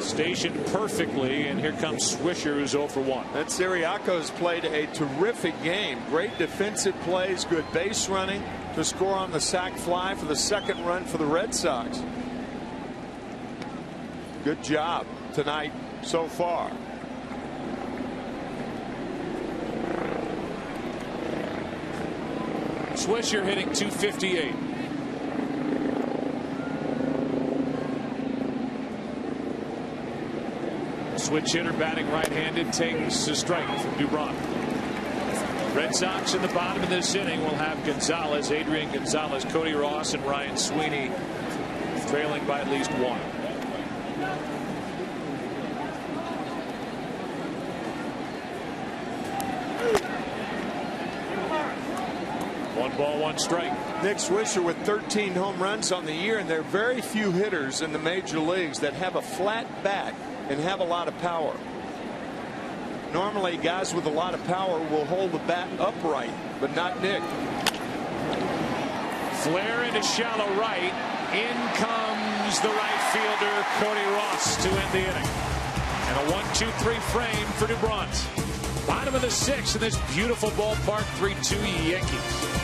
Stationed perfectly, and here comes Swisher, who's 0 for 1. That Siriaco's played a terrific game. Great defensive plays, good base running to score on the sac fly for the 2nd run for the Red Sox. Good job tonight so far. Swisher hitting .258. Switch hitter batting right-handed takes a strike from Dubron. Red Sox in the bottom of this inning will have Gonzalez, Adrian Gonzalez, Cody Ross, and Ryan Sweeney trailing by at least 1. One ball, 1 strike. Nick Swisher with 13 home runs on the year, and there are very few hitters in the major leagues that have a flat bat and have a lot of power. Normally, guys with a lot of power will hold the bat upright, but not Nick. Flare into shallow right. In comes the right fielder, Cody Ross, to end the inning. And a 1-2-3 frame for Dubron. Bottom of the 6th in this beautiful ballpark, 3-2 Yankees.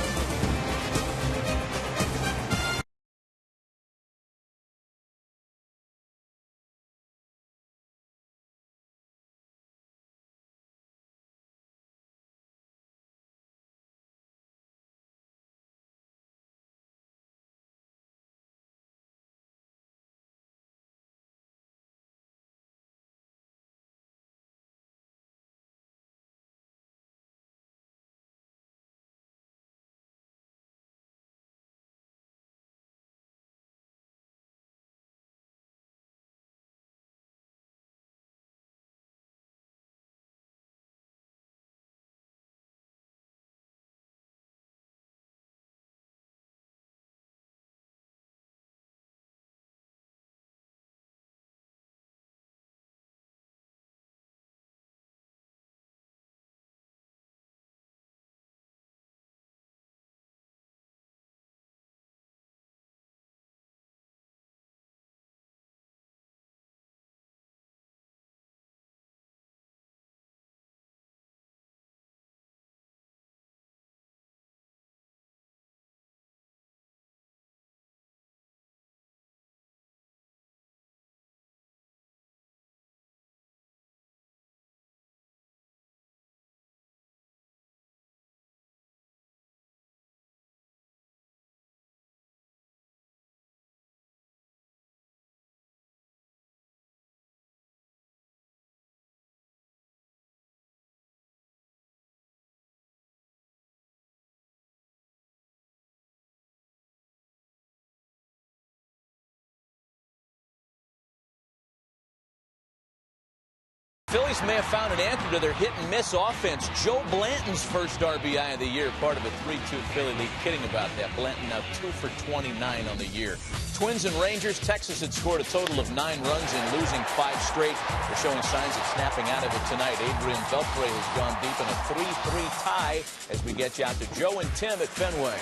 Phillies may have found an answer to their hit-and-miss offense. Joe Blanton's first RBI of the year, part of a 3-2 Philly lead. Kidding about that. Blanton now 2 for 29 on the year. Twins and Rangers. Texas had scored a total of 9 runs in losing 5 straight. They're showing signs of snapping out of it tonight. Adrian Beltre has gone deep in a 3-3 tie as we get you out to Joe and Tim at Fenway.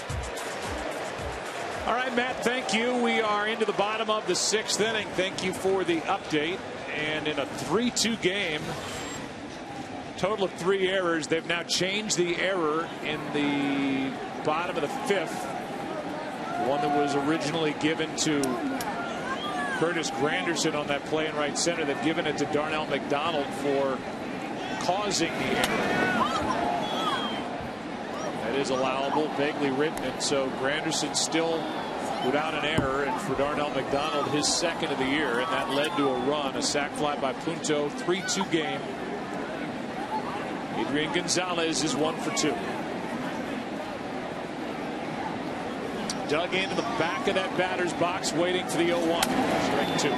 All right, Matt, thank you. We are into the bottom of the 6th inning. Thank you for the update. And in a 3-2 game, total of 3 errors. They've now changed the error in the bottom of the 5th. One that was originally given to Curtis Granderson on that play in right center. They've given it to Darnell McDonald for causing the error. That is allowable, vaguely written, and so Granderson still without an error, and for Darnell McDonald, his 2nd of the year, and that led to a run, a sac fly by Punto. 3-2 game. Adrian Gonzalez is 1 for 2. Dug into the back of that batter's box, waiting for the 0-1. Strike 2.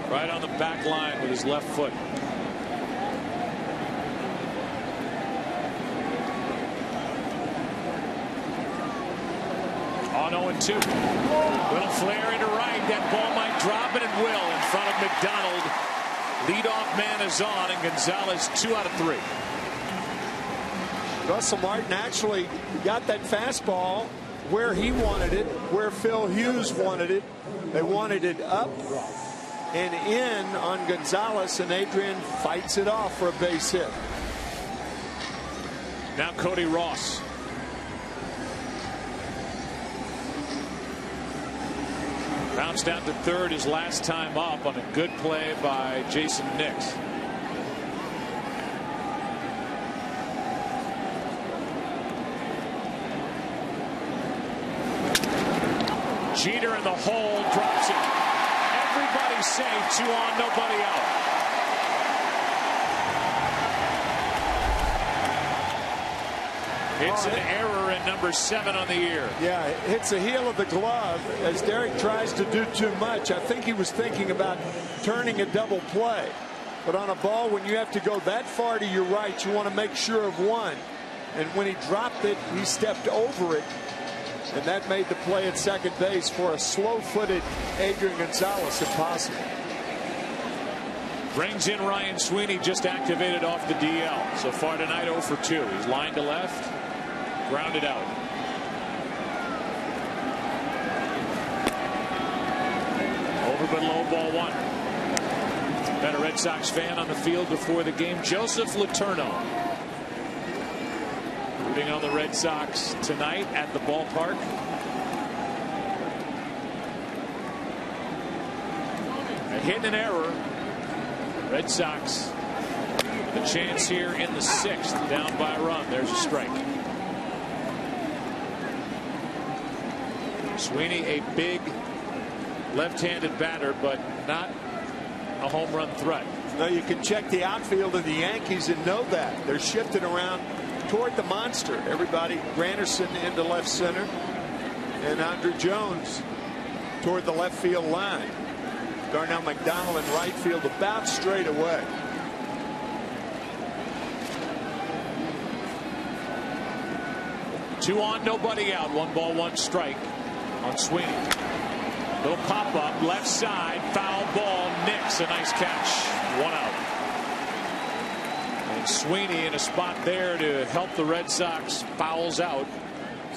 Right on the back line with his left foot. On 0-2. Little flare into right. That ball might drop, and it will in front of McDonald. Leadoff man is on, and Gonzalez 2 out of 3. Russell Martin actually got that fastball where he wanted it, where Phil Hughes wanted it. They wanted it up and in on Gonzalez, and Adrian fights it off for a base hit. Now Cody Ross. Bounced out to third his last time up on a good play by Jason Nix. Jeter in the hole, drops it. Everybody safe, 2 on, nobody out. It's an error in number 7 on the year. Yeah, it hits the heel of the glove as Derek tries to do too much. I think he was thinking about turning a double play. But on a ball, when you have to go that far to your right, you want to make sure of one. And when he dropped it, he stepped over it. And that made the play at second base for a slow-footed Adrian Gonzalez impossible. Brings in Ryan Sweeney, just activated off the DL. So far tonight 0 for 2. He's lined to left. Grounded out. Over but low, ball 1. Been a Red Sox fan on the field before the game. Joseph Letourneau. Rooting on the Red Sox tonight at the ballpark. A hit and an error. Red Sox with a chance here in the 6th, down by a run. There's a strike. Sweeney, a big left-handed batter, but not a home run threat. Now you can check the outfield of the Yankees and know that they're shifting around toward the monster. Everybody, Granderson into left center, and Andrew Jones toward the left field line. Darnell McDonald in right field about straight away. Two on, nobody out. 1 ball, 1 strike on Sweeney. Little pop up left side, foul ball. Nix, a nice catch. 1 out. And Sweeney in a spot there to help the Red Sox. Fouls out.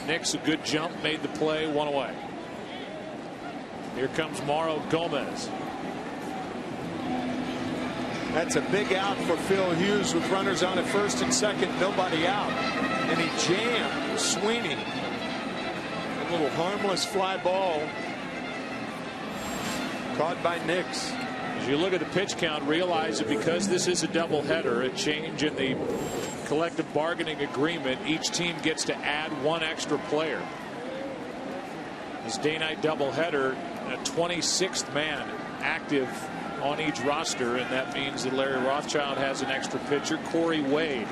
Nix, a good jump, made the play. 1 away. Here comes Mauro Gomez. That's a big out for Phil Hughes with runners on at first and second, nobody out. And he jammed Sweeney. A little harmless fly ball caught by Nix. As you look at the pitch count, realize that because this is a doubleheader, a change in the collective bargaining agreement, each team gets to add 1 extra player. This day-night doubleheader, a 26th man active on each roster, and that means that Larry Rothschild has an extra pitcher. Corey Wade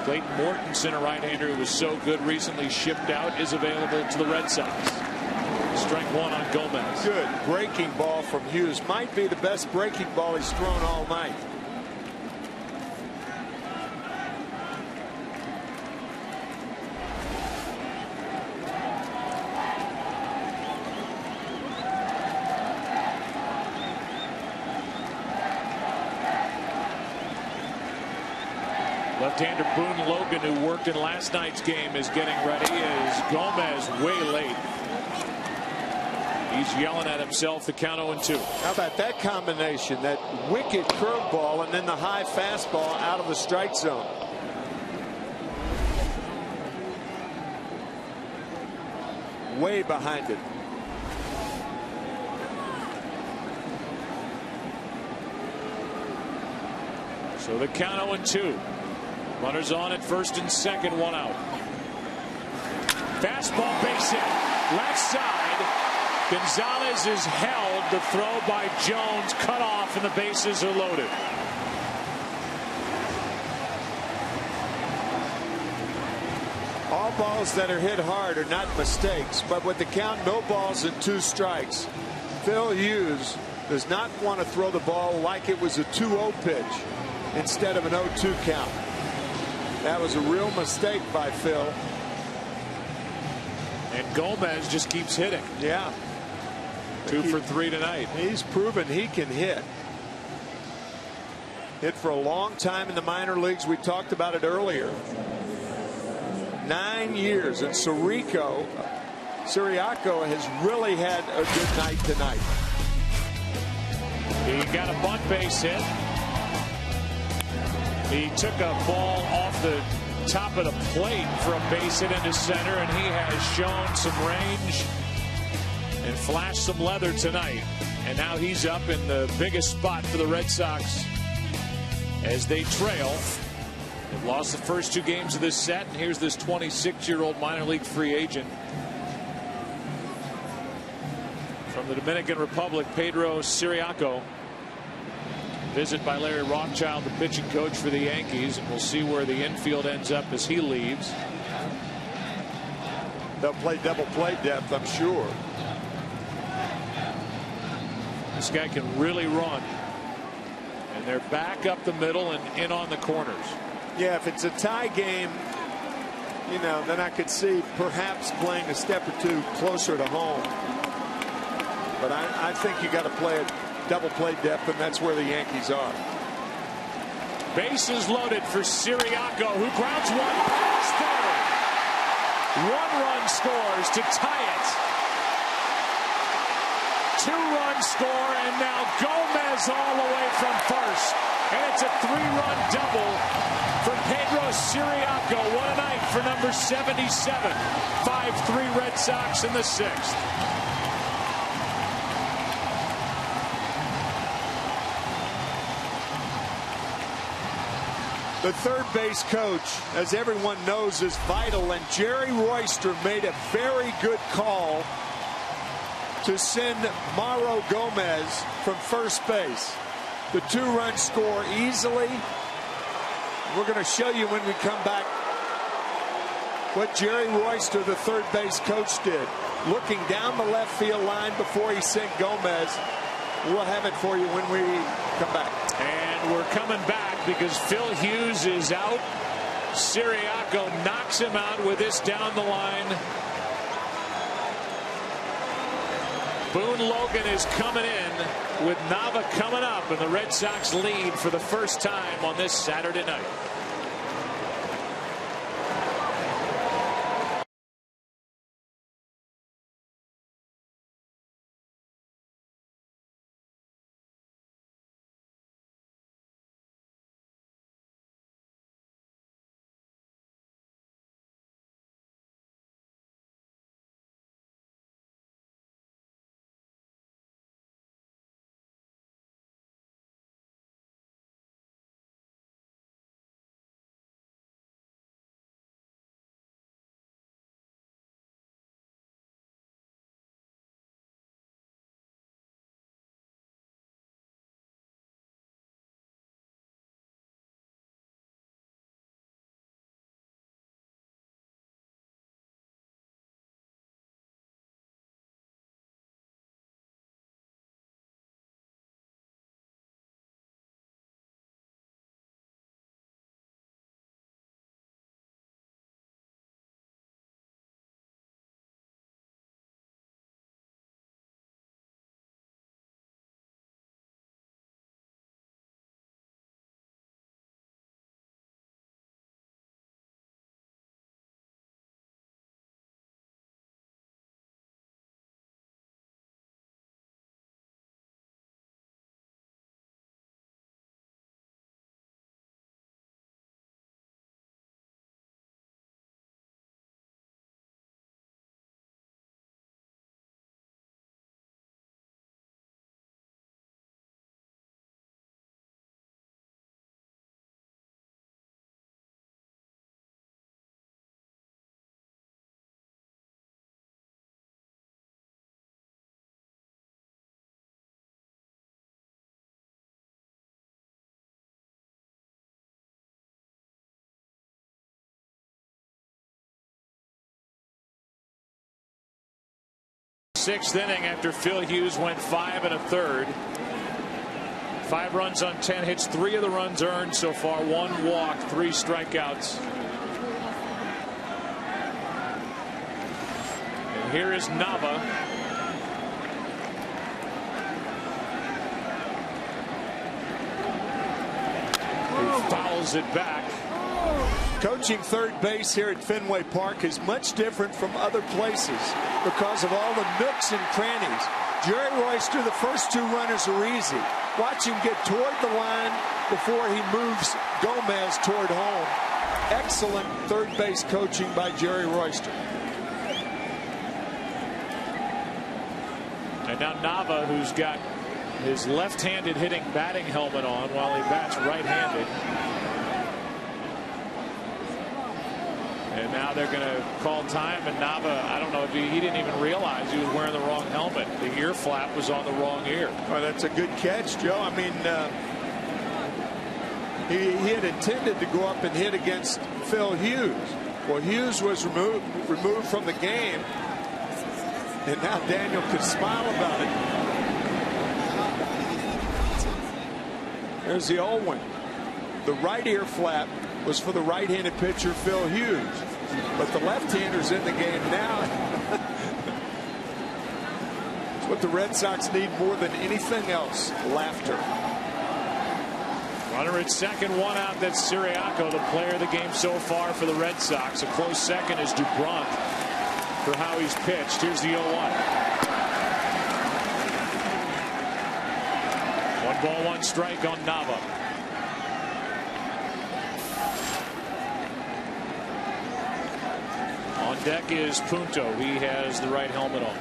Clayton Mortensen, a right-hander who was so good recently shipped out, is available to the Red Sox. Strike one on Gomez. Good breaking ball from Hughes. Might be the best breaking ball he's thrown all night. Left-hander Boone Logan, who worked in last night's game, is getting ready as Gomez way late. He's yelling at himself. The count 0-2. How about that combination? That wicked curveball and then the high fastball out of the strike zone. Way behind it. So the count 0-2. Runners on at first and second, one out. Fastball, base hit. Left side. Gonzalez is held. The throw by Jones cut off, and the bases are loaded. All balls that are hit hard are not mistakes, but with the count no balls and 2 strikes, Phil Hughes does not want to throw the ball like it was a 2-0 pitch instead of an 0-2 count. That was a real mistake by Phil. And Gomez just keeps hitting. Yeah. 2 for 3 tonight. He's proven he can hit. Hit for a long time in the minor leagues. We talked about it earlier. 9 years, and Siriaco has really had a good night tonight. He got a bunt base hit. He took a ball off the top of the plate for a base hit into center, and he has shown some range and flashed some leather tonight. And now he's up in the biggest spot for the Red Sox as they trail. They've lost the first 2 games of this set, and here's this 26-year-old minor league free agent from the Dominican Republic, Pedro Siriaco. Visit by Larry Rothschild, the pitching coach for the Yankees, and we'll see where the infield ends up as he leaves. They'll play double play depth, I'm sure. This guy can really run, and they're back up the middle and in on the corners. Yeah, if it's a tie game, you know, then I could see perhaps playing a step or 2 closer to home. But I think you got to play it double play depth, and that's where the Yankees are. Bases loaded for Siriaco, who grounds one past third. 1 run scores to tie it. 2-run score, and now Gomez all the way from first. And it's a 3-run double for Pedro Siriaco. What a night for number 77. 5-3 Red Sox in the 6th. The third base coach, as everyone knows, is vital, and Jerry Royster made a very good call to send Mauro Gomez from first base. The 2-run score easily. We're going to show you when we come back what Jerry Royster, the third base coach, did. Looking down the left field line before he sent Gomez. We'll have it for you when we come back. And we're coming back because Phil Hughes is out. Siriaco knocks him out with this down the line. Boone Logan is coming in with Nava coming up, and the Red Sox lead for the first time on this Saturday night. 6th inning after Phil Hughes went 5 1/3. 5 runs on 10 hits, 3 of the runs earned so far, 1 walk, 3 strikeouts. And here is Nava. He fouls it back. Coaching third base here at Fenway Park is much different from other places because of all the nooks and crannies. Jerry Royster, the first 2 runners are easy. Watch him get toward the line before he moves Gomez toward home. Excellent third base coaching by Jerry Royster. And now Nava, who's got his left-handed hitting batting helmet on while he bats right-handed. And now they're going to call time, and Nava, I don't know if he didn't even realize he was wearing the wrong helmet. The ear flap was on the wrong ear. Well, that's a good catch, Joe. I mean, he had intended to go up and hit against Phil Hughes. Well, Hughes was removed from the game, and now Daniel could smile about it. There's the old one. The right ear flap was for the right-handed pitcher Phil Hughes, but the left-hander's in the game now. It's what the Red Sox need more than anything else: laughter. Runner at second, 1 out. That's Siriaco, the player of the game so far for the Red Sox. A close second is Dubron for how he's pitched. Here's the 0-1. 1 ball, 1 strike on Nava. On deck is Punto. He has the right helmet on.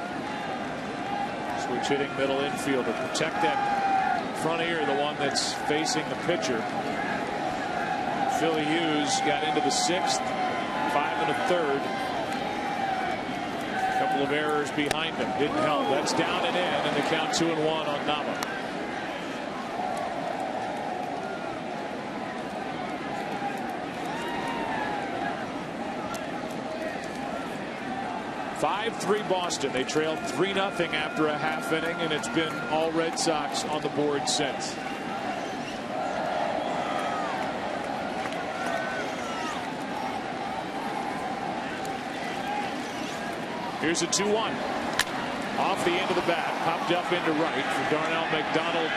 Switch hitting middle infielder. Protect that front ear, the one that's facing the pitcher. Phil Hughes got into the 6th, 5 1/3. A couple of errors behind him. Didn't help. That's down and in, and the count 2-1 on Nava. (5-3) Boston. They trailed 3-0 after a half inning, and it's been all Red Sox on the board since. Here's a 2-1. Off the end of the bat, popped up into right for Darnell McDonald.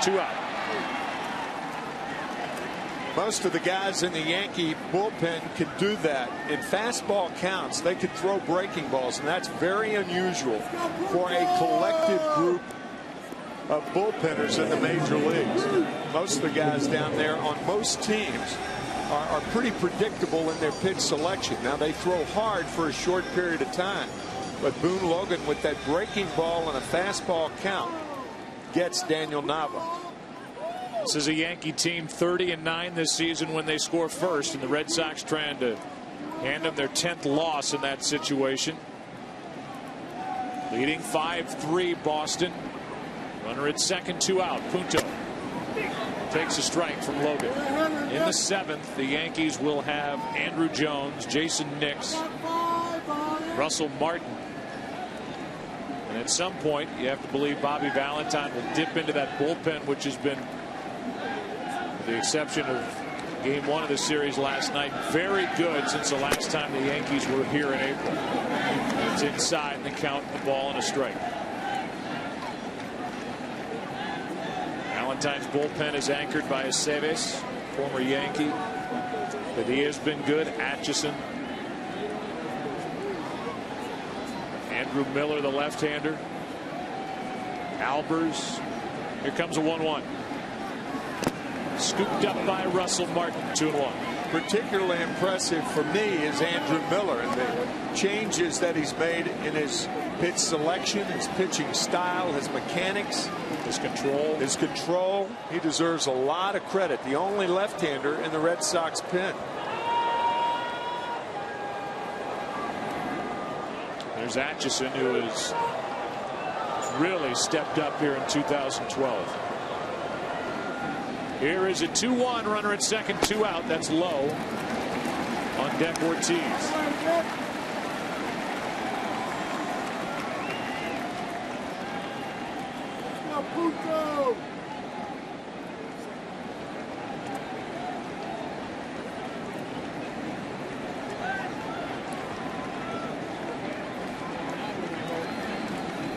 2 out. Most of the guys in the Yankee bullpen can do that. In fastball counts, they could throw breaking balls, and that's very unusual for a collective group of bullpenners in the major leagues. Most of the guys down there on most teams are pretty predictable in their pitch selection. Now, they throw hard for a short period of time, but Boone Logan, with that breaking ball and a fastball count, gets Daniel Nava. This is a Yankee team 30-9 this season when they score first, and the Red Sox trying to hand them their 10th loss in that situation. Leading 5-3 Boston. Runner at second, 2 out. Punto takes a strike from Logan. In the 7th, the Yankees will have Andrew Jones, Jason Nix, Russell Martin. And at some point, you have to believe Bobby Valentine will dip into that bullpen, which has been, with the exception of game 1 of the series last night, very good since the last time the Yankees were here in April. It's inside, and the count, the ball, and a strike. Valentine's bullpen is anchored by Aceves, former Yankee. But he has been good. Atchison. Andrew Miller, the left-hander. Albers. Here comes a 1-1. Scooped up by Russell Martin, 2-1. Particularly impressive for me is Andrew Miller and the changes that he's made in his pitch selection, his pitching style, his mechanics, his control. He deserves a lot of credit. The only left-hander in the Red Sox pen. There's Atchison, who has really stepped up here in 2012. Here is a 2-1, runner at second, 2 out. That's low. On deck, Ortiz.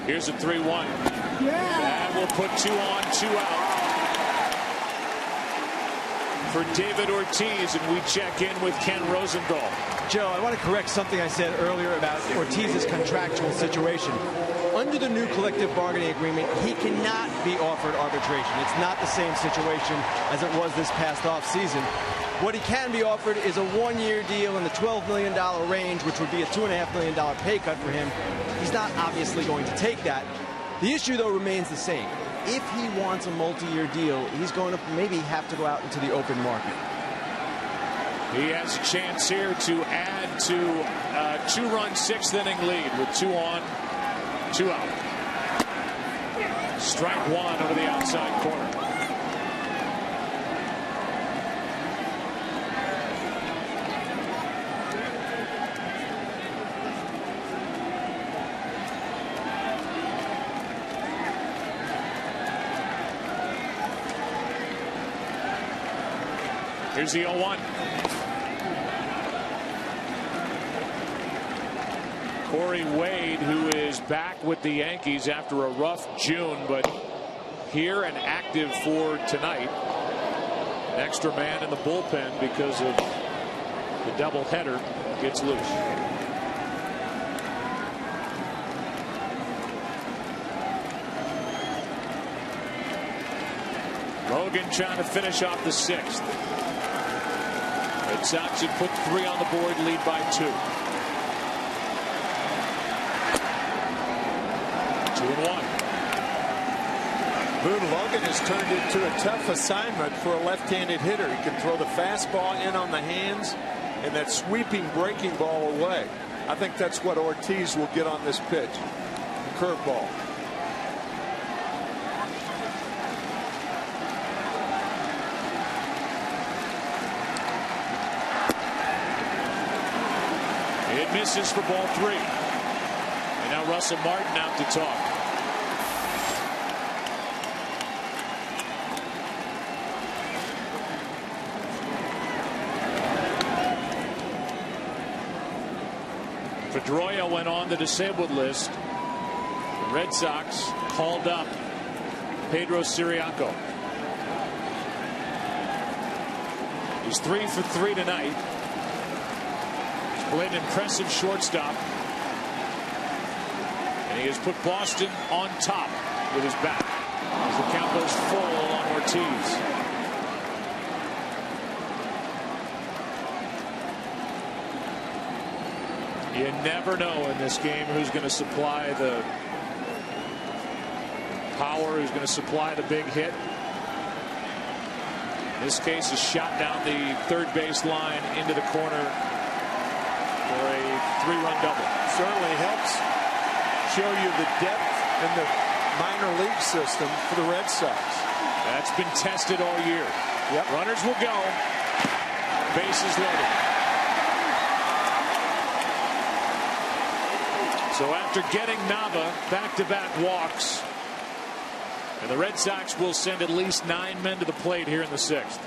Here's a 3-1. And we'll put 2 on, 2 out for David Ortiz, and we check in with Ken Rosenthal. Joe, I want to correct something I said earlier about Ortiz's contractual situation. Under the new collective bargaining agreement, he cannot be offered arbitration. It's not the same situation as it was this past offseason. What he can be offered is a 1-year deal in the $12 million range, which would be a $2.5 million pay cut for him. He's not obviously going to take that. The issue, though, remains the same. If he wants a multi-year deal, he's going to maybe have to go out into the open market. He has a chance here to add to a 2-run 6th inning lead with 2 on, 2 out. Strike 1 over the outside corner. Here's the 0-1. Corey Wade, who is back with the Yankees after a rough June, but here and active for tonight. An extra man in the bullpen because of the doubleheader gets loose. Logan trying to finish off the 6th. Red Sox had put 3 on the board, lead by 2. 2-1. Boone Logan has turned into a tough assignment for a left-handed hitter. He can throw the fastball in on the hands and that sweeping breaking ball away. I think that's what Ortiz will get on this pitch. Curveball. It misses for ball 3. And now Russell Martin out to talk. Pedroia went on the disabled list. The Red Sox called up Pedro Siriaco. He's 3 for 3 tonight. He's played an impressive shortstop. And he has put Boston on top with his bat as the count goes full on Ortiz. You never know in this game who's going to supply the power, who's going to supply the big hit. In this case, a shot down the third base line into the corner for a 3-run double. Certainly helps show you the depth in the minor league system for the Red Sox. That's been tested all year. Yep. Runners will go. Bases loaded. So after getting Nava back-to-back walks, and the Red Sox will send at least 9 men to the plate here in the 6th.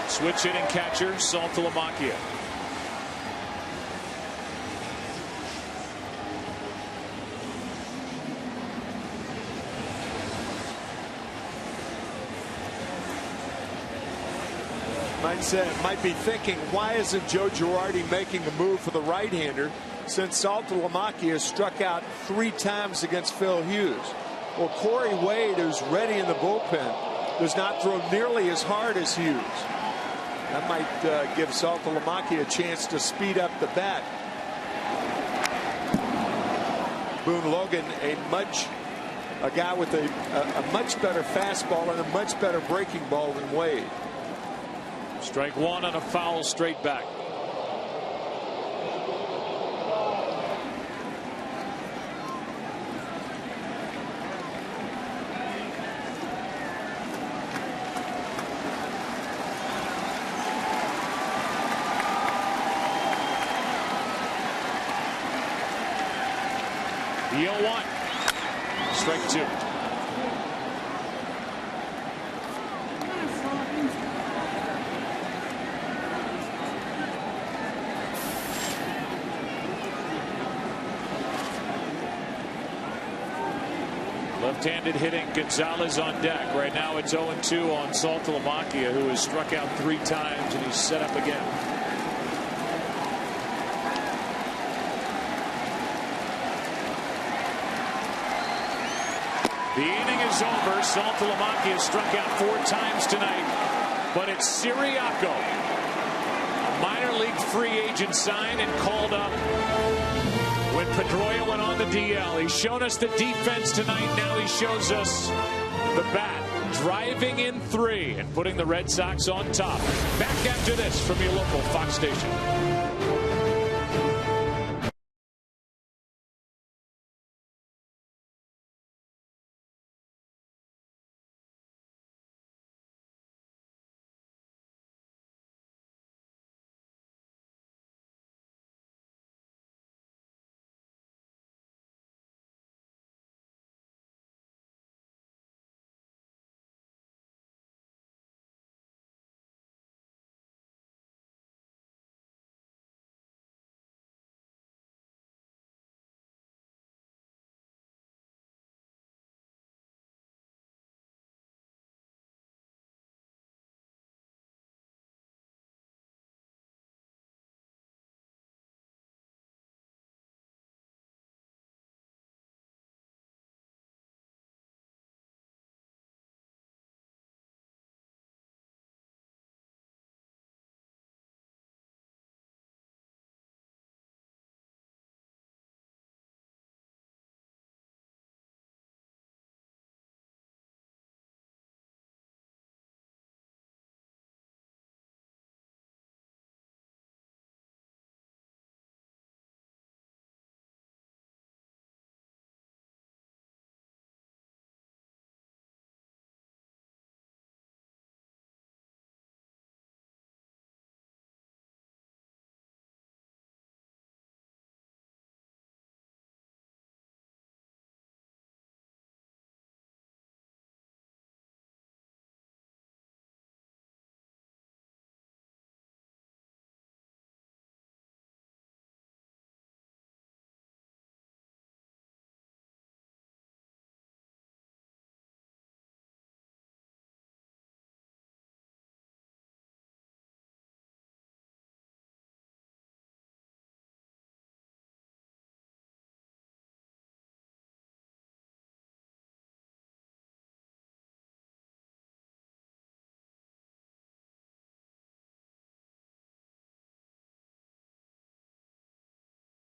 Switch hitting catcher Saltalamacchia. Might be thinking, why isn't Joe Girardi making a move for the right-hander since Saltalamacchia struck out 3 times against Phil Hughes? Well, Corey Wade, who's ready in the bullpen, does not throw nearly as hard as Hughes. That might give Saltalamacchia a chance to speed up the bat. Boone Logan, a guy with a much better fastball and a much better breaking ball than Wade. Strike 1 on a foul straight back. The 0-1. Strike 2. Left-handed hitting Gonzalez on deck. Right now it's 0-2 on Saltalamacchia, who has struck out 3 times, and he's set up again. The inning is over. Saltalamacchia has struck out 4 times tonight, but it's Siriaco, a minor league free agent, signed and called up when Pedroia went on the DL. He's shown us the defense tonight. Now he shows us the bat, driving in 3 and putting the Red Sox on top. Back after this from your local Fox station.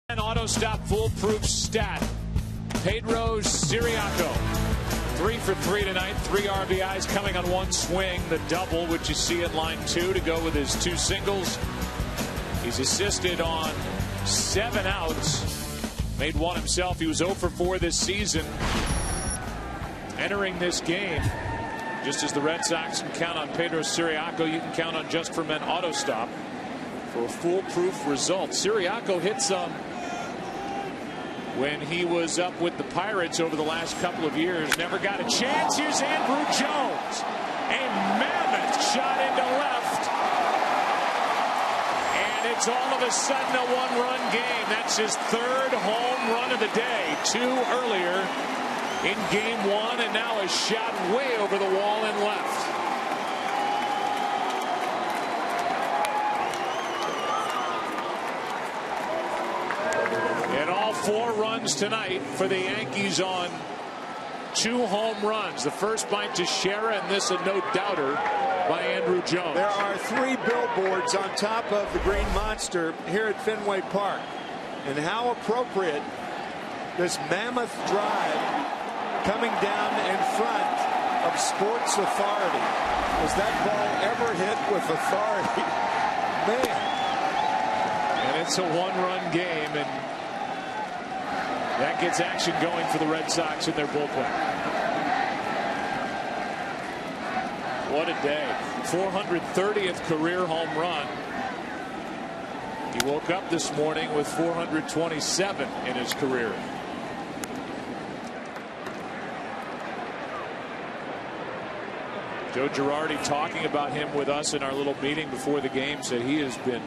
An auto stop foolproof stat. Pedro Siriaco, 3 for 3 tonight, 3 RBIs coming on 1 swing, the double, which you see in line 2 to go with his 2 singles. He's assisted on 7 outs, made 1 himself. He was 0 for 4 this season. Entering this game, just as the Red Sox can count on Pedro Siriaco, you can count on Just for Men auto stop for a foolproof result. Siriaco hit some when he was up with the Pirates over the last couple of years. Never got a chance. Here's Andrew Jones. A mammoth shot into left. And it's all of a sudden a 1-run game. That's his 3rd home run of the day. 2 earlier in game 1, and now a shot way over the wall and left. And all 4 runs tonight for the Yankees on 2 home runs. The first by Teixeira, and this a no-doubter by Andrew Jones. There are 3 billboards on top of the Green Monster here at Fenway Park. And how appropriate this mammoth drive coming down in front of Sports Authority. Was that ball ever hit with authority? Man. And it's a 1-run game, and that gets action going for the Red Sox in their bullpen. What a day. 430th career home run. He woke up this morning with 427 in his career. Joe Girardi, talking about him with us in our little meeting before the game, said he has been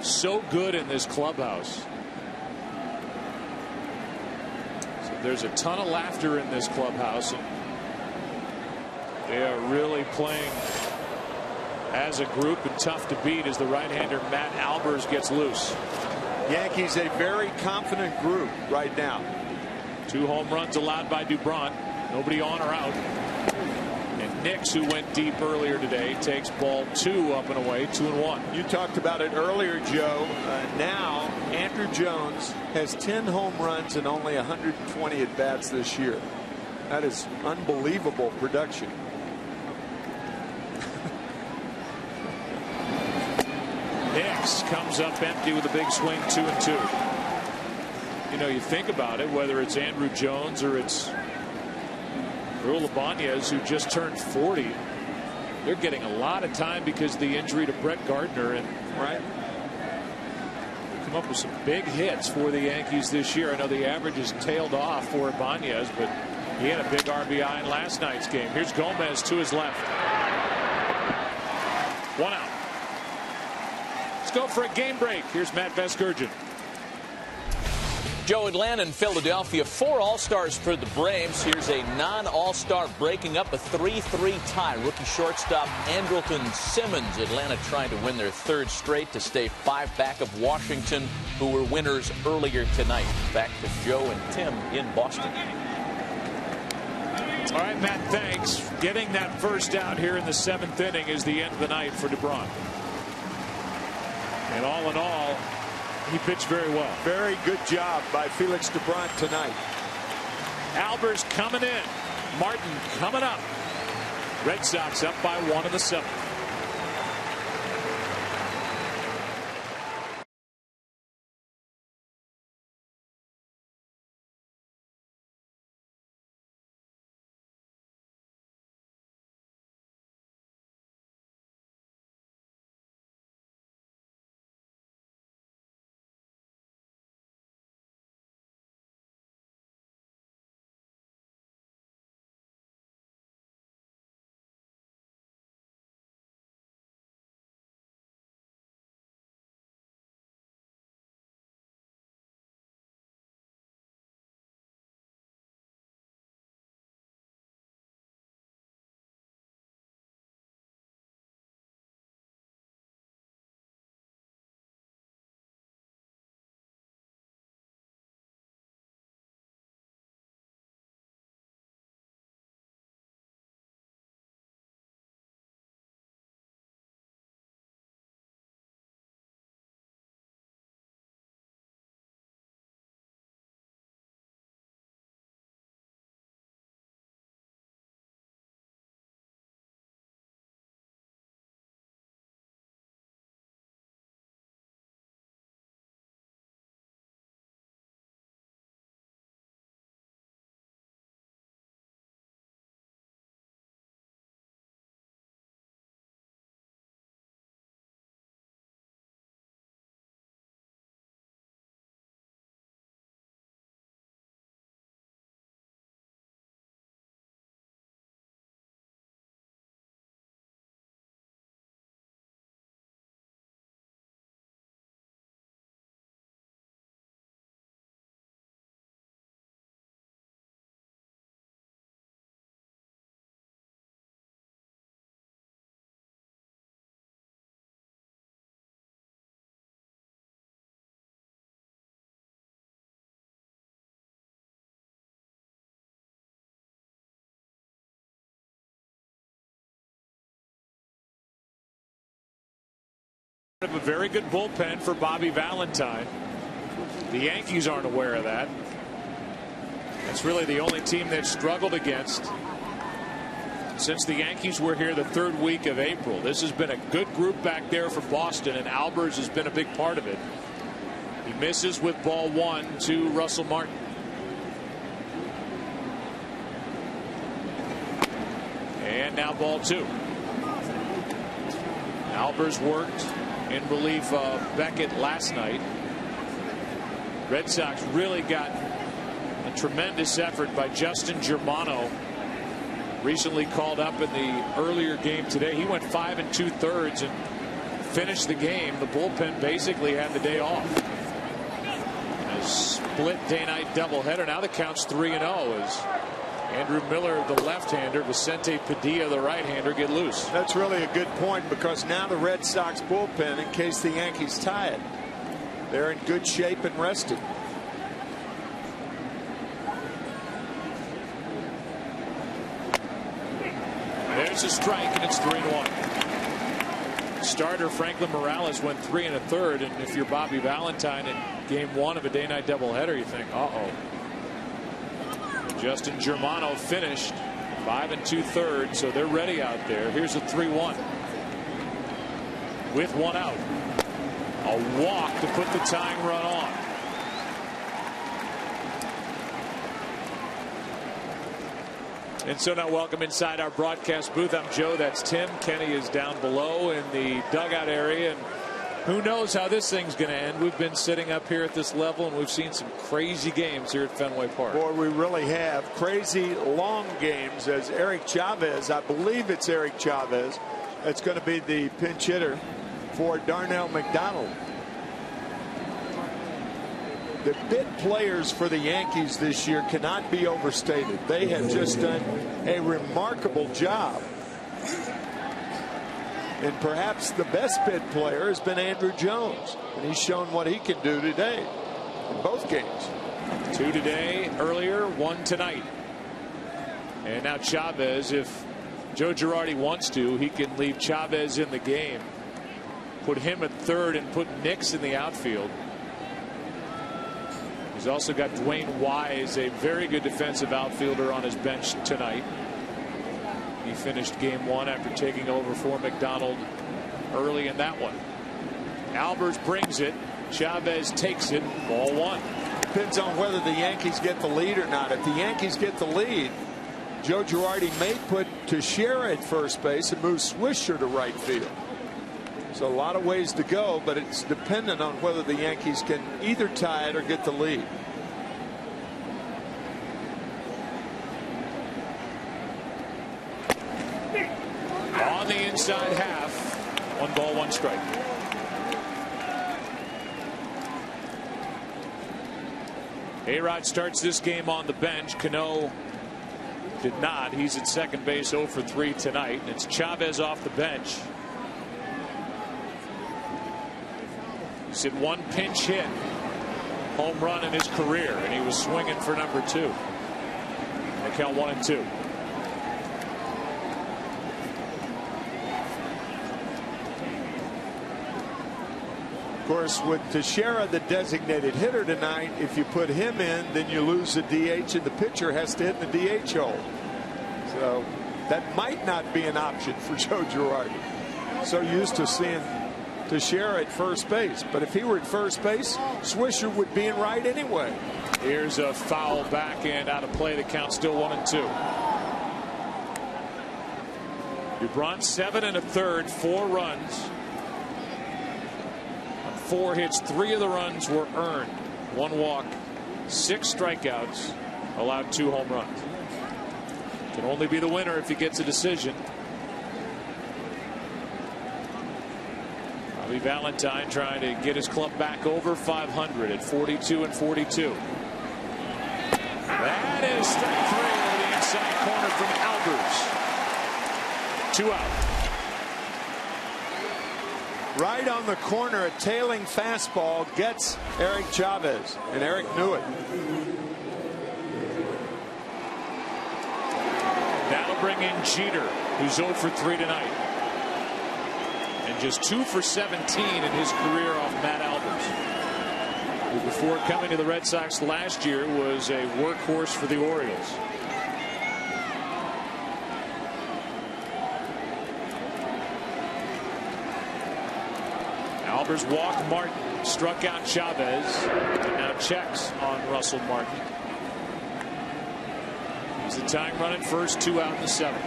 so good in this clubhouse. So there's a ton of laughter in this clubhouse, and they are really playing as a group and tough to beat as the right-hander Matt Albers gets loose. Yankees a very confident group right now. 2 home runs allowed by Dubron. Nobody on or out. And Nix, who went deep earlier today, takes ball 2 up and away, 2-1. You talked about it earlier, Joe. Now Andrew Jones has 10 home runs and only 120 at bats this year. That is unbelievable production. Nix comes up empty with a big swing, 2-2. You know, you think about it, whether it's Andrew Jones or it's Raul Ibanez, who just turned 40, they're getting a lot of time because of the injury to Brett Gardner, and right, they come up with some big hits for the Yankees this year. I know the average has tailed off for Ibanez, but he had a big RBI in last night's game. Here's Gomez to his left. 1 out. Let's go for a game break. Here's Matt Vasgersian. Joe, Atlanta and Philadelphia, 4 All-Stars for the Braves. Here's a non-All-Star breaking up a 3-3 tie. Rookie shortstop Andrelton Simmons. Atlanta trying to win their 3rd straight to stay 5 back of Washington, who were winners earlier tonight. Back to Joe and Tim in Boston. All right, Matt, thanks. Getting that first out here in the 7th inning is the end of the night for DeBron. And all in all, he pitched very well. Very good job by Felix DeBron tonight. Albers coming in. Martin coming up. Red Sox up by 1 in the 7th. A very good bullpen for Bobby Valentine. The Yankees aren't aware of that. That's really the only team they've struggled against since the Yankees were here the 3rd week of April. This has been a good group back there for Boston, and Albers has been a big part of it. He misses with ball 1 to Russell Martin. And now ball 2. Albers worked in relief of Beckett last night. Red Sox really got a tremendous effort by Justin Germano recently called up in the earlier game today. He went 5 2/3 and finished the game. The bullpen basically had the day off. A split day-night doubleheader. Now the count's 3-0 as Andrew Miller, the left-hander, Vicente Padilla, the right-hander, get loose. That's really a good point, because now the Red Sox bullpen, in case the Yankees tie it, they're in good shape and rested. There's a strike, and it's 3-1. Starter Franklin Morales went 3 1/3, and if you're Bobby Valentine in game 1 of a day-night doubleheader, you think, uh-oh. Justin Germano finished 5 2/3, so they're ready out there. Here's a 3-1 with 1 out. A walk to put the tying run on. And so now welcome inside our broadcast booth. I'm Joe. That's Tim. Kenny is down below in the dugout area. And who knows how this thing's going to end. We've been sitting up here at this level, and we've seen some crazy games here at Fenway Park. Boy, we really have. Crazy long games, as Eric Chavez, I believe it's Eric Chavez, that's going to be the pinch hitter for Darnell McDonald. The bit players for the Yankees this year cannot be overstated. They have just done a remarkable job. And perhaps the best bit player has been Andrew Jones, and he's shown what he can do today in both games. 2 today, earlier, 1 tonight. And now Chavez, if Joe Girardi wants to, he can leave Chavez in the game, put him at third, and put Nix in the outfield. He's also got Dwayne Wise, a very good defensive outfielder, on his bench tonight. He finished game 1 after taking over for McDonald early in that one. Albers brings it. Chavez takes it. Ball 1. Depends on whether the Yankees get the lead or not. If the Yankees get the lead, Joe Girardi may put Teixeira at first base and move Swisher to right field. So a lot of ways to go, but it's dependent on whether the Yankees can either tie it or get the lead. On the inside half, 1 ball, 1 strike. A-Rod starts this game on the bench. Cano did not. He's at second base, 0 for 3 tonight. It's Chavez off the bench. He's hit 1 pinch hit home run in his career, and he was swinging for number 2. They count 1 and 2. Of course, with Teixeira the designated hitter tonight, if you put him in, then you lose the DH, and the pitcher has to hit in the DH hole. So that might not be an option for Joe Girardi. So used to seeing Teixeira at first base, but if he were at first base, Swisher would be in right anyway. Here's a foul backhand out of play. The count still 1 and 2. DuBron 7 1/3, 4 runs. 4 hits, 3 of the runs were earned. 1 walk, 6 strikeouts, allowed 2 home runs. Can only be the winner if he gets a decision. Bobby Valentine trying to get his club back over 500 at 42 and 42. That is strike 3 over the inside corner from Albers. 2 out. Right on the corner, a tailing fastball gets Eric Chavez, and Eric knew it. That'll bring in Jeter, who's 0 for 3 tonight. And just 2 for 17 in his career off Matt Albers, who before coming to the Red Sox last year was a workhorse for the Orioles. Albers walked Martin, struck out Chavez, and now checks on Russell Martin. He's the tying run at first, 2 out in the 7th.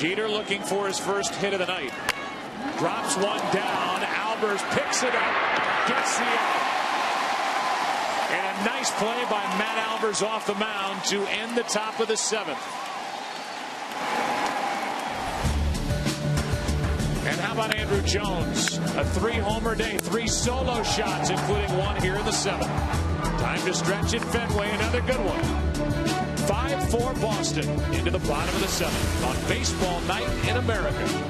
Jeter looking for his first hit of the night. Drops one down. Albers picks it up. Gets the out. And a nice play by Matt Albers off the mound to end the top of the 7th. And how about Andrew Jones? A 3-homer day, 3 solo shots, including one here in the 7th. Time to stretch at Fenway. Another good one. 5-4 Boston into the bottom of the 7th on Baseball Night in America.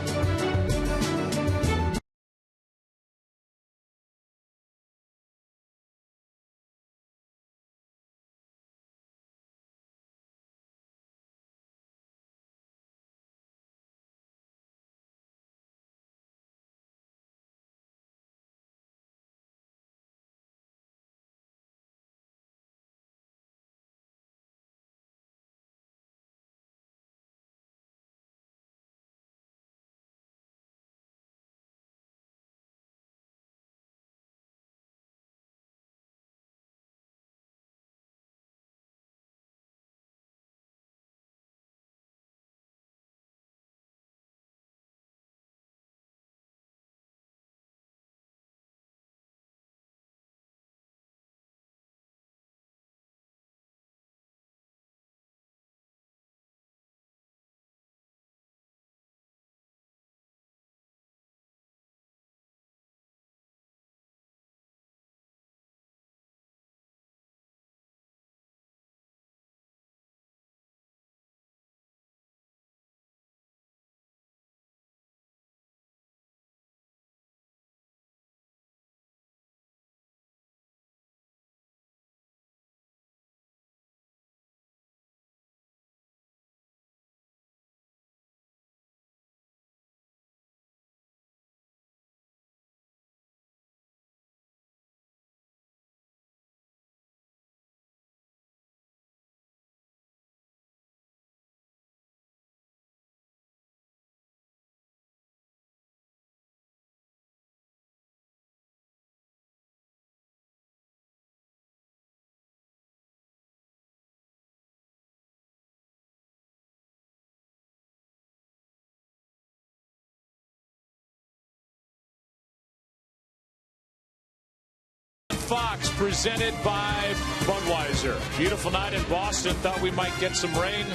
Fox presented by Budweiser. Beautiful night in Boston. Thought we might get some rain,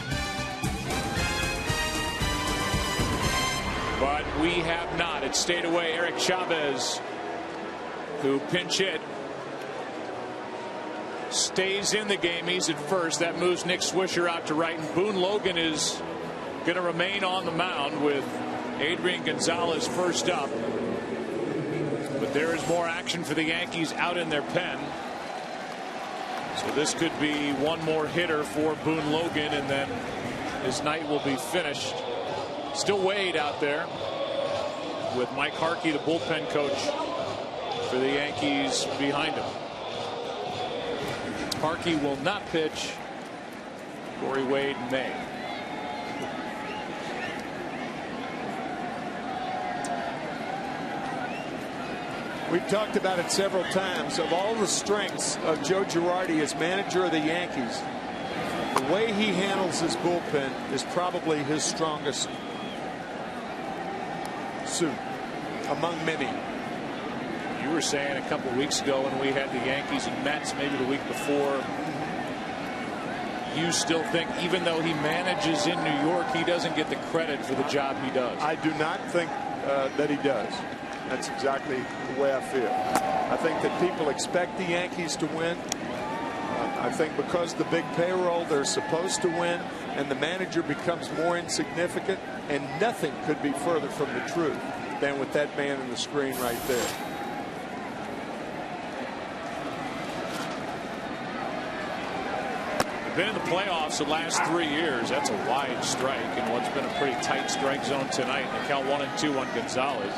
but we have not. It stayed away. Eric Chavez, who pinch hit, stays in the game. He's at first. That moves Nick Swisher out to right, and Boone Logan is going to remain on the mound with Adrian Gonzalez first up. But there is more action for the Yankees out in their pen. So this could be one more hitter for Boone Logan, and then his night will be finished. Still Wade out there with Mike Harkey, the bullpen coach for the Yankees, behind him. Harkey will not pitch. Corey Wade may. We've talked about it several times. Of all the strengths of Joe Girardi as manager of the Yankees, the way he handles his bullpen is probably his strongest suit among many. You were saying a couple weeks ago when we had the Yankees and Mets, maybe the week before, you still think even though he manages in New York, he doesn't get the credit for the job he does. I do not think that he does. That's exactly the way I feel. I think that people expect the Yankees to win. I think because the big payroll, they're supposed to win, and the manager becomes more insignificant, and nothing could be further from the truth than with that man on the screen right there. Been in the playoffs the last 3 years. That's a wide strike in what's been a pretty tight strike zone tonight. The count 1-2 on Gonzalez.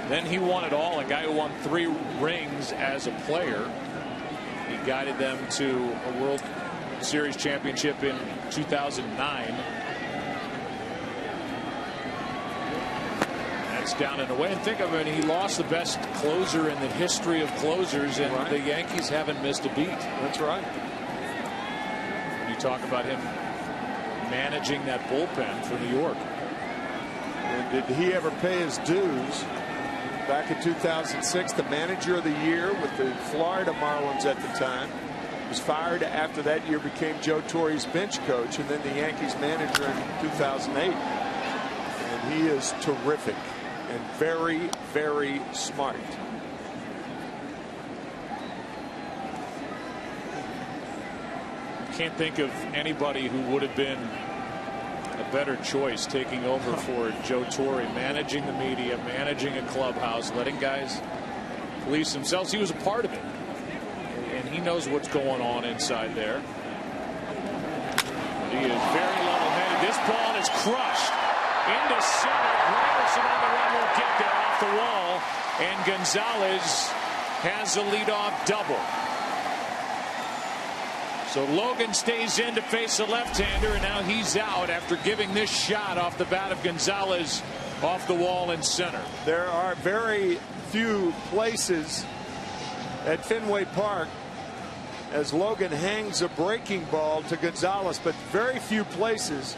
Then he won it all. A guy who won 3 rings as a player. He guided them to a World Series championship in 2009. That's down and away. And think of it, he lost the best closer in the history of closers, and the Yankees haven't missed a beat. That's right. You talk about him managing that bullpen for New York. And did he ever pay his dues? Back in 2006, the manager of the year with the Florida Marlins at the time was fired after that year, became Joe Torre's bench coach, and then the Yankees manager in 2008. And he is terrific and very, very smart. Can't think of anybody who would have been a better choice taking over for Joe Torre, managing the media, managing a clubhouse, letting guys police themselves. He was a part of it, and he knows what's going on inside there. He is very level-headed. This ball is crushed into center. Granderson on the run will get there off the wall, and Gonzalez has a leadoff double. So Logan stays in to face the left-hander, and now he's out after giving this shot off the bat of Gonzalez off the wall in center. There are very few places at Fenway Park as Logan hangs a breaking ball to Gonzalez, but very few places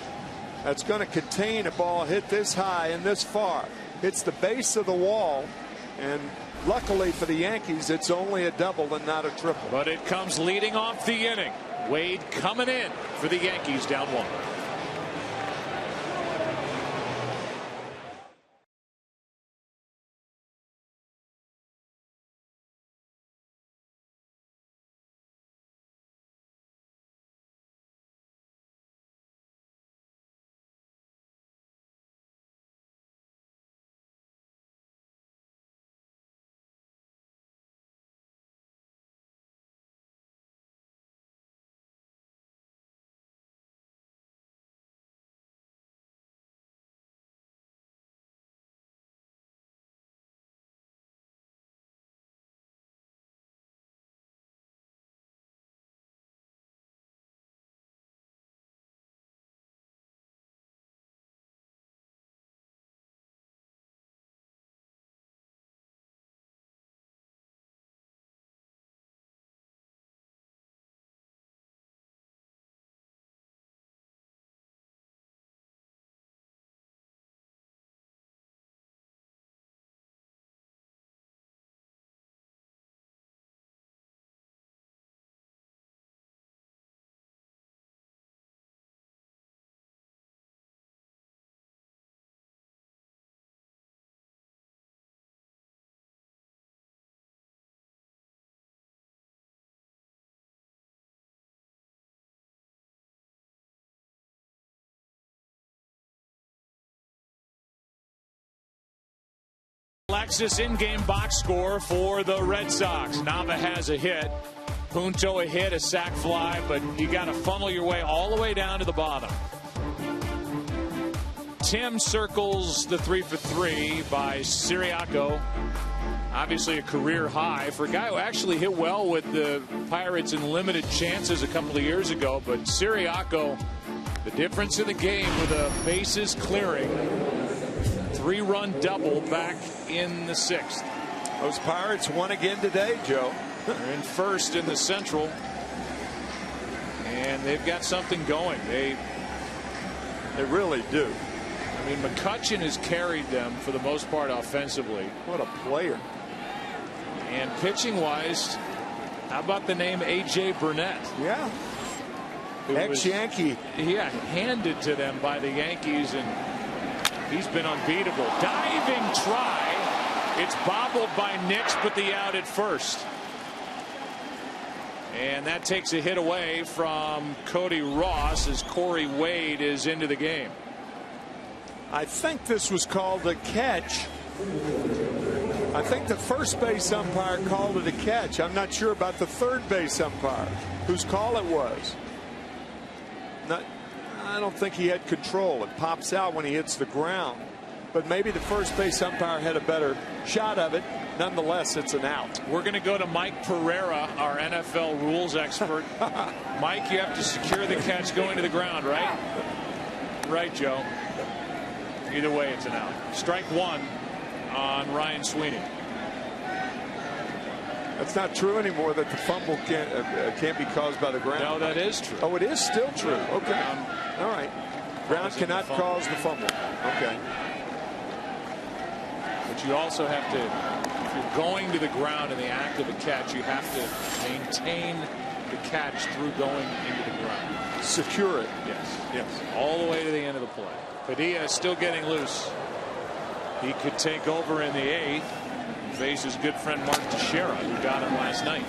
that's going to contain a ball hit this high and this far. It's the base of the wall, and luckily for the Yankees, it's only a double and not a triple. But it comes leading off the inning. Wade coming in for the Yankees, down 1. Alexis in-game box score for the Red Sox. Nava has a hit. Punto a hit, a sac fly, but you got to funnel your way all the way down to the bottom. Tim circles the 3 for 3 by Siriaco. Obviously a career high for a guy who actually hit well with the Pirates in limited chances a couple of years ago. But Siriaco, the difference in the game with a bases clearing 3-run double back in the 6th. Those Pirates won again today, Joe. They're in first in the Central, and they've got something going. They really do. I mean, McCutchen has carried them for the most part offensively. What a player. And pitching wise, how about the name A.J. Burnett? Yeah. Ex-Yankee. Yeah, handed to them by the Yankees, and he's been unbeatable. Diving try. It's bobbled by Nix, but the out at first. And that takes a hit away from Cody Ross as Corey Wade is into the game. I think this was called a catch. I think the first base umpire called it a catch. I'm not sure about the third base umpire, whose call it was. I don't think he had control. It pops out when he hits the ground. But maybe the first base umpire had a better shot of it. Nonetheless, it's an out. We're going to go to Mike Pereira, our NFL rules expert. Mike, you have to secure the catch going to the ground, right? Right, Joe. Either way, it's an out. Strike 1 on Ryan Sweeney. That's not true anymore, that the fumble can't be caused by the ground. No, that is true. Oh, it is still true. Okay. All right. Ground cannot cause the fumble. Okay. But you also have to, if you're going to the ground in the act of a catch, you have to maintain the catch through going into the ground. Secure it. Yes. Yes. All the way to the end of the play. Padilla is still getting loose. He could take over in the 8th and face his good friend Mark Teixeira, who got him last night.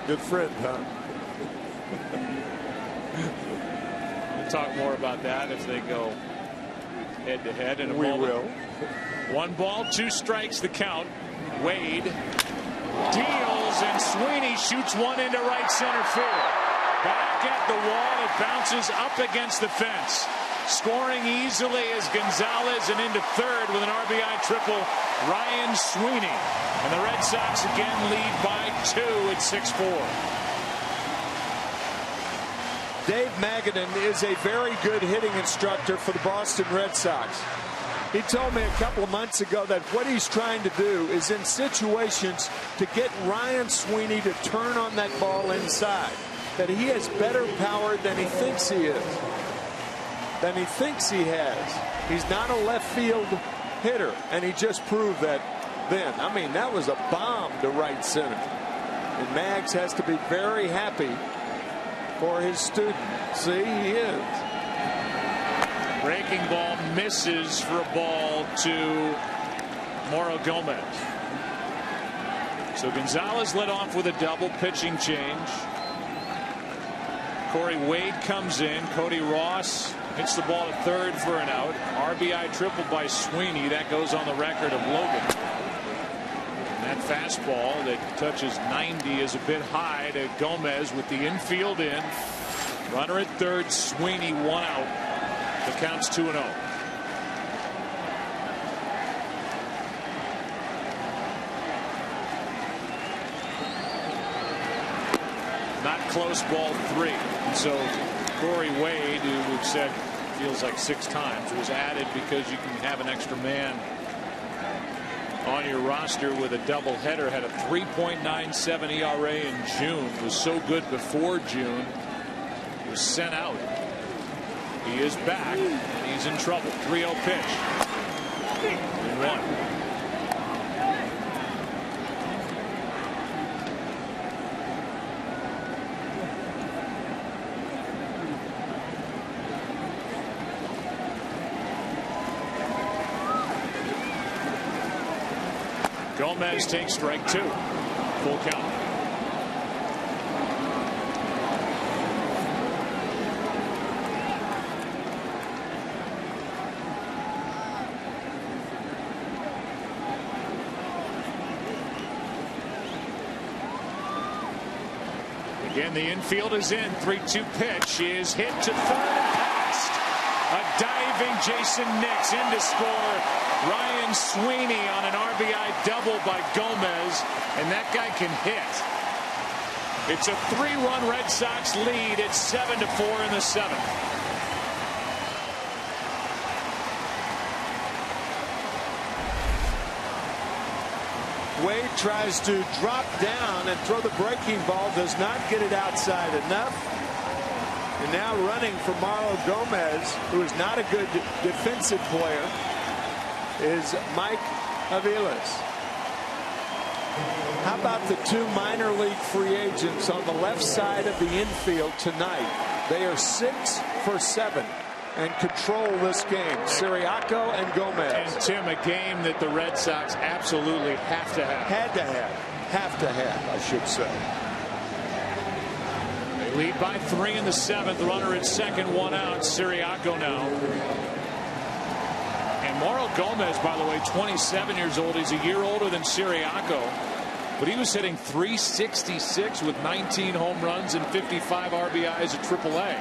Good friend, huh? We'll talk more about that if they go head to head in a moment. We will. 1 ball, 2 strikes, the count. Wade deals, and Sweeney shoots one into right center field. Back at the wall, it bounces up against the fence. Scoring easily is Gonzalez, and into third with an RBI triple, Ryan Sweeney. And the Red Sox again lead by 2 at 6-4. Dave Magadan is a very good hitting instructor for the Boston Red Sox. He told me a couple of months ago that what he's trying to do is in situations to get Ryan Sweeney to turn on that ball inside, that he has better power than he thinks he is, than he thinks he has. He's not a left field hitter, and he just proved that then. I mean, that was a bomb to right center. And Mags has to be very happy for his student. See, he is. Breaking ball misses for a ball to Mauro Gomez. So Gonzalez led off with a double pitching change. Corey Wade comes in. Cody Ross hits the ball to third for an out. RBI triple by Sweeney. That goes on the record of Logan. And that fastball that touches 90 is a bit high to Gomez with the infield in. Runner at third. Sweeney 1 out. The count's 2-0. Not close, ball 3. And so Corey Wade, who we've said feels like 6 times, was added because you can have an extra man on your roster with a doubleheader. Had a 3.97 ERA in June. Was so good before June. Was sent out. He is back, and he's in trouble. 3-0 pitch. 1. Gomez takes strike 2. Full count. Again, the infield is in. 3-2 pitch is hit to third and past. A diving Jason Nix in to score. Ryan Sweeney on an RBI double by Gomez, and that guy can hit. It's a 3-run Red Sox lead. It's 7-4 in the 7th. Wade tries to drop down and throw the breaking ball, does not get it outside enough. And now running for Mauro Gomez, who is not a good defensive player, is Mike Aviles. How about the 2 minor league free agents on the left side of the infield tonight? They are 6 for 7 and control this game. Siriaco and Gomez. And Tim, a game that the Red Sox absolutely have to have. Have to have, I should say. They lead by 3 in the 7th. Runner at second, 1 out. Siriaco now. And Mauro Gomez, by the way, 27 years old. He's a year older than Siriaco. But he was hitting .366 with 19 home runs and 55 RBIs at AAA.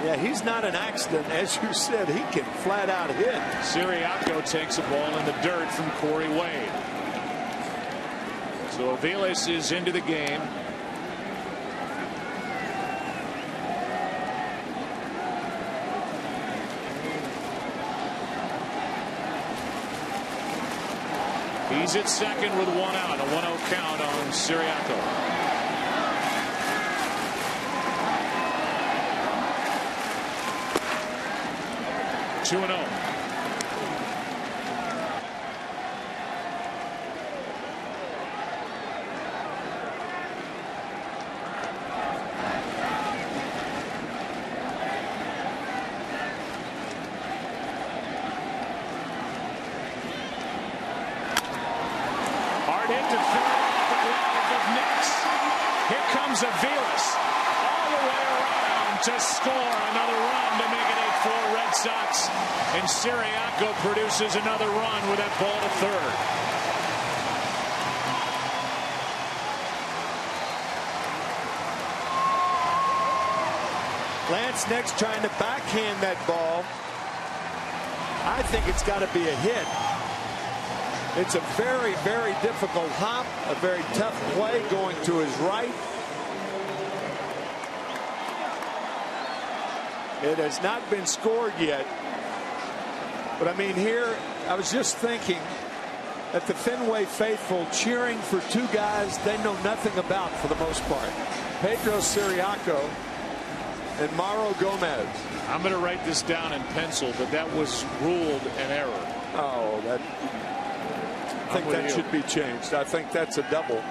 Yeah, he's not an accident. As you said, he can flat out hit. Siriaco takes a ball in the dirt from Corey Wade. So Aviles is into the game. He's at second with 1 out. A 1-0 count on Siriaco. 2-0. Aviles all the way around to score another run to make it 8-4 Red Sox, and Siriaco produces another run with that ball to third. Lance Nix trying to backhand that ball. I think it's got to be a hit. It's a very, very difficult hop, a very tough play going to his right. It has not been scored yet. But I mean, here, I was just thinking that the Fenway faithful cheering for two guys they know nothing about for the most part. Pedro Siriaco and Mauro Gomez. I'm going to write this down in pencil, but that was ruled an error. Oh, I think that should be changed. I think that's a double.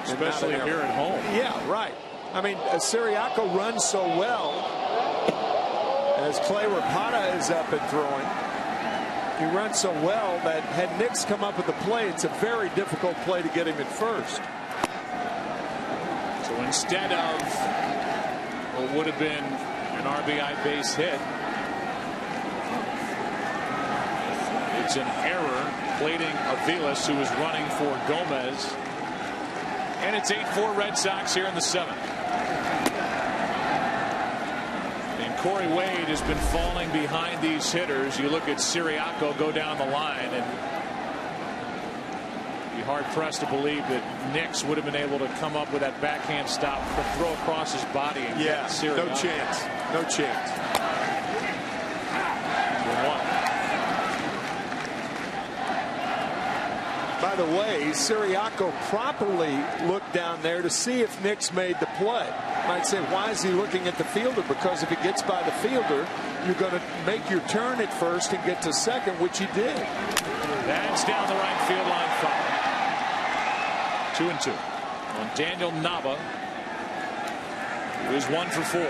Especially here at home. Yeah, right. I mean, Siriaco runs so well. As Clay Rapata is up and throwing, he runs so well that had Nix come up with the play, it's a very difficult play to get him at first. So instead of what would have been an RBI base hit, it's an error plating Aviles, who is running for Gomez, and it's 8-4 Red Sox here in the 7th. Corey Wade has been falling behind these hitters. You look at Siriaco go down the line, and be hard pressed to believe that Nix would have been able to come up with that backhand stop, throw across his body, and get Siriaco. No chance. No chance. 1. By the way, Siriaco properly looked down there to see if Nix made the play. Might say, why is he looking at the fielder? Because if he gets by the fielder, you're going to make your turn at first and get to second, which he did. That's down the right field line foul. 2-2 on Daniel Nava, who is 1 for 4.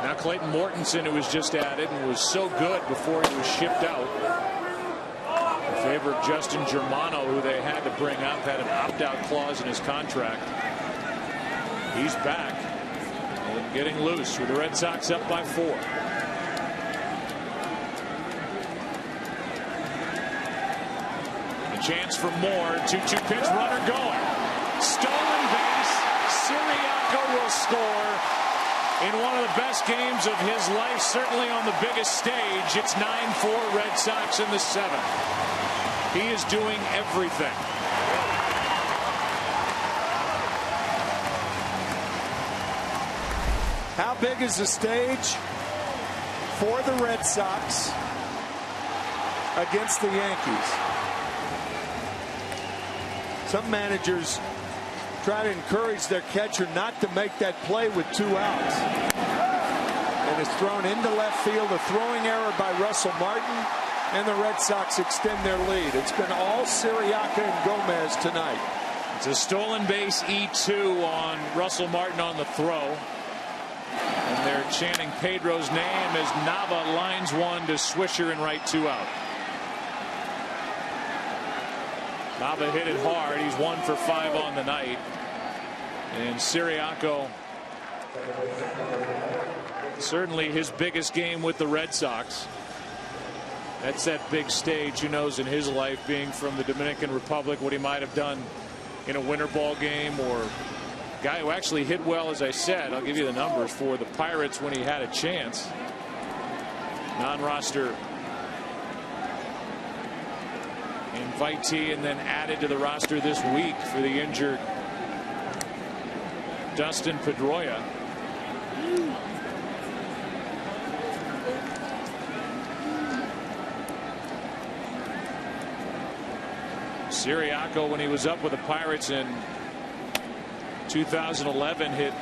Now Clayton Mortensen, who was just added and was so good before he was shipped out in favor of Justin Germano, who they had to bring up, had an opt-out clause in his contract. He's back and getting loose with the Red Sox up by 4. A chance for more. 2-2 pitch, runner going. Stolen base. Siriaco will score in one of the best games of his life, certainly on the biggest stage. It's 9-4 Red Sox in the 7th. He is doing everything. How big is the stage for the Red Sox against the Yankees? Some managers try to encourage their catcher not to make that play with 2 outs. And it's thrown into left field, a throwing error by Russell Martin, and the Red Sox extend their lead. It's been all Siriaco and Gomez tonight. It's a stolen base E2 on Russell Martin on the throw. And they're chanting Pedro's name as Nava lines one to Swisher and right 2 out. Nava hit it hard. He's 1 for 5 on the night. And Siriaco, certainly his biggest game with the Red Sox. That's that big stage, who knows, in his life, being from the Dominican Republic, what he might have done in a winter ball game, or guy who actually hit well, as I said. I'll give you the numbers for the Pirates when he had a chance. Non-roster invitee, and then added to the roster this week for the injured Dustin Pedroia. Siriaco, when he was up with the Pirates in 2011, hit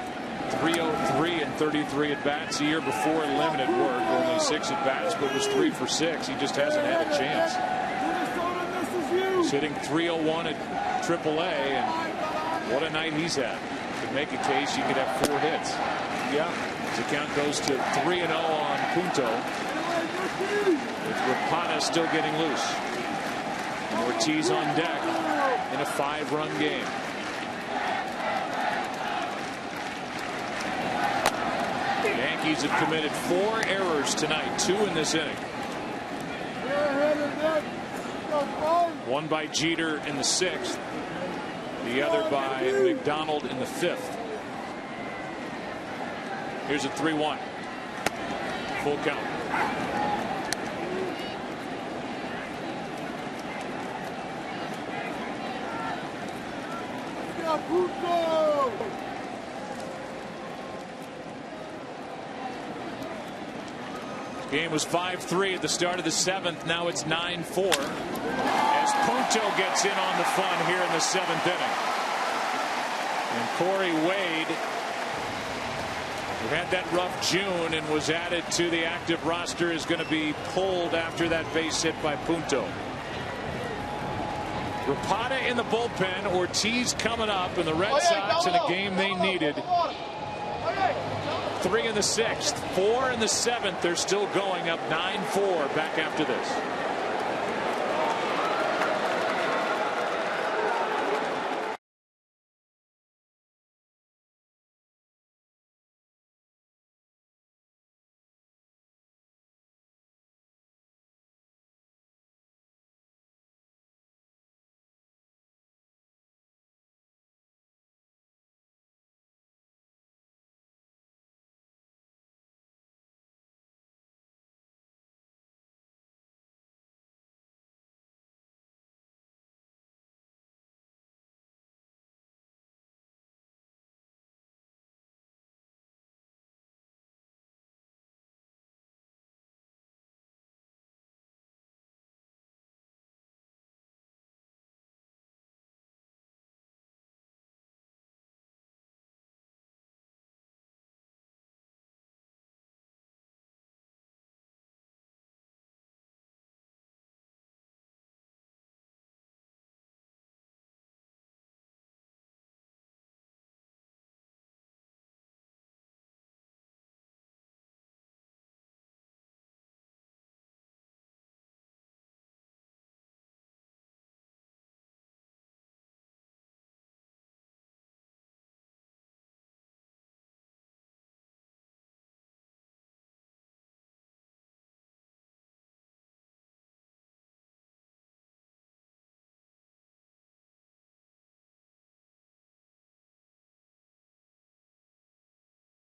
.303 in 33 at bats. The year before, limited work, only 6 at bats, but was 3 for 6. He just hasn't had a chance. He's hitting .301 at AAA, and what a night he's had. To make a case, you could have 4 hits. Yeah. His account goes to 3-0 on Punto, with Rapana still getting loose. And Ortiz on deck in a 5-run game. The Yankees have committed 4 errors tonight, 2 in this inning. One by Jeter in the 6th, the other by McDonald in the 5th. Here's a 3-1. Full count. Game was 5-3 at the start of the 7th. Now it's 9-4 as Punto gets in on the fun here in the 7th inning. And Corey Wade, who had that rough June and was added to the active roster, is going to be pulled after that base hit by Punto. Rapana in the bullpen. Ortiz coming up, and the Red Sox in a game they needed. 3 in the 6th, 4 in the 7th. They're still going up 9-4 back after this.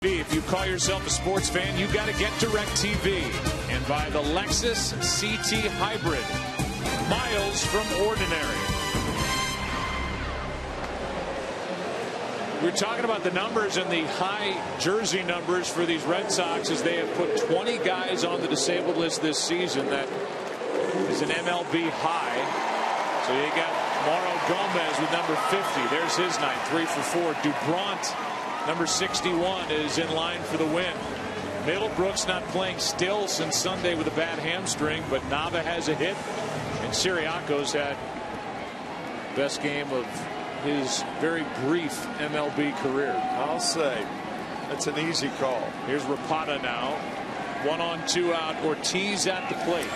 If you call yourself a sports fan, you got to get DirecTV and buy the Lexus CT Hybrid. Miles from ordinary. We're talking about the numbers and the high jersey numbers for these Red Sox, as they have put 20 guys on the disabled list this season. That is an MLB high. So you got Mauro Gomez with number 50. There's his night, 3 for 4. Dubront, number 61, is in line for the win. Middlebrook's not playing still since Sunday with a bad hamstring, but Nava has a hit, and Siriaco's had the best game of his very brief MLB career. I'll say that's an easy call. Here's Rapana now. 1 on 2 out. Ortiz at the plate.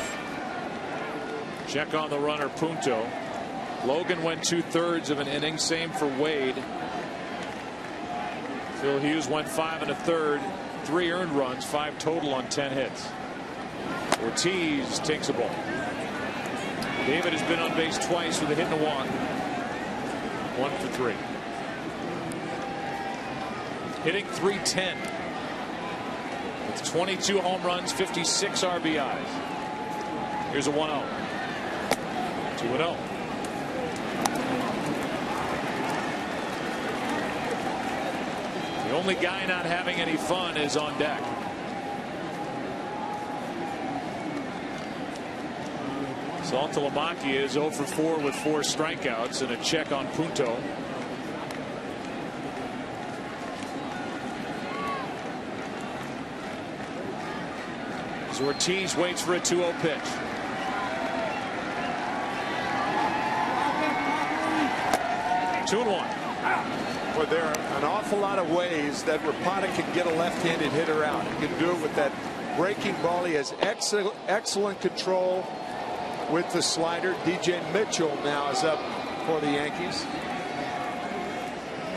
Check on the runner, Punto. Logan went 2/3 of an inning. Same for Wade. Phil Hughes went 5 1/3, 3 earned runs, 5 total on 10 hits. Ortiz takes a ball. David has been on base twice with a hit and a walk. 1 for 3. Hitting .310. With 22 home runs, 56 RBIs. Here's a 1-0. 2-0. The only guy not having any fun is on deck. Saltalamacchia is 0 for 4 with 4 strikeouts, and a check on Punto. as Ortiz waits for a 2-0 pitch. Two and one. Well, there are an awful lot of ways that Rapata can get a left-handed hitter out. He can do it with that breaking ball. He has excellent control with the slider. DJ Mitchell now is up for the Yankees.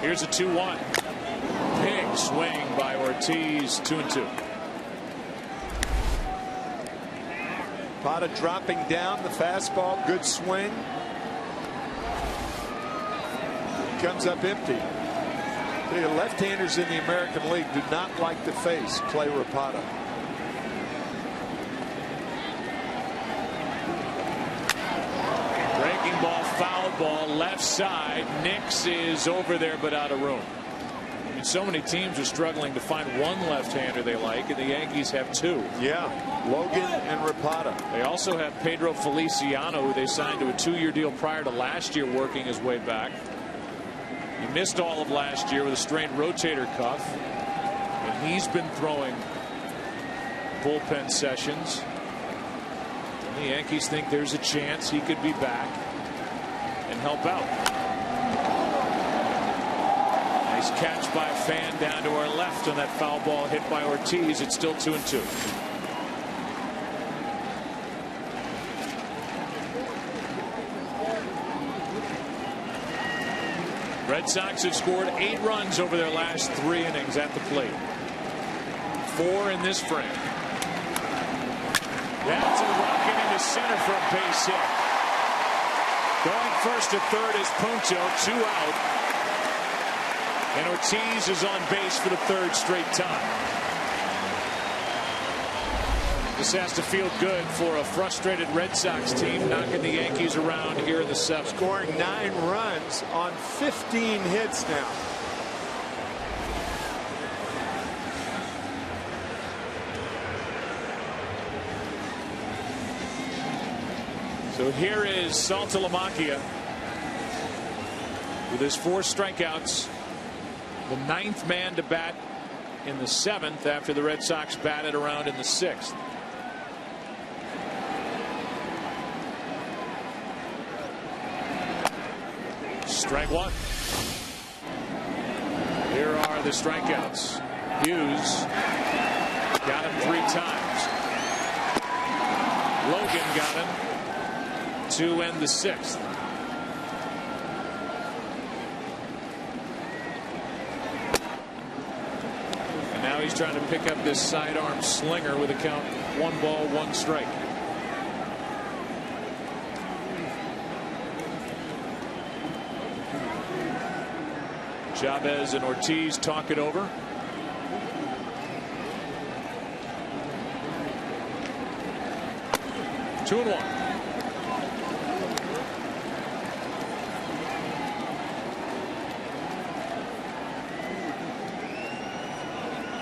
Here's a 2-1. Big swing by Ortiz. 2-2. Rapata dropping down the fastball. Good swing. Comes up empty. The left-handers in the American League do not like to face Clay Rapata. Breaking ball, foul ball, left side. Nix is over there, but out of room. I mean, so many teams are struggling to find one left-hander they like, and the Yankees have two. Yeah, Logan and Rapata. They also have Pedro Feliciano, who they signed to a 2-year deal prior to last year, working his way back. He missed all of last year with a strained rotator cuff, and he's been throwing bullpen sessions. And the Yankees think there's a chance he could be back and help out. Nice catch by Fan down to our left on that foul ball hit by Ortiz. It's still 2-2. Red Sox have scored 8 runs over their last 3 innings at the plate. 4 in this frame. That's a rocket into center for a base hit. Going first to third is Punto. 2 out. And Ortiz is on base for the 3rd straight time. This has to feel good for a frustrated Red Sox team knocking the Yankees around here in the 7th. Scoring 9 runs on 15 hits now. So here is Saltalamacchia with his 4 strikeouts. The 9th man to bat in the 7th after the Red Sox batted around in the 6th. Strike 1. Here are the strikeouts. Hughes got him 3 times. Logan got him to end the 6th. And now he's trying to pick up this sidearm slinger with a count 1 ball, 1 strike. Chavez and Ortiz talk it over. Two and 1.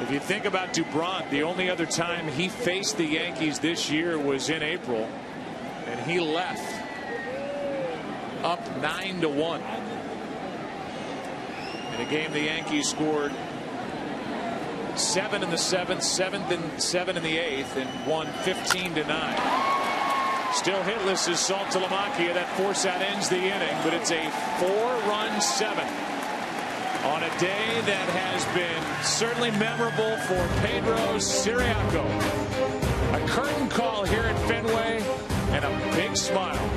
If you think about Dubron, the only other time he faced the Yankees this year was in April, and he left up 9-1. In a game the Yankees scored 7 in the 7th, 7 in the 8th, and won 15-9. Still hitless is Saltalamacchia. That force out ends the inning, but it's a 4-run 7 on a day that has been certainly memorable for Pedro Siriaco. A curtain call here at Fenway and a big smile.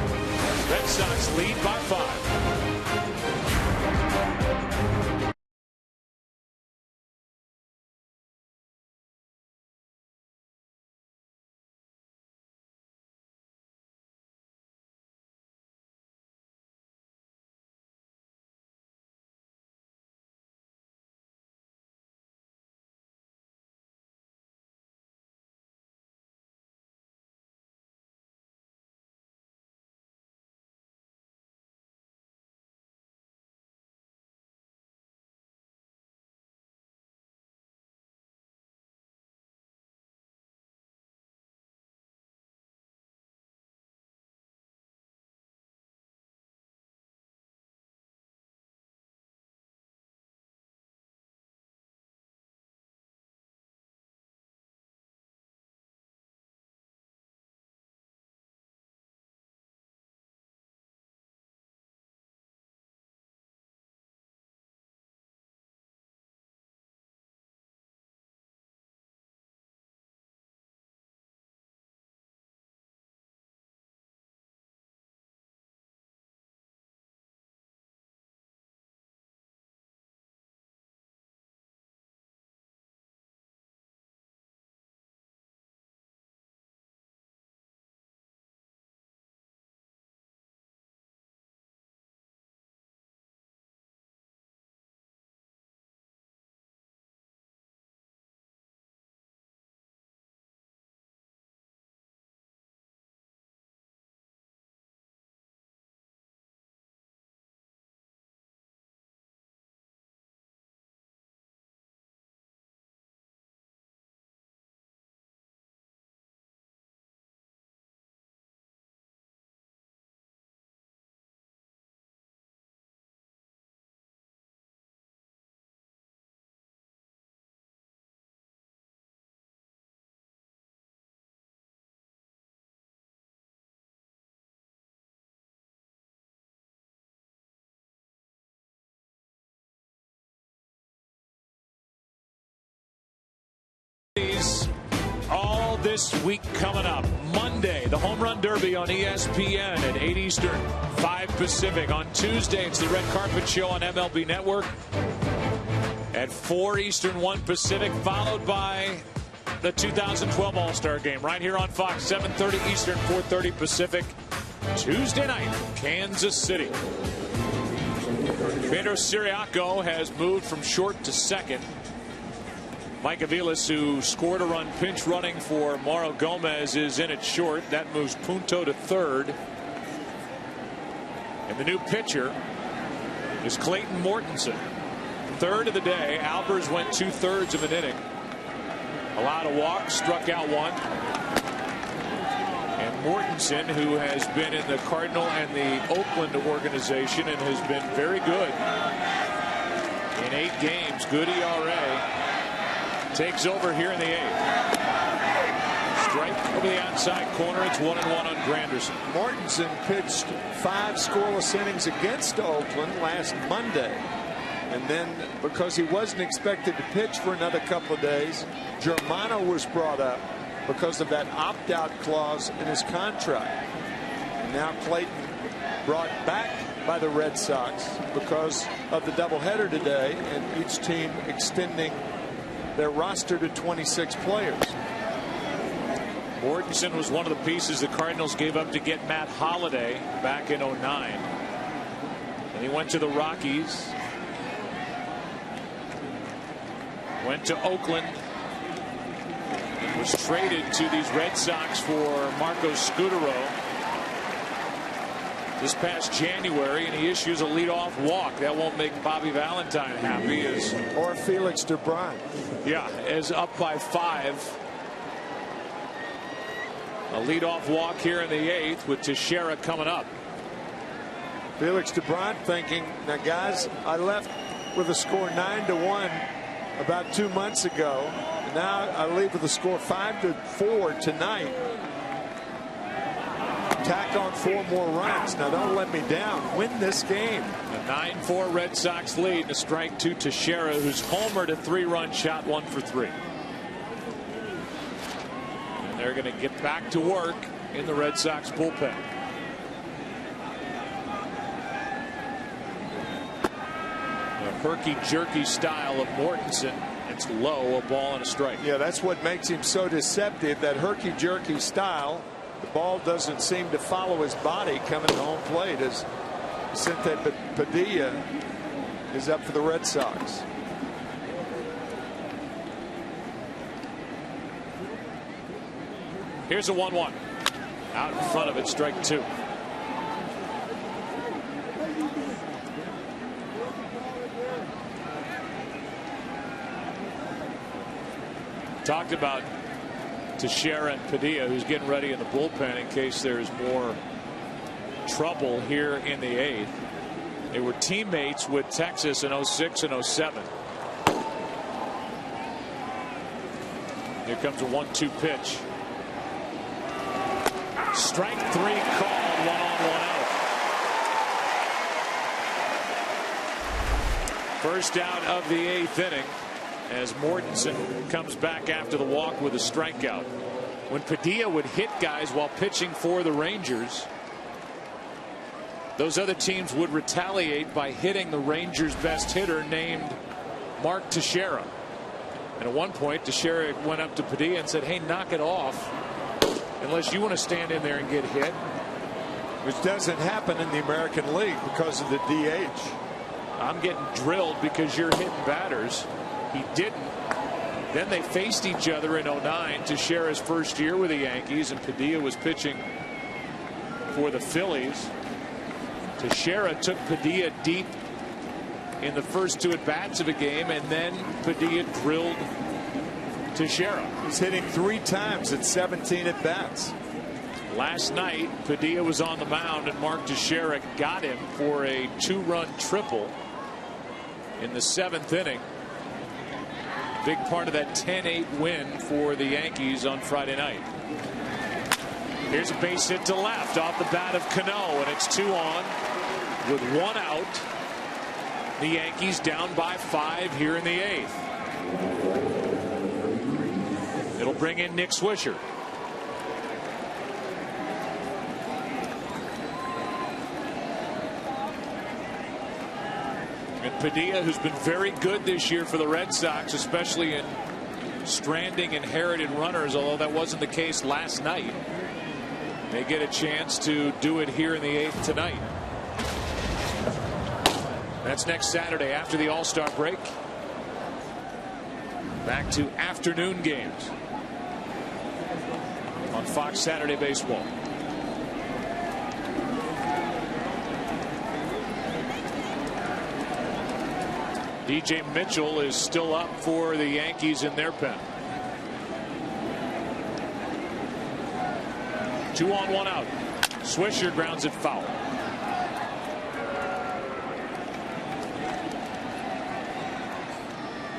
Red Sox lead by 5. of this week coming up. Monday, the Home Run Derby on ESPN at 8 Eastern, 5 Pacific. On Tuesday, it's the Red Carpet Show on MLB Network at 4 Eastern, 1 Pacific, followed by the 2012 All-Star Game right here on Fox, 7:30 Eastern, 4:30 Pacific, Tuesday night, Kansas City. Pedro Siriaco has moved from short to second. Mike Aviles, who scored a run pinch running for Mauro Gomez, is in at short. That moves Punto to third. And the new pitcher is Clayton Mortensen. Third of the day. Albers went 2/3 of an inning. Allowed a walk, struck out one. And Mortensen, who has been in the Cardinal and the Oakland organization and has been very good in 8 games, good ERA, takes over here in the 8th. Strike over the outside corner. It's 1-1 on Granderson. Mortensen pitched 5 scoreless innings against Oakland last Monday. And then, because he wasn't expected to pitch for another couple of days, Germano was brought up because of that opt-out clause in his contract. And now Clayton brought back by the Red Sox because of the doubleheader today, and each team extending their roster to 26 players. Mortensen was one of the pieces the Cardinals gave up to get Matt Holliday back in 09. And he went to the Rockies. Went to Oakland. And was traded to these Red Sox for Marcos Scutaro this past January, and he issues a leadoff walk. That won't make Bobby Valentine happy. Or Felix DeBrun. Yeah, is up by 5. A leadoff walk here in the 8th with Teixeira coming up. Felix DeBrun thinking, now guys, I left with a score 9-1 about 2 months ago. And now I leave with a score 5-4 tonight. Tack on 4 more runs. Now don't let me down. Win this game. A 9-4 Red Sox lead, and a strike to Teixeira, who's homered a 3-run shot, 1 for 3. And they're going to get back to work in the Red Sox bullpen. A herky-jerky style of Mortensen. It's low, a ball and a strike. Yeah, that's what makes him so deceptive, that herky-jerky style. The ball doesn't seem to follow his body coming to home plate as Vicente Padilla is up for the Red Sox. Here's a 1-1. Out in front of it, strike 2. Talked about Teixeira and Padilla, who's getting ready in the bullpen in case there's more trouble here in the 8th. They were teammates with Texas in 06 and 07. Here comes a 1-2 pitch. Strike 3 called, 1 on, 1 out. First out of the 8th inning, as Mortensen comes back after the walk with a strikeout. When Padilla would hit guys while pitching for the Rangers, those other teams would retaliate by hitting the Rangers' best hitter named Mark Teixeira. And at one point, Teixeira went up to Padilla and said, hey, knock it off, unless you want to stand in there and get hit. Which doesn't happen in the American League because of the DH. I'm getting drilled because you're hitting batters. He didn't. Then they faced each other in 09, Teixeira's first year with the Yankees, and Padilla was pitching for the Phillies. Teixeira took Padilla deep in the first 2 at-bats of a game, and then Padilla drilled Teixeira. He's hitting 3 times at 17 at-bats. Last night, Padilla was on the mound, and Mark Teixeira got him for a 2-run triple in the 7th inning. Big part of that 10-8 win for the Yankees on Friday night. Here's a base hit to left off the bat of Cano, and it's 2 on with 1 out. The Yankees down by 5 here in the 8th. It'll bring in Nick Swisher. And Padilla, who's been very good this year for the Red Sox, especially in stranding inherited runners, although that wasn't the case last night. They get a chance to do it here in the 8th tonight. That's next Saturday after the All-Star break. Back to afternoon games on Fox Saturday Baseball. DJ Mitchell is still up for the Yankees in their pen. 2 on 1 out. Swisher grounds it foul.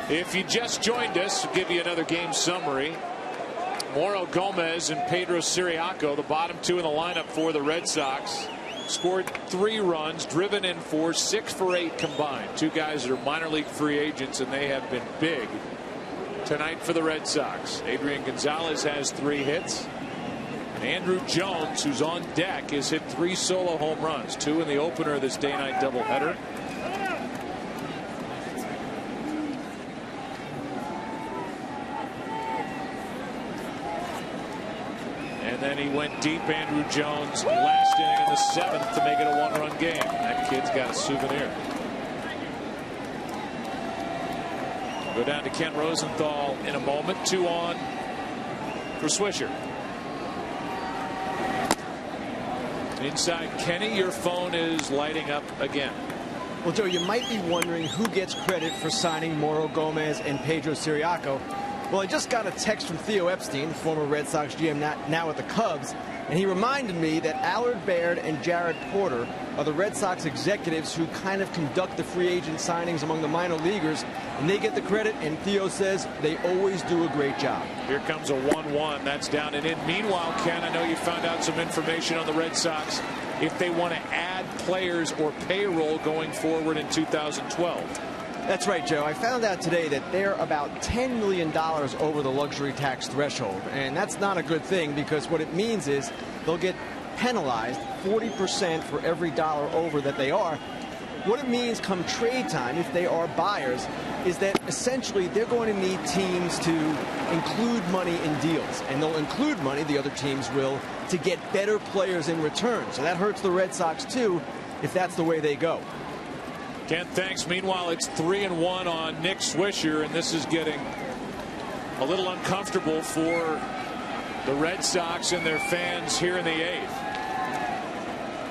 If you just joined us, we'll give you another game summary. Mauro Gomez and Pedro Siriaco, the bottom 2 in the lineup for the Red Sox, scored 3 runs, driven in 4, 6 for 8 combined. 2 guys that are minor league free agents, and they have been big tonight for the Red Sox. Adrian Gonzalez has 3 hits. And Andrew Jones, who's on deck, has hit 3 solo home runs, 2 in the opener of this day-night doubleheader. And then he went deep, Andrew Jones, last inning in the 7th to make it a 1-run game. That kid's got a souvenir. Go down to Ken Rosenthal in a moment. 2 on for Swisher. Inside Kenny, your phone is lighting up again. Well, Joe, you might be wondering who gets credit for signing Mauro Gomez and Pedro Siriaco. Well, I just got a text from Theo Epstein, former Red Sox GM now with the Cubs, and he reminded me that Allard Baird and Jared Porter are the Red Sox executives who kind of conduct the free agent signings among the minor leaguers, and they get the credit, and Theo says they always do a great job. Here comes a 1-1. That's down and in. Meanwhile, Ken, I know you found out some information on the Red Sox if they want to add players or payroll going forward in 2012. That's right, Joe. I found out today that they're about $10 million over the luxury tax threshold, and that's not a good thing because what it means is they'll get penalized 40% for every dollar over that they are. What it means come trade time, if they are buyers, is that essentially they're going to need teams to include money in deals, and they'll include money, the other teams will, to get better players in return. So that hurts the Red Sox too if that's the way they go. Ken, thanks. Meanwhile, it's 3-1 on Nick Swisher, and this is getting a little uncomfortable for the Red Sox and their fans here in the 8th.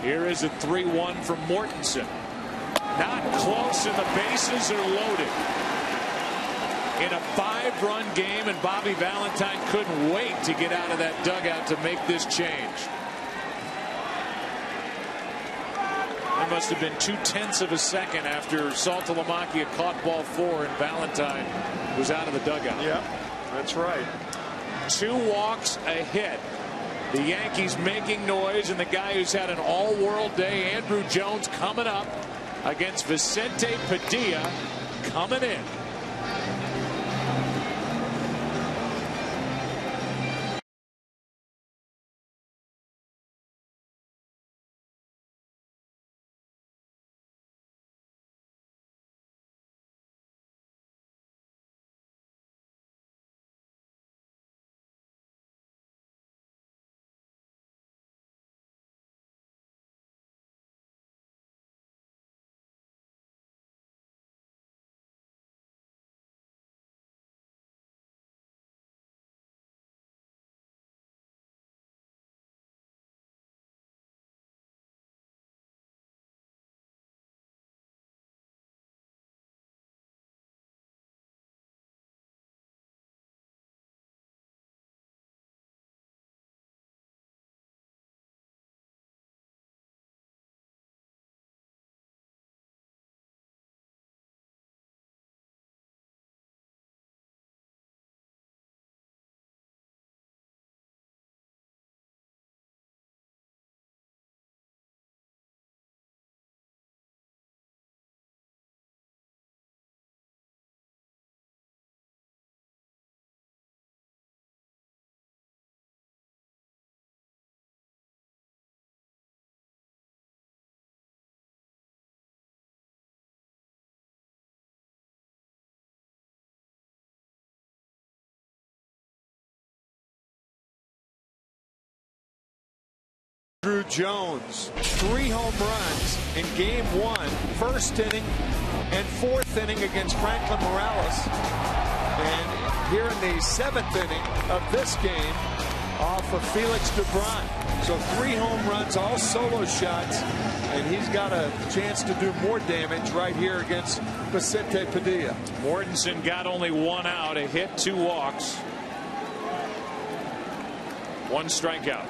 Here is a 3-1 from Mortensen. Not close, and the bases are loaded. In a 5-run game, and Bobby Valentine couldn't wait to get out of that dugout to make this change. It must have been 0.2 of a second after Saltalamacchia caught ball 4 and Valentine was out of the dugout. Yeah, that's right. 2 walks, a hit. The Yankees making noise, and the guy who's had an all-world day, Andrew Jones, coming up against Vicente Padilla, coming in. Andrew Jones, 3 home runs in game 1, first inning and 4th inning against Franklin Morales. And here in the 7th inning of this game off of Felix DeBron. So 3 home runs, all solo shots, and he's got a chance to do more damage right here against Vicente Padilla. Mortensen got only 1 out, a hit, 2 walks, 1 strikeout.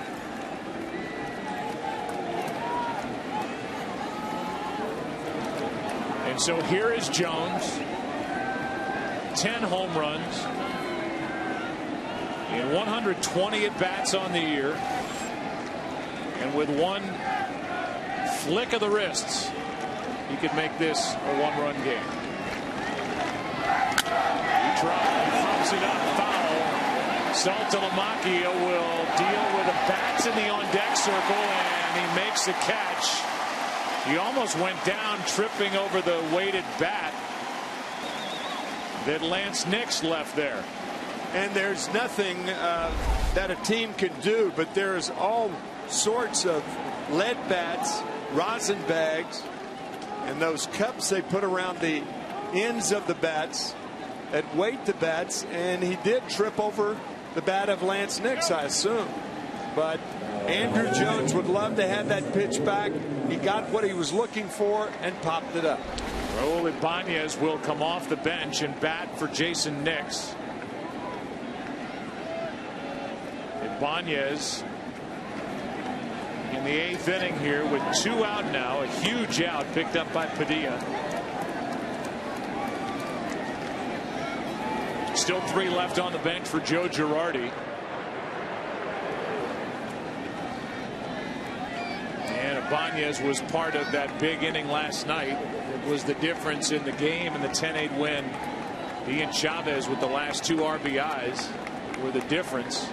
And so here is Jones, 10 home runs in 120 at-bats on the year, and with 1 flick of the wrists, he could make this a 1-run game. He pops it up, foul. Saltalamacchia will deal with the bats in the on-deck circle, and he makes the catch. He almost went down, tripping over the weighted bat that Lance Nix left there. And there's nothing that a team can do, but there's all sorts of lead bats, rosin bags, and those cups they put around the ends of the bats that weight the bats, and he did trip over the bat of Lance Nix, I assume. But Andrew Jones would love to have that pitch back. He got what he was looking for and popped it up. Raul Ibanez will come off the bench and bat for Jason Nix. Ibanez in the 8th inning here with 2 out now, a huge out picked up by Padilla. Still 3 left on the bench for Joe Girardi. And Ibanez was part of that big inning last night. It was the difference in the game and the 10-8 win. He and Chavez with the last 2 RBIs were the difference.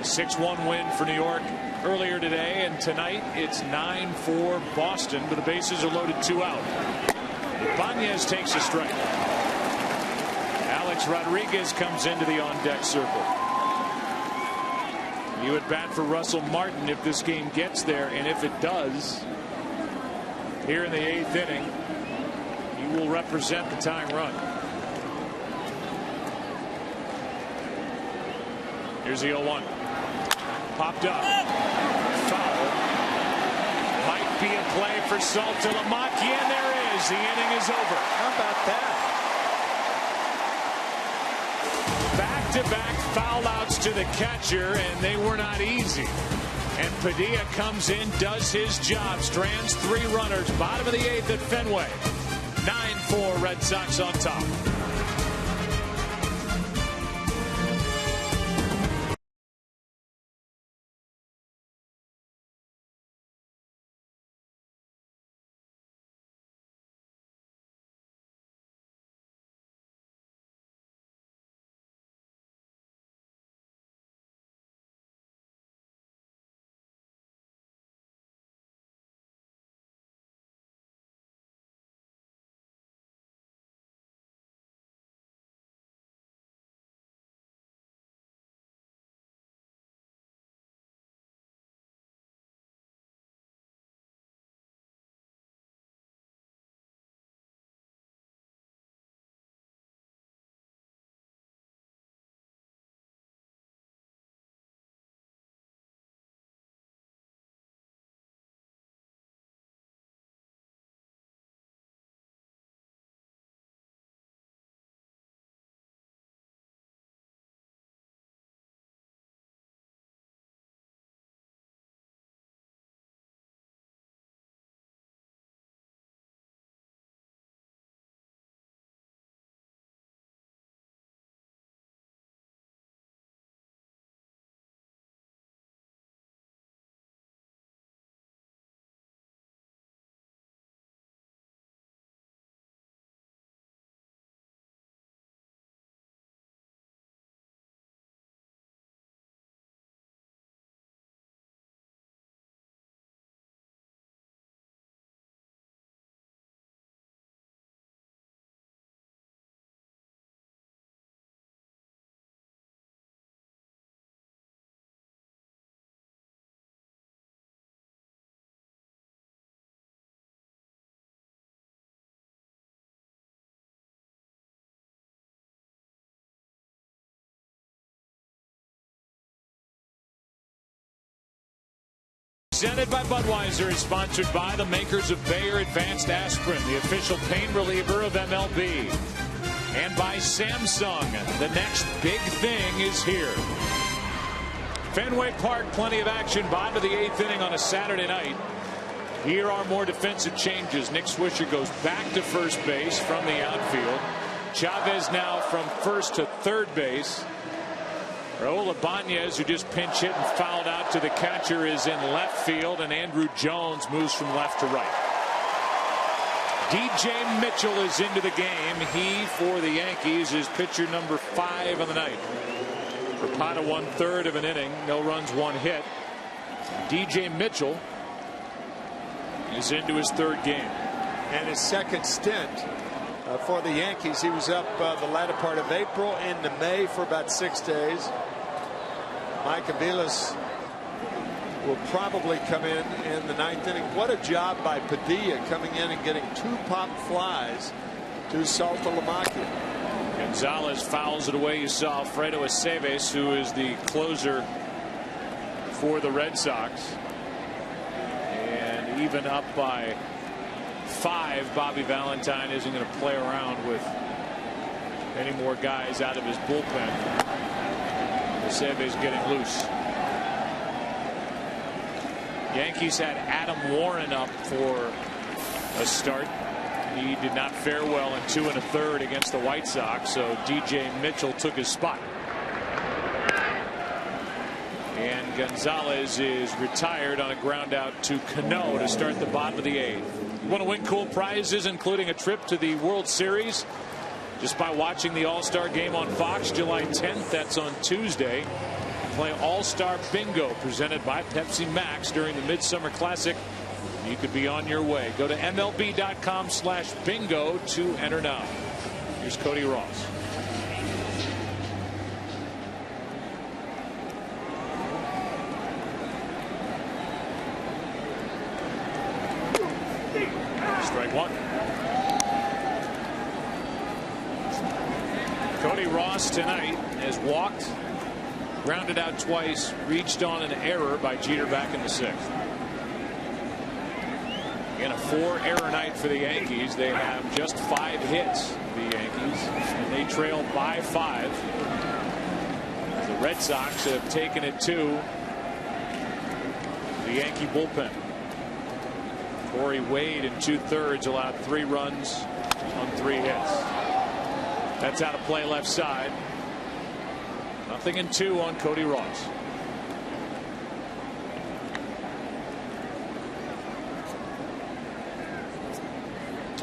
6-1 win for New York earlier today, and tonight it's 9-4 Boston, but the bases are loaded, 2 out. Ibanez takes a strike. Alex Rodriguez comes into the on-deck circle. You would bat for Russell Martin if this game gets there, and if it does, here in the 8th inning, he will represent the tying run. Here's the 0-1. Popped up. Foul. Might be a play for Saltalamacchia, and there is. The inning is over. How about that? Back-to-back foul outs to the catcher, and they were not easy. And Padilla comes in, does his job, strands 3 runners, bottom of the 8th at Fenway. 9-4 Red Sox on top. Presented by Budweiser, is sponsored by the makers of Bayer Advanced Aspirin, the official pain reliever of MLB. And by Samsung. The next big thing is here. Fenway Park, plenty of action. Bottom of the 8th inning on a Saturday night. Here are more defensive changes. Nick Swisher goes back to first base from the outfield. Chavez now from first to third base. Raul Ibanez, who just pinch hit and fouled out to the catcher, is in left field, and Andrew Jones moves from left to right. DJ Mitchell is into the game. He, for the Yankees, is pitcher number 5 on the night. Rapata 1/3 of an inning, no runs, 1 hit. DJ Mitchell is into his 3rd game. And his 2nd stint for the Yankees. He was up the latter part of April into May for about 6 days. Mike Aviles will probably come in the 9th inning. What a job by Padilla coming in and getting 2 pop flies to Saltalamacchia. Gonzalez fouls it away. You saw Alfredo Aceves, who is the closer for the Red Sox. And even up by 5, Bobby Valentine isn't going to play around with any more guys out of his bullpen. Aceves getting loose. Yankees had Adam Warren up for a start. He did not fare well in 2 1/3 against the White Sox, so DJ Mitchell took his spot. And Gonzalez is retired on a ground out to Cano to start the bottom of the 8th. You want to win cool prizes, including a trip to the World Series, just by watching the All-Star Game on Fox July 10th. That's on Tuesday. Play All-Star Bingo presented by Pepsi Max during the Midsummer Classic. You could be on your way. Go to MLB.com/bingo to enter now. Here's Cody Ross. Strike 1. Cody Ross tonight has walked, grounded out twice, reached on an error by Jeter back in the 6th. Again, a 4-error night for the Yankees. They have just 5 hits, the Yankees, and they trail by 5. The Red Sox have taken it to the Yankee bullpen. Corey Wade in 2/3 allowed 3 runs on 3 hits. That's out of play left side. 0-2 on Cody Ross.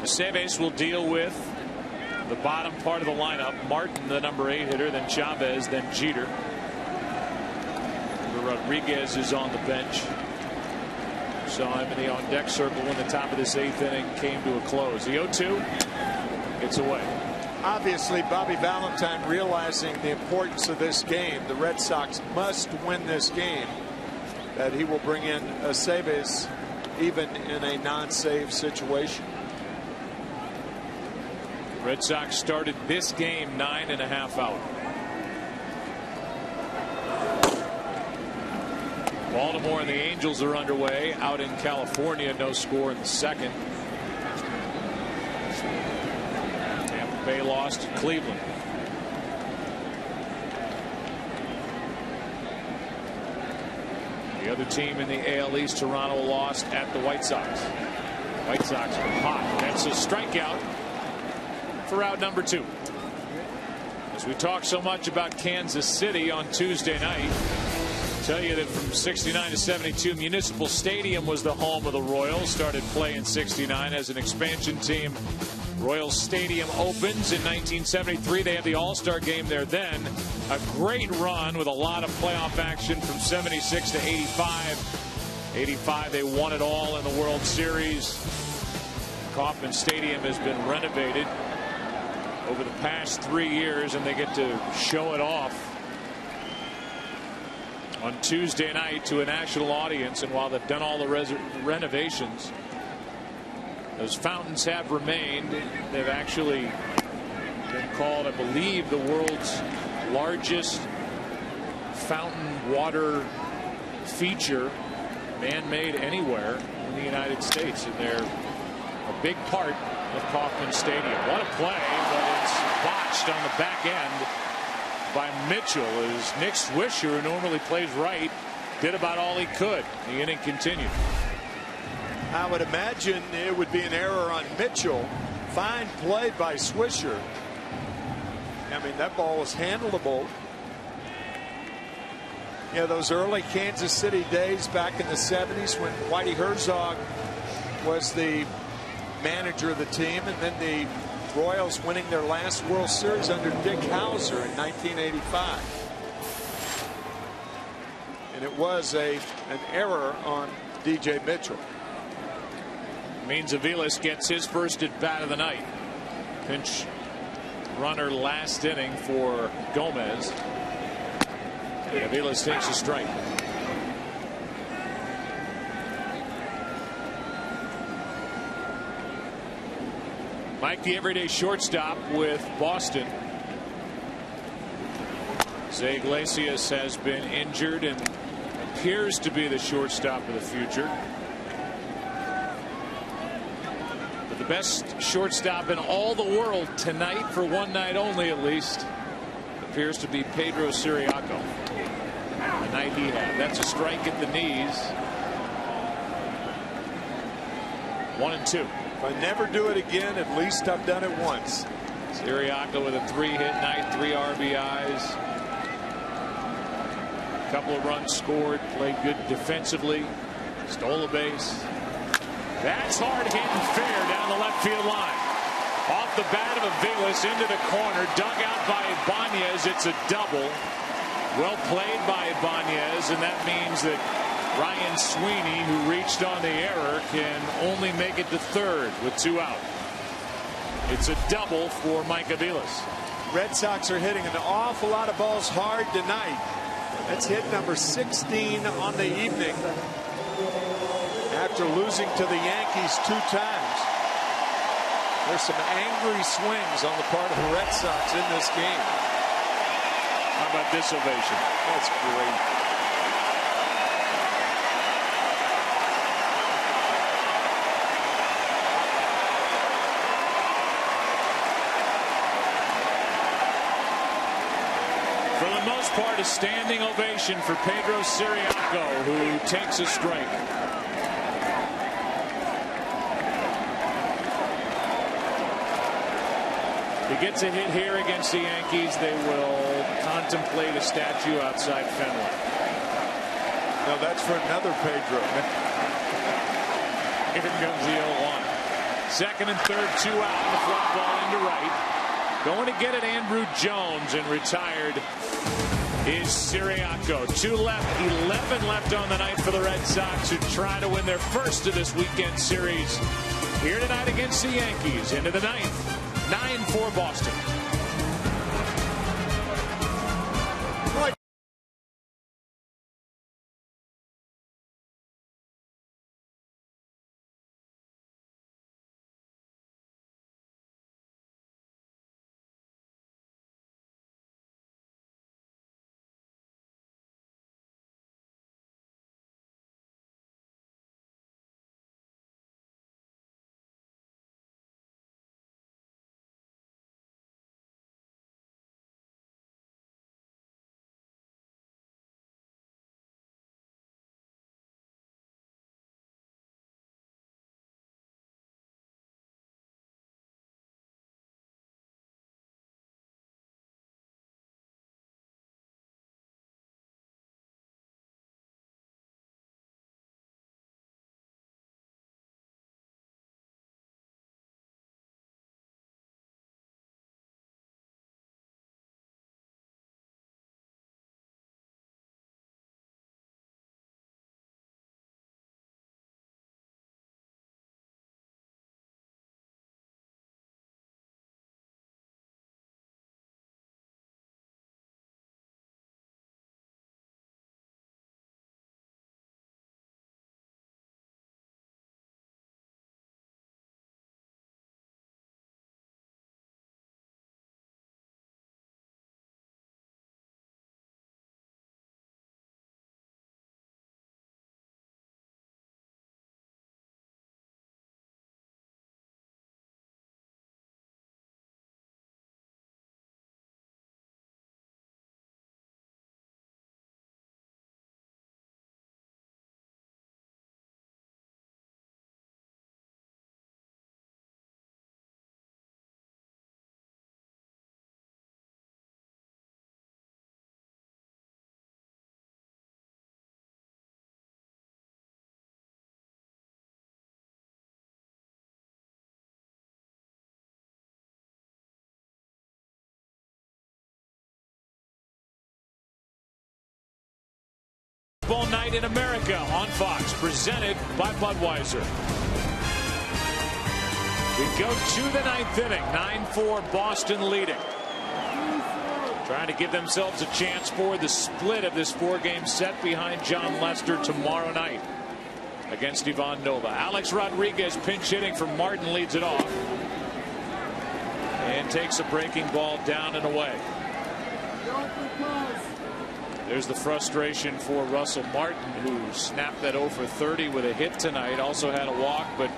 Aceves will deal with the bottom part of the lineup. Martin, the number 8 hitter, then Chavez, then Jeter. Rodriguez is on the bench. Saw him in the on-deck circle when the top of this 8th inning came to a close. The 0-2 gets away. Obviously, Bobby Valentine realizing the importance of this game. The Red Sox must win this game. That he will bring in Aceves even in a non-save situation. Red Sox started this game 9.5 out. Baltimore and the Angels are underway out in California. No score in the 2nd. Tampa Bay lost to Cleveland. The other team in the AL East, Toronto, lost at the White Sox. White Sox are hot. That's a strikeout for out number 2. As we talk so much about Kansas City on Tuesday night, tell you that from 69 to 72, Municipal Stadium was the home of the Royals. Started play in 69 as an expansion team. Royals Stadium opens in 1973. They had the All-Star game there then. A great run with a lot of playoff action from 76 to 85. 85, they won it all in the World Series. Kauffman Stadium has been renovated over the past 3 years, and they get to show it off on Tuesday night to a national audience. And while they've done all the renovations, those fountains have remained. They've actually been called, I believe, the world's largest fountain water feature man-made anywhere in the United States, and they're a big part of Kauffman Stadium. What a play, but it's botched on the back end by Mitchell, as Nick Swisher, who normally plays right, did about all he could. The inning continued. I would imagine it would be an error on Mitchell. Fine play by Swisher. I mean, that ball was handleable. Yeah, those early Kansas City days back in the 70s when Whitey Herzog was the manager of the team, and then the Royals winning their last World Series under Dick Hauser in 1985. And it was an error on DJ Mitchell. Means Aviles gets his first at bat of the night. Pinch runner last inning for Gomez. And Aviles takes a strike. Mike, the everyday shortstop with Boston. Zay Iglesias has been injured and appears to be the shortstop of the future. But the best shortstop in all the world tonight, for one night only at least, appears to be Pedro Siriaco. The night he had. That's a strike at the knees. 1-2. If I never do it again, at least I've done it once. Siriaco with a 3-hit night, 3 RBIs. A couple of runs scored, played good defensively, stole a base. That's hard hit and fair down the left field line. Off the bat of Aviles into the corner, dug out by Ibanez. It's a double. Well played by Ibanez, and that means that Ryan Sweeney, who reached on the error, can only make it to third with 2 out. It's a double for Mike Aviles. Red Sox are hitting an awful lot of balls hard tonight. That's hit number 16 on the evening after losing to the Yankees 2 times. There's some angry swings on the part of the Red Sox in this game. How about this ovation? That's great. For the most part, a standing ovation for Pedro Siriaco, who takes a strike. If he gets a hit here against the Yankees, they will contemplate a statue outside Fenway. No, that's for another Pedro. Here comes the 0-1. Second and third, 2 out, and the fly ball into right. Going to get it, Andrew Jones, and retired is Siriaco. 2 left, 11 left on the night for the Red Sox, who try to win their first of this weekend series here tonight against the Yankees. Into the ninth, 9-4 Boston. Baseball Night in America on Fox, presented by Budweiser. We go to the 9th inning, 9-4 Boston leading. Trying to give themselves a chance for the split of this 4-game set behind John Lester tomorrow night against Ivan Nova. Alex Rodriguez pinch hitting for Martin leads it off and takes a breaking ball down and away. There's the frustration for Russell Martin, who snapped that 0 for 30 with a hit tonight. Also had a walk, but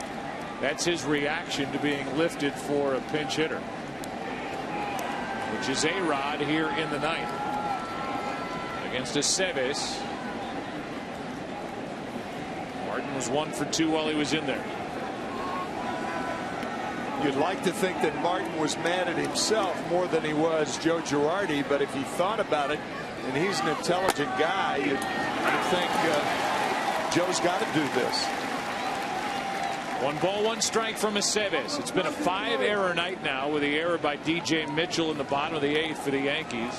that's his reaction to being lifted for a pinch hitter, which is A-Rod here in the 9th against Aceves. Martin was 1 for 2 while he was in there. You'd like to think that Martin was mad at himself more than he was Joe Girardi, but if he thought about it, and he's an intelligent guy, you'd think Joe's got to do this. 1 ball, 1 strike from Aceves. It's been a 5-error night now, with the error by DJ Mitchell in the bottom of the 8th for the Yankees.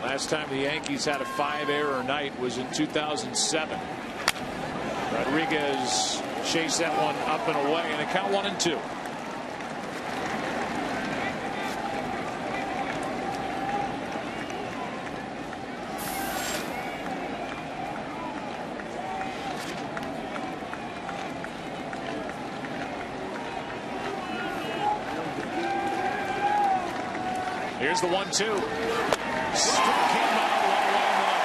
Last time the Yankees had a 5-error night was in 2007. Rodriguez chased that one up and away, and it count 1-2. Here's the 1-2. Struck him out one way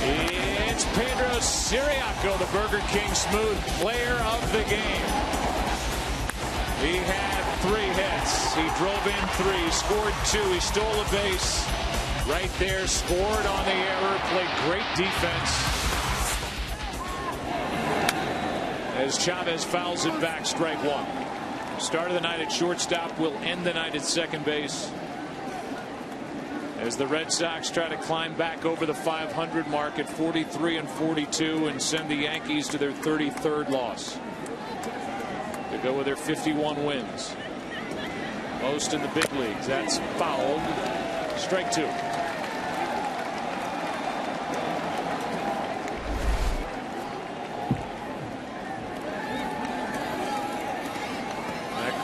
and it's Pedro Siriaco, the Burger King smooth player of the game. He had 3 hits. He drove in 3, scored 2. He stole a base right there, scored on the error, played great defense. As Chavez fouls it back, strike 1. Start of the night at shortstop, will end the night at second base, as the Red Sox try to climb back over the 500 mark at 43-42 and send the Yankees to their 33rd loss. They go with their 51 wins, most in the big leagues. That's fouled. Strike 2.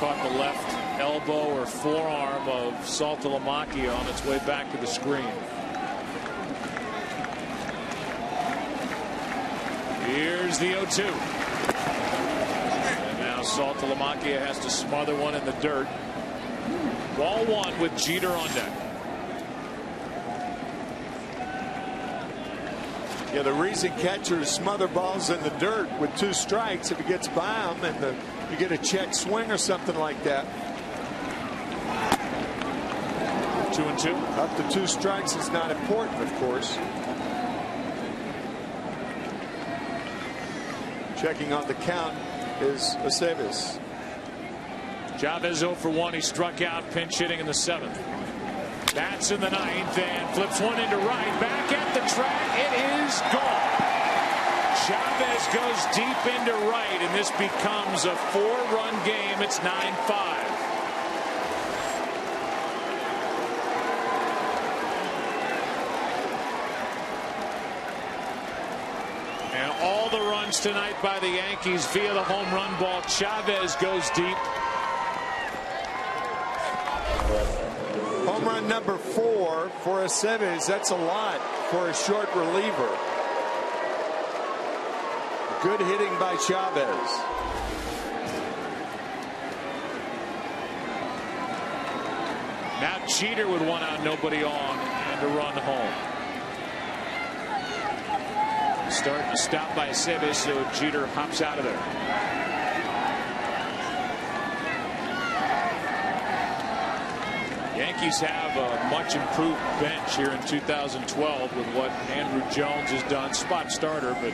Caught the left elbow or forearm of Saltalamacchia on its way back to the screen. Here's the 0-2. And now Saltalamacchia has to smother one in the dirt. Ball 1 with Jeter on deck. Yeah, the reason catchers smother balls in the dirt with 2 strikes, if it gets by them and you get a check swing or something like that. 2-2. Up to 2 strikes is not important, of course. Checking on the count is Aceves. Chavez 0 for 1. He struck out, pinch hitting in the 7th. That's in the 9th, and flips one into right. Back at the track. It is gone. Chavez goes deep into right, and this becomes a 4-run game. It's 9-5. And all the runs tonight by the Yankees via the home run ball. Chavez goes deep. Home run number 4 for Aceves. That's a lot for a short reliever. Good hitting by Chavez. Now Jeter with 1 out, nobody on, and a run home. Starting to stop by Aceves, so Jeter hops out of there. Yankees have a much improved bench here in 2012 with what Andrew Jones has done, spot starter, but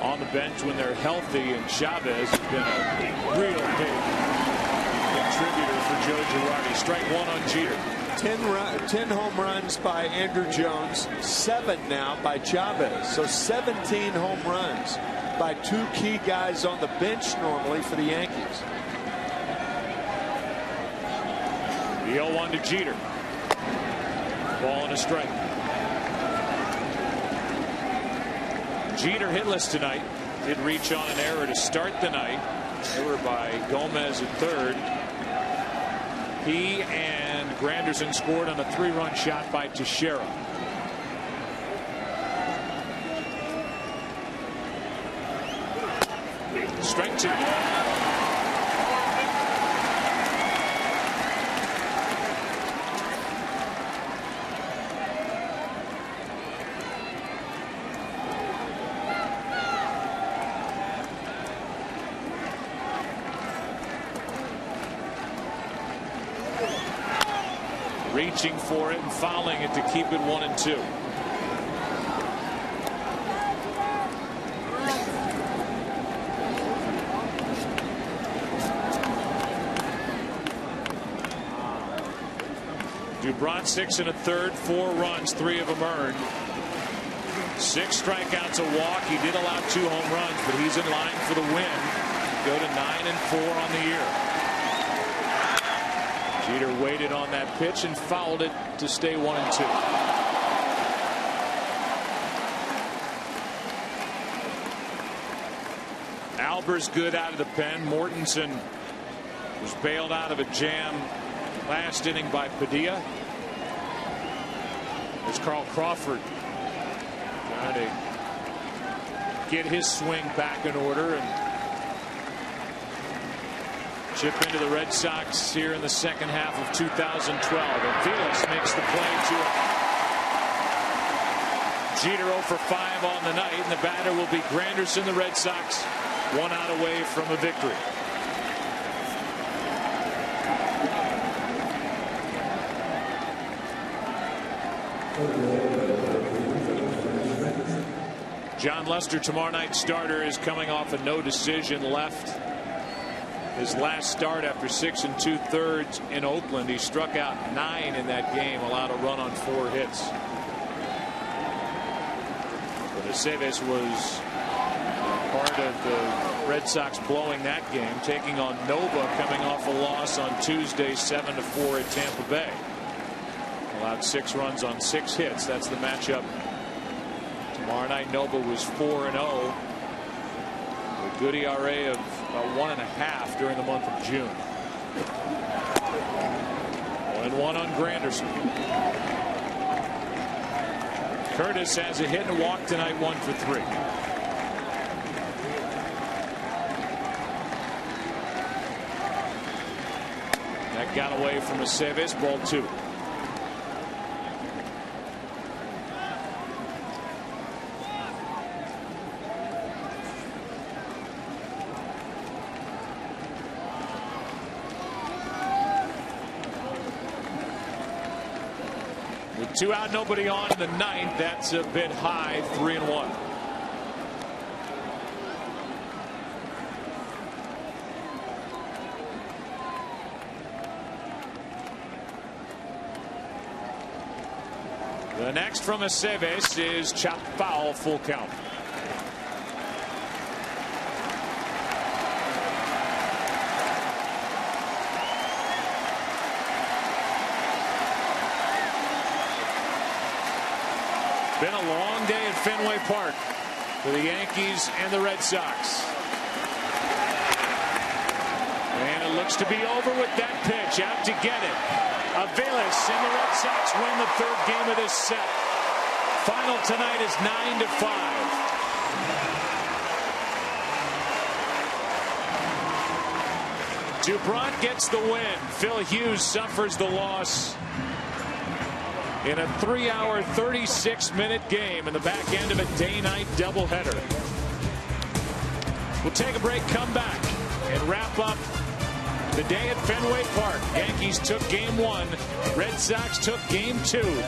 on the bench when they're healthy, and Chavez has been a real big contributor for Joe Girardi. Strike 1 on Jeter. 10 home runs by Andrew Jones, 7 now by Chavez. So 17 home runs by 2 key guys on the bench normally for the Yankees. The 0-1 to Jeter. Ball and a strike. Jeter hitless tonight. Did reach on an error to start the night. Error by Gomez at third. He and Granderson scored on a 3-run shot by Teixeira. Strike 2. Reaching for it and fouling it to keep it 1-2. Dubron 6 1/3, 4 runs, 3 of them earned. 6 strikeouts, a walk. He did allow 2 home runs, but he's in line for the win. Go to 9-4 on the year. Jeter waited on that pitch and fouled it to stay 1-2. Alber's good out of the pen. Mortensen was bailed out of a jam last inning by Padilla. There's Carl Crawford trying to get his swing back in order and chip into the Red Sox here in the second half of 2012. And Felix makes the play to Jeter 0 for 5 on the night, and the batter will be Granderson. The Red Sox 1 out away from a victory. John Lester, tomorrow night's starter, is coming off a no decision. Left his last start after 6 2/3 in Oakland. He struck out 9 in that game, allowed a run on 4 hits. But Aceves was part of the Red Sox blowing that game, taking on Nova, coming off a loss on Tuesday 7-4 at Tampa Bay. Allowed 6 runs on 6 hits. That's the matchup tomorrow night. Nova was 4-0. A good ERA of about 1.5 during the month of June. 1-1 on Granderson. Curtis has a hit and a walk tonight, 1 for 3. That got away from Aceves. Ball 2. With 2 out, nobody on in the 9th. That's a bit high. 3-1. The next from Aceves is chopped foul, full count. Been a long day at Fenway Park for the Yankees and the Red Sox. And it looks to be over with that pitch. Out to get it. Aviles, and the Red Sox win the 3rd game of this set. Final tonight is 9-5. Dubron gets the win. Phil Hughes suffers the loss in a 3-hour, 36-minute game in the back end of a day-night doubleheader. We'll take a break, come back, and wrap up the day at Fenway Park. Yankees took game 1. Red Sox took game 2.